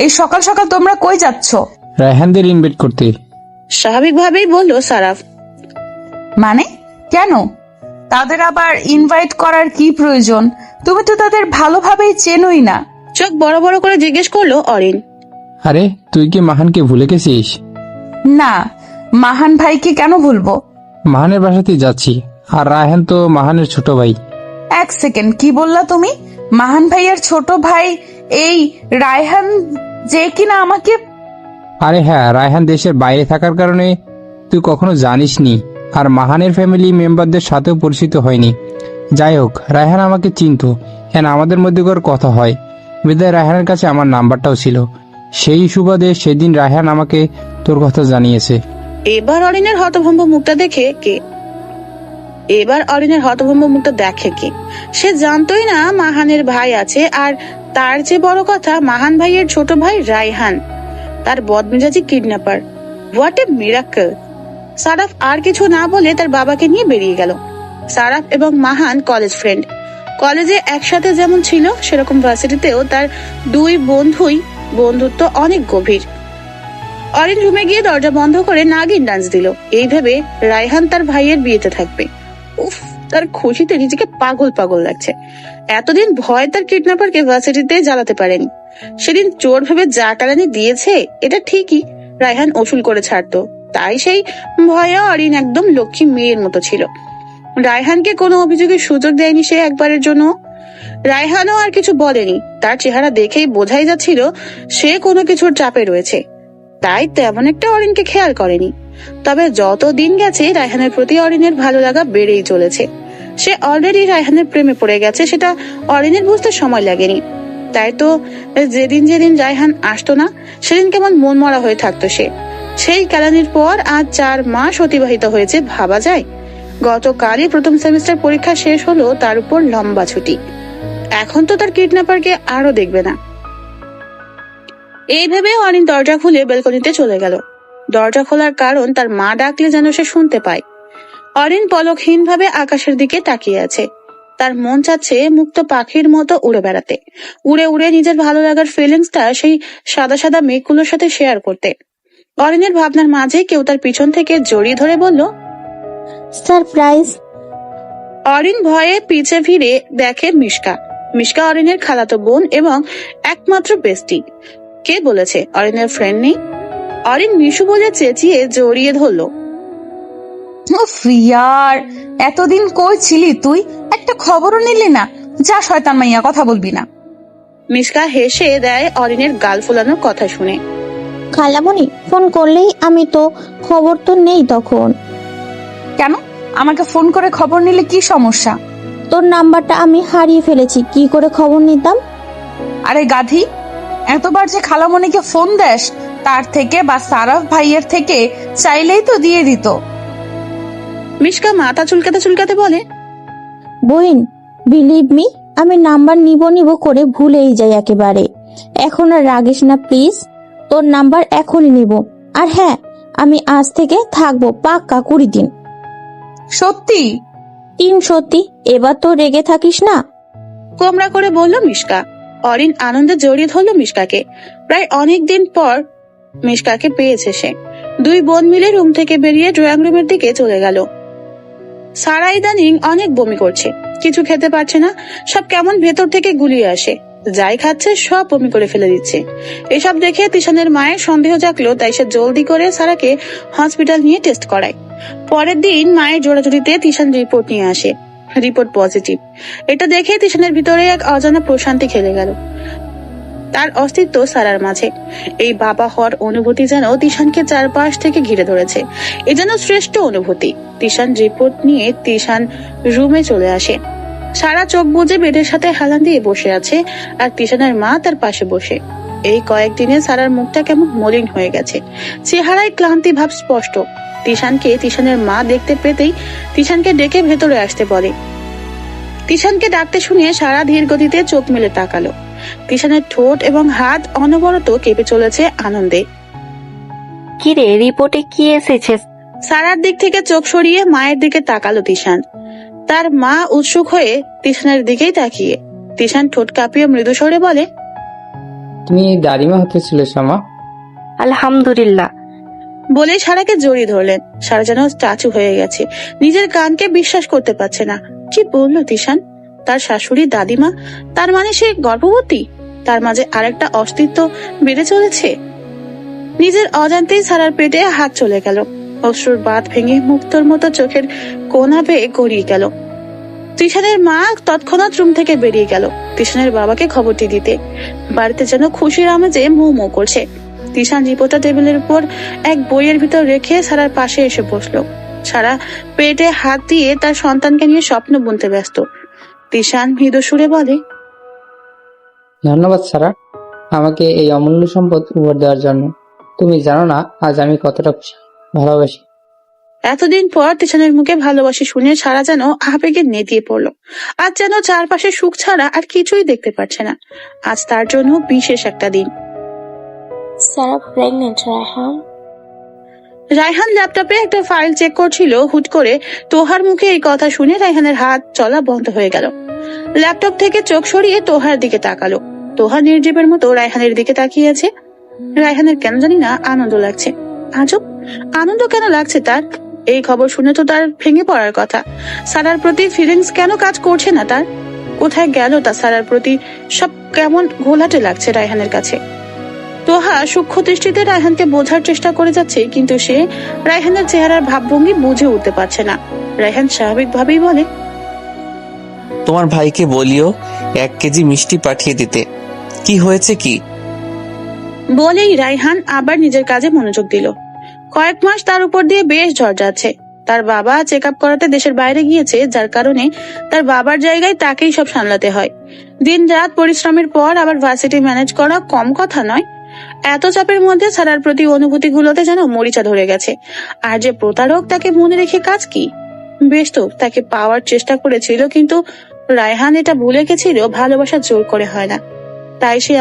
এই সকাল সকাল তোমরা কই যাচ্ছ? রায়হানদের ইনভাইট করতে। স্বাভাবিকভাবেই বলল সারাফ। মানে কেন? তাদের আবার ইনভাইট করার কি প্রয়োজন? তুমি তো তাদের ভালোভাবেই চেনোই না। চোখ বড় বড় করে জিজ্ঞেস করলো অরিন। আরে তুই কি মাহানকে ভুলে গেছিস? না, মাহান ভাইকে কেন ভুলবো? মাহানের বাসাতেই যাচ্ছি, আর রায়হান তো মাহানের ছোট ভাই। এক সেকেন্ড, কি বললা তুমি? মাহান ভাইয়ের ছোট ভাই এই রায়হান, যে কিনা আমাকে... আরে হ্যাঁ, রায়হান দেশের বাইরে থাকার কারণে তুই কখনো জানিসনি, আর মাহানের ফ্যামিলি মেম্বারদের সাথেও পরিচিত হয়নি। যাই হোক, রায়হান আমাকে চিনতো, হ্যাঁ আমাদের মধ্যে করে কথা হয় বিদায় রায়হানের কাছে আমার নাম্বারটাও ছিল। সেই সুবাদে সেদিন রায়হান আমাকে তোর কথা জানিয়েছে। এবার অরিনের হতভম্ব মুখটা দেখে কে? সে জানতোই না মাহানের ভাই আছে, আর তার যে বড় কথা, মাহান ভাইয়ের ছোট ভাই রায়হান, তার বদমেজাজি kidnapper. What a miracle! Saraf আর কিছু না বলে তার বাবাকে নিয়ে বেরিয়ে গেল। সারাফ এবং মাহান কলেজ ফ্রেন্ড। কলেজে একসাথে যেমন ছিল, সেরকম ভার্সিটিতেও তার 2 বন্ধুত্ব অনেক গভীর। অরিন রুমে গিয়ে দরজা বন্ধ করে নাগিন ডান্স দিল, এই ভেবে রায়হান তার ভাইয়ের বিয়েতে থাকবে। উফ, তার খুশিতে নিজেকে পাগল পাগল লাগছে। এতদিন ভয় তার কিডন্যাপারকে ভার্সিটিতে জ্বালাতে পারেনি। সেদিন চোর ভেবে যা টালানি দিয়েছে, এটা ঠিকই রায়হান ওসুল করে ছাড়তো। তাই সেই ভয়ে অরিন একদম লক্ষ্মী মেয়ের মতো ছিল। রায়হানকে কোনো অভিযোগের সুযোগ দেয়নি সে একবারের জন্য। রায়হানও আর কিছু বলেনি, তার চেহারা দেখেই বোঝাই যাচ্ছিল সে কোনো কিছুর চাপে রয়েছে। তাই তেমন একটা অরিনকে খেয়াল করেনি। তবে যত দিন গেছে, রায়হানের প্রতি অরিনের ভালো লাগা বেড়েই চলেছে। সে অলরেডি রায়হানের প্রেমে পড়ে গেছে, সেটা অরিনের বুঝতে সময় লাগেনি। তাই তো যেদিন রায়হান আসতো না, সেদিন কেমন মন মরা হয়ে থাকতো সে। সেই কেলানির পর আজ 4 মাস অতিবাহিত হয়েছে, ভাবা যায়। গতকালই প্রথম সেমিস্টার পরীক্ষা শেষ হলো, তার উপর লম্বা ছুটি। এখন তো তার কিডন্যাপারকে আরো দেখবে না। এই ভেবে অরিন দরজা খুলে বেলকনিতে চলে গেল। দরজা খোলার কারণ, তার মা ডাকলে যেন সে শুনতে পায়। অরিন পলকহীন ভাবে আকাশের দিকে তাকিয়ে আছে। তার মন চাচ্ছে মুক্ত পাখির মতো উড়ে বেড়াতে, উড়ে উড়ে নিজের ভালো লাগার ফিলিংসটা সেই সাদা সাদা মেঘগুলোর সাথে শেয়ার করতে। অরিনের ভাবনার মাঝে কেউ তার পিছন থেকে জড়িয়ে ধরে বলল, সারপ্রাইজ। অরিন ভয়ে পিছে ফিরে দেখে মিশকা অরিনের খালাতো বোন এবং একমাত্র বেস্টি। কে বলেছে অরিনের ফ্রেন্ড নেই? অরিন মিশু বলে চেঁচিয়ে জড়িয়ে ধরলো। ইয়ার, এতদিন কই ছিলি তুই? একটা খবরও নিলি না? যা শয়তান মাইয়া, কথা বলবি না। মিশকা হেসে দেয় অরিনের গাল ফোলানোর কথা শুনে। খালামণি ফোন করলেই আমি তো, খবর তো নেই তখন। কেন? আমাকে ফোন করে খবর নিলে কি সমস্যা? তোর নাম্বারটা আমি হারিয়ে ফেলেছি, কি করে খবর নিতাম? আরে গাধি, এতবার যে খালামণিকে ফোন দেস, তার থেকে বা সারাফ ভাইয়ের থেকে চাইলেই তো দিয়ে দিত। মিশকা মাথা চুলকাতে বলে, বইন বিলিভ মি, আমি নাম্বার নিব করে ভুলেই যাই একেবারে। এখন আর রাগিস না প্লিজ, তোর নাম্বার এখনই নিব। আর হ্যাঁ, আমি আজ থেকে থাকবো পাক্কা 20 দিন। সত্যি? 3 সত্যি। এবার তো রেগে থাকিস না। কোমরা করে বলল মিশকা। অরিন আনন্দে জড়িয়ে ধরল মিশকাকে। প্রায় অনেক দিন পর মিশকাকে পেয়েছে সে। 2 বোন মিলে রুম থেকে বেরিয়ে ড্রয়িং রুমের দিকে চলে গেল। সারা ইদানিং অনেক বমি করছে, কিছু খেতে পারছে না, সব কেমন ভেতর থেকে গুলিয়ে আসে, যাই খাচ্ছে সব বমি করে ফেলে দিচ্ছে। এসব দেখে তিশানের মায়ের সন্দেহ জাগলো, তাই সে জলদি করে সারাকে হসপিটাল নিয়ে টেস্ট করায়। পরের দিন মায়ের জোড়াজুড়িতে তিশান রিপোর্ট নিয়ে আসে, রিপোর্ট পজিটিভ। এটা দেখে তিশানের ভিতরে এক অজানা প্রশান্তি খেলে গেল, তার অস্তিত্ব সারার মাঝে। এই বাবা হওয়ার অনুভূতি যেন তিশানকে চারপাশ থেকে ঘিরে ধরেছে, এ যেন শ্রেষ্ঠ অনুভূতি। তিশান রিপোর্ট নিয়ে তিশান রুমে চলে আসে। সারা চোখ বুজে বেডের সাথে হেলান দিয়ে বসে আছে, আর তিশানের মা তার পাশে বসে। এই কয়েকদিনে সারার মুখটা কেমন মলিন হয়ে গেছে, চেহারায় ক্লান্তি ভাব স্পষ্ট। তিশানকে তিশানের মা দেখতে পেতেই তিশানকে ডেকে ভেতরে আসতে বলে। তিশানকে ডাকতে শুনে সারা ধীর গতিতে চোখ মেলে তাকালো। তিশানের ঠোঁট এবং হাত অনবরত কেঁপে চলেছে আনন্দে। কিরে, রিপোর্টে কি এসেছে? সারার দিক থেকে চোখ সরিয়ে মায়ের দিকে তাকালো তিশান। তার মা উৎসুক হয়ে তিশানের দিকেই তাকিয়ে। তিশান ঠোঁট কাঁপিয়ে মৃদু স্বরে বলে, তুমি দাদিমা হতে চলেছ মা? আলহামদুলিল্লাহ বলে সারাকে জড়িয়ে ধরলেন। সারা যেন স্ট্যাচু হয়ে গেছে, নিজের কানকে বিশ্বাস করতে পারছে না। কি বললো তিশান? তার শাশুড়ি দাদিমা, তার মানে সে গর্ভবতী? তার মাঝে আরেকটা অস্তিত্ব বেড়ে চলেছে। নিজের অজান্তেই সারার পেটে হাত চলে গেল, অশ্রুর বাঁধ ভেঙে মুক্তোর মতো চোখের কোনা বেয়ে গড়িয়ে গেল। তিশানের মা তৎক্ষণাৎ রুম থেকে বেরিয়ে গেল তিশানের বাবাকে খবরটি দিতে। বাড়িতে যেন খুশির আমেজে মৌ মৌ করছে। তিশান রিপোর্টটা টেবিলের উপর এক বইয়ের ভিতর রেখে সারার পাশে এসে বসলো। সারা পেটে হাত দিয়ে তার সন্তানকে নিয়ে স্বপ্ন বুনতে ব্যস্ত। তিশান মৃদু সুরে বলে, ধন্যবাদ সারা, আমাকে এই অমূল্য সম্পদ উপহার দেওয়ার জন্য। তুমি জানো না আজ আমি কতটা ভালোবাসি। এতদিন পর তিশানের মুখে ভালোবাসি শুনে সারা যেন আবেগে নেতিয়ে পড়লো। আজ যেন চারপাশে সুখ ছাড়া আর কিছুই দেখতে পাচ্ছে না। আজ তার জন্য বিশেষ একটা দিন। সারা প্রেগনেন্ট রায়হান। রায়হান ল্যাপটপে একটা ফাইল চেক করছিল। হুট করে তোহার মুখে এই কথা শুনে রায়হানের হাত চলা বন্ধ হয়ে গেল। ল্যাপটপ থেকে চোখ সরিয়ে তোহার দিকে তাকালো। তোহা নির্জীবের মতো রায়হানের দিকে তাকিয়ে আছে। রায়হানের কেন জানি না আনন্দ লাগছে। আজব আনন্দ কেন লাগছে তার? এই খবর শুনে তো তার ভেঙে পড়ার কথা। সারার প্রতি ফিলিংস কেন কাজ করছে না তার? কোথায় গেল তা? সারার প্রতি সব কেমন ঘোলাটে লাগছে রায়হানের কাছে। তোহা সূক্ষ্ম দৃষ্টিতে রায়হানকে বোঝার চেষ্টা করে যাচ্ছে, কিন্তু সে রায়হানের চেহারার ভাবভঙ্গি বুঝে উঠতে পারছে না। রায়হান স্বাভাবিক ভাবেই বলে, তোমার ভাইকে বলিও 1 কেজি মিষ্টি পাঠিয়ে দিতে। কি হয়েছে কি? বলেই রায়হান আবার নিজের কাজে মনোযোগ দিল। কয়েক মাস তার উপর দিয়ে বেশ ঝড় যাচ্ছে। তার বাবা চেক আপ করাতে দেশের বাইরে গিয়েছে, যার কারণে তার বাবার জায়গায় তাকেই সব সামলাতে হয়। দিন রাত পরিশ্রমের পর আবার ভার্সিটি ম্যানেজ করা কম কথা নয়। এত চাপের মধ্যে সারার প্রতি অনুভূতি গুলোতে যেন মরিচা ধরে গেছে। আর যে প্রতারক তাকে মনে রেখে কাজ কি? বেশ তো তাকে পাওয়ার চেষ্টা করেছিল, কিন্তু রায়হান এটা ভুলে গেছিল ভালোবাসা জোর করে হয় না। তাই সে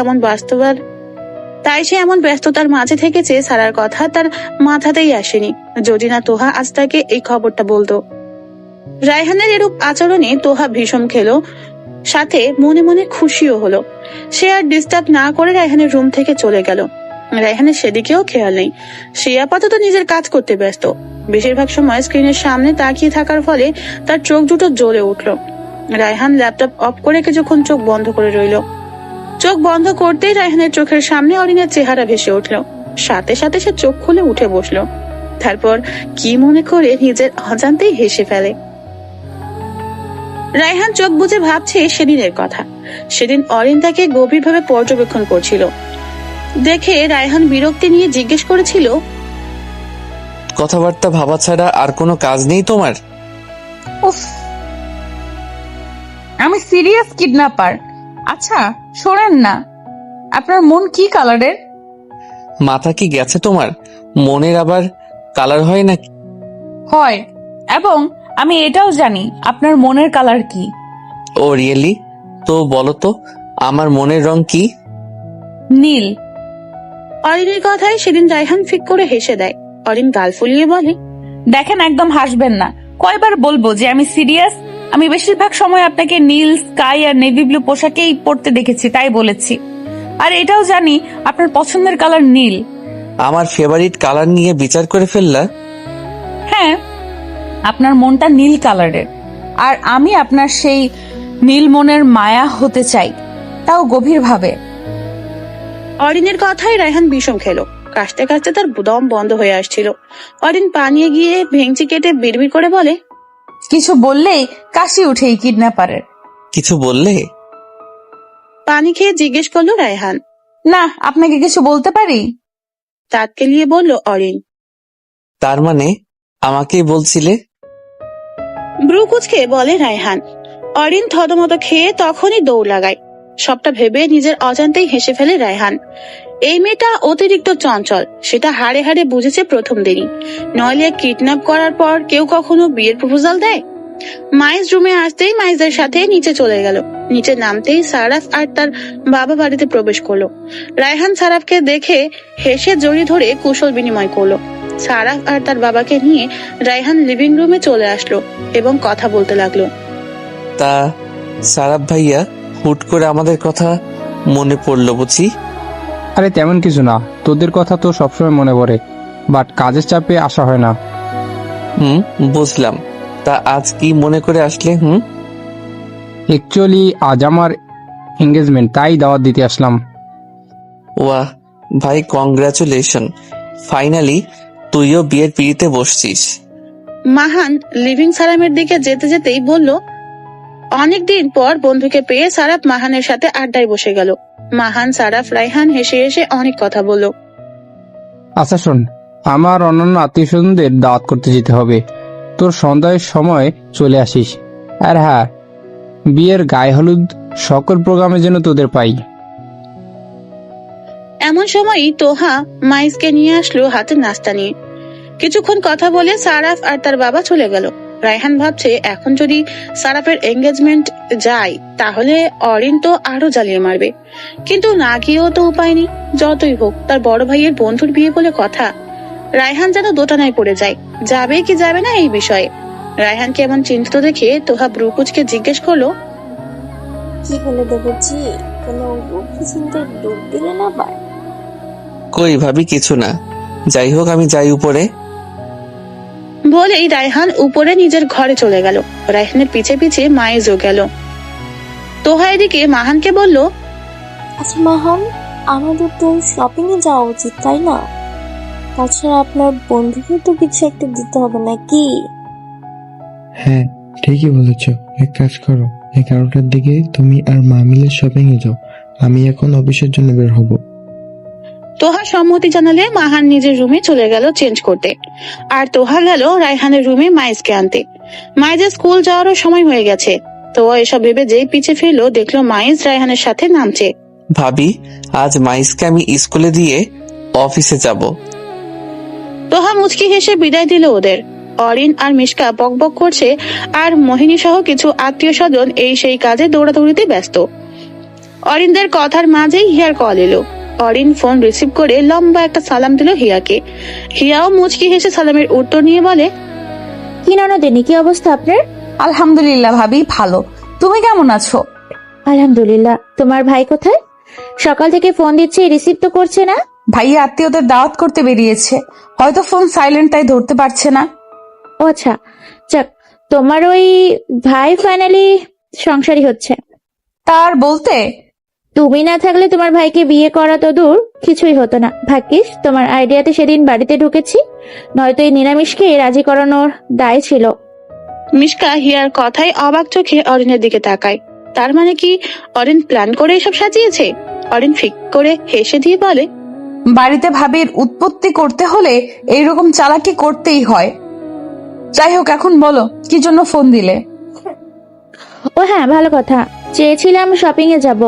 এমন ব্যস্ততার মাঝে থেকেছে, সারার কথা তার মাথাতেই আসেনি। যদি না তোহা আজ তাকে এই খবরটা বলতো। রায়হানের এরূপ আচরণে তোহা ভীষণ খেলো, সাথে মনে মনে খুশিও হলো। সে আর ডিস্টার্ব না করে রায়হানের রুম থেকে চলে গেল। রায়হানের সেদিকেও খেয়াল নেই। সে আপাতত নিজের কাজ করতে ব্যস্ত। বেশিরভাগ সময় স্ক্রিনের সামনে তাকিয়ে থাকার ফলে তার চোখ দুটো জ্বলে উঠল। রায়হান ল্যাপটপ অফ করে কিছুক্ষণ চোখ বন্ধ করে রইল। চোখ বন্ধ করতেই রায়হানের চোখের সামনে অরিনের চেহারা ভেসে উঠল। সাথে সাথে সে চোখ খুলে উঠে বসলো। তারপর কি মনে করে নিজের অজান্তেই হেসে ফেলে। রায়হান চোখ বুজে ভাবছে সেদিনের কথা। সেদিন অরিন তাকে গভীরভাবে পর্যবেক্ষণ করছিল দেখে রায়হান বিরক্তি নিয়ে জিজ্ঞেস করেছিল, কথাবার্তা ভাবা ছাড়া আর কোনো কাজ নেই তোমার? উফ, আমি সিরিয়াস কিডন্যাপার। আচ্ছা শোনেন না, আপনার মন কি কালারের? মাথা কি গেছে তোমার? মনের আবার কালার হয় নাকি? হয়, এবং আমি এটাও জানি আপনার মনের কালার কি। ও রিয়েলি? তো বলো তো আমার মনের রং কি? নীল। অরিনের কথায় সেদিন রায়হান ফিক করে হেসে দেয়। অরিন গাল ফুলিয়ে বলে, দেখেন একদম হাসবেন না। কয়বার বলবো যে আমি সিরিয়াস? আমি বেশিরভাগ সময় আপনাকে নীল, স্কাই আর নেভি ব্লু পোশাকেই পরতে দেখেছি, তাই বলেছি। আর এটাও জানি আপনার পছন্দের কালার নীল। আমার ফেভারিট কালার নিয়ে বিচার করে ফেললা? হ্যাঁ, আপনার মনটা নীল কালারের, আর আমি আপনার সেই নীল মনের মায়া হতে চাই, তাও গভীরভাবে। অরিনের কথায় রায়হান বিষম খেলো। কাশতে কাশতে তার দম বন্ধ হয়ে আসছিল। অরিন পানিয়ে গিয়ে ভেঙচি কেটে বিড়বিড় করে বলে, কিছু বললেই কাশি উঠে এই কিডন্যাপারের। কিছু বললে? পানি খেয়ে জিজ্ঞেস করলো রায়হান। না, আপনাকে কিছু বলতে পারি? তাতকে নিয়ে বলল অরিন। তার মানে আমাকেই বলছিলে? ব্রু কুচকে বলে রায়হান। অরিন থতমত খেয়ে তখনই দৌড় লাগায়। সবটা ভেবে নিজের অজান্তেই হেসে ফেলে রায়হান। এই মেয়েটা অতিরিক্ত চঞ্চল, সেটা হাড়ে হাড়ে বুঝেছে প্রথম দিনই। নইলে কিডন্যাপ করার পর কেউ কখনো বিয়ের প্রপোজাল দেয়? মাইজ রুমে আসতেই মাইজের সাথে নিচে চলে গেল। নিচে নামতেই সারাফ আর তার বাবা বাড়িতে প্রবেশ করলো। রায়হান সারাফকে দেখে হেসে জড়িয়ে ধরে কুশল বিনিময় করলো। সারাফ আর তার বাবাকে নিয়ে রায়হান লিভিং রুমে চলে আসলো এবং কথা বলতে লাগলো। তা সারাফ ভাইয়া, হুট করে আমাদের কথা মনে পড়লো বুঝি? আরে তেমন কিছু না, তোদের কথা তো সবসময় মনে পড়ে, বাট কাজের চাপে আসা হয় না। বুঝলাম। তা আজ কি মনে করে আসলে? অ্যাকচুয়ালি আজ আমার এঙ্গেজমেন্ট, তাই দাওয়াত দিতে আসলাম। ওয়াহ ভাই, কংগ্রাচুলেশন, ফাইনালি তুইও বিয়ের পিড়িতে বসছিস। মাহান লিভিং সালামের দিকে যেতে যেতেই বলল, অনেকদিন পর বন্ধুকে পেয়ে সারাফ মাহানের সাথে আড্ডায় বসে গেল। মাহান, সারাফ, রায়হান হেসে হেসে অনেক কথা বলল। আচ্ছা শোন, আমার অন্যান্য আত্মীয় স্বজনদের দাওয়াত করতে যেতে হবে, তোর সন্ধ্যার সময় চলে আসিস। আর হ্যাঁ, বিয়ের গায়ে হলুদ সকল প্রোগ্রামে যেন তোদের পাই। এমন সময়ই তোহা মাইজকে নিয়ে আসলো হাতে নাস্তা নিয়ে। কিছুক্ষণ কথা বলে সারাফ আর তার বাবা চলে গেল। রায়হান ভাবছে এখন যদি সারাফের এঙ্গেজমেন্ট যায় তাহলে অরিন তো আরো জ্বালিয়ে মারবে, কিন্তু না গিয়েও তো উপায় নেই। যতই হোক তার বড় ভাইয়ের বন্ধুর বিয়ে বলে কথা। রায়হান যেন দোটানায় পড়ে যায়, যাবে কি যাবে না এই বিষয়ে। রায়হানকে এমন চিন্তিত দেখে তোহা ব্রুকুচকে জিজ্ঞেস করলো, কি হলো দেবজি, কোনো গভীর চিন্তায় ডুব দিলে না? কই ভাবি, কিছু না। যাই হোক, আমি যাই উপরে। বলেই রায়হান উপরে নিজের ঘরে চলে গেল। রায়হানের পিছে পিছে মাইজও গেল। তোহা এদিকে মাহানকে বলল, আচ্ছা মাহান, আমাদের তো শপিং এ যাওয়া উচিত তাই না? তাছাড়া আপনার বন্ধুকে তো কিছু একটা দিতে হবে নাকি? হ্যাঁ ঠিকই বলেছ, এক কাজ করো, 11টার দিকে তুমি আর মা মিলে শপিং এ যাও, আমি এখন অফিসের জন্য বের হব। তোহা সম্মতি জানালে মাহান নিজের রুমে চলে গেল চেঞ্জ করতে, আর তোহা গেল রায়হানের রুমে মাইজকে আনতে। মাইজের স্কুল যাওয়ারও সময় হয়ে গেছে। তোহা এসব ভেবে যেই পিছে ফিরলো, দেখলো মাইজ রায়হানের সাথে নামছে। ভাবি, আজ মাইসকে আমি স্কুলে দিয়ে অফিসে যাব। তোহা মুচকি হেসে বিদায় দিল ওদের। অরিন আর মিশকা বকবক করছে, আর মোহিনী সহ কিছু আত্মীয় স্বজন এই সেই কাজে দৌড়াদৌড়িতে ব্যস্ত। অরিনদের কথার মাঝেই হিয়ার কল এলো। অরিন ফোন রিসিভ করে লম্বা একটা সালাম দিল হিয়াকে। হিয়াও মুচকি হেসে সালামের উত্তর নিয়ে বলে, কি ননদিনী, কি অবস্থা আপনার? আলহামদুলিল্লাহ ভাবি, ভালো। তুমি কেমন আছো? আলহামদুলিল্লাহ। তোমার ভাই কোথায়? সকাল থেকে ফোন দিচ্ছে, রিসিভ তো করছে না। ভাইয়া আত্মীয়দের দাওয়াত করতে বেরিয়েছে, হয়তো ফোন সাইলেন্ট, তাই ধরতে পারছে না। ও আচ্ছা, যাক, তোমার ওই ভাই ফাইনালি সংসারী হচ্ছে। তার বলতে, তুমি না থাকলে তোমার ভাইকে বিয়ে করা তো দূর, কিছুই হতো না। ভাগ্যিস তোমার আইডিয়াতে সেদিন বাড়িতে ঢুকেছি, নয়তো এই নিরামিষকে রাজি করানোর দায় ছিল। মিশকা হিয়ার কথায় অবাক চোখে অরিনের দিকে তাকায়। তার মানে কি অরিন প্ল্যান করে এসব সাজিয়েছে? অরিন ফিক করে হেসে দিয়ে বলে, বাড়িতে ভাবির উৎপত্তি করতে হলে এইরকম চালাকি করতেই হয়। যাই হোক, এখন বলো কি জন্য ফোন দিলে? ও হ্যাঁ, ভালো কথা, চেয়েছিলাম শপিং এ যাব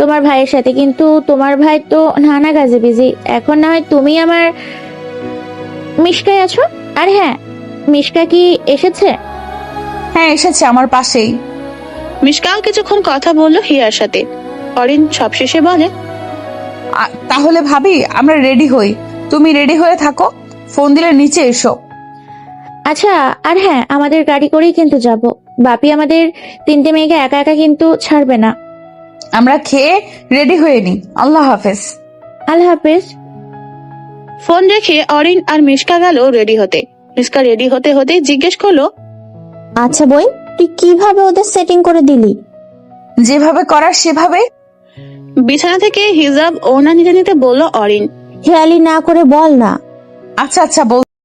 তোমার ভাইয়ের সাথে, কিন্তু তোমার ভাই তো নানা কাজে বিজি। এখন না হয় তুমি আমার মিশকাই আছো। আর হ্যাঁ, মিশকা কি এসেছে? হ্যাঁ এসেছে, আমার পাশেই। মিশকাও কিছুক্ষণ কথা বললো হিয়ার সাথে। অরিন সবশেষে বলে, তাহলে ভাবি আমরা রেডি হই, তুমি রেডি হয়ে থাকো, ফোন দিলে নিচে এসো। আচ্ছা, আর হ্যাঁ, আমাদের গাড়ি করেই কিন্তু যাব। বাপি আমাদের 3টে মেয়েকে একা একা কিন্তু ছাড়বে না। আমরা খেয়ে রেডি হয়ে নি। আল্লাহ হাফেজ। আল্লাহ হাফেজ। ফোন রেখে অরিন আর মিশকা গেল রেডি হতে। মিসকা রেডি হতে হতে জিজ্ঞেস করলো, আচ্ছা বই, তুই কিভাবে ওদের সেটিং করে দিলি? যেভাবে করার সেভাবে। বিছানা থেকে হিজাব ওড়না নিতে নিতে বলল অরিন। হেয়ালি না করে বল না। আচ্ছা আচ্ছা বল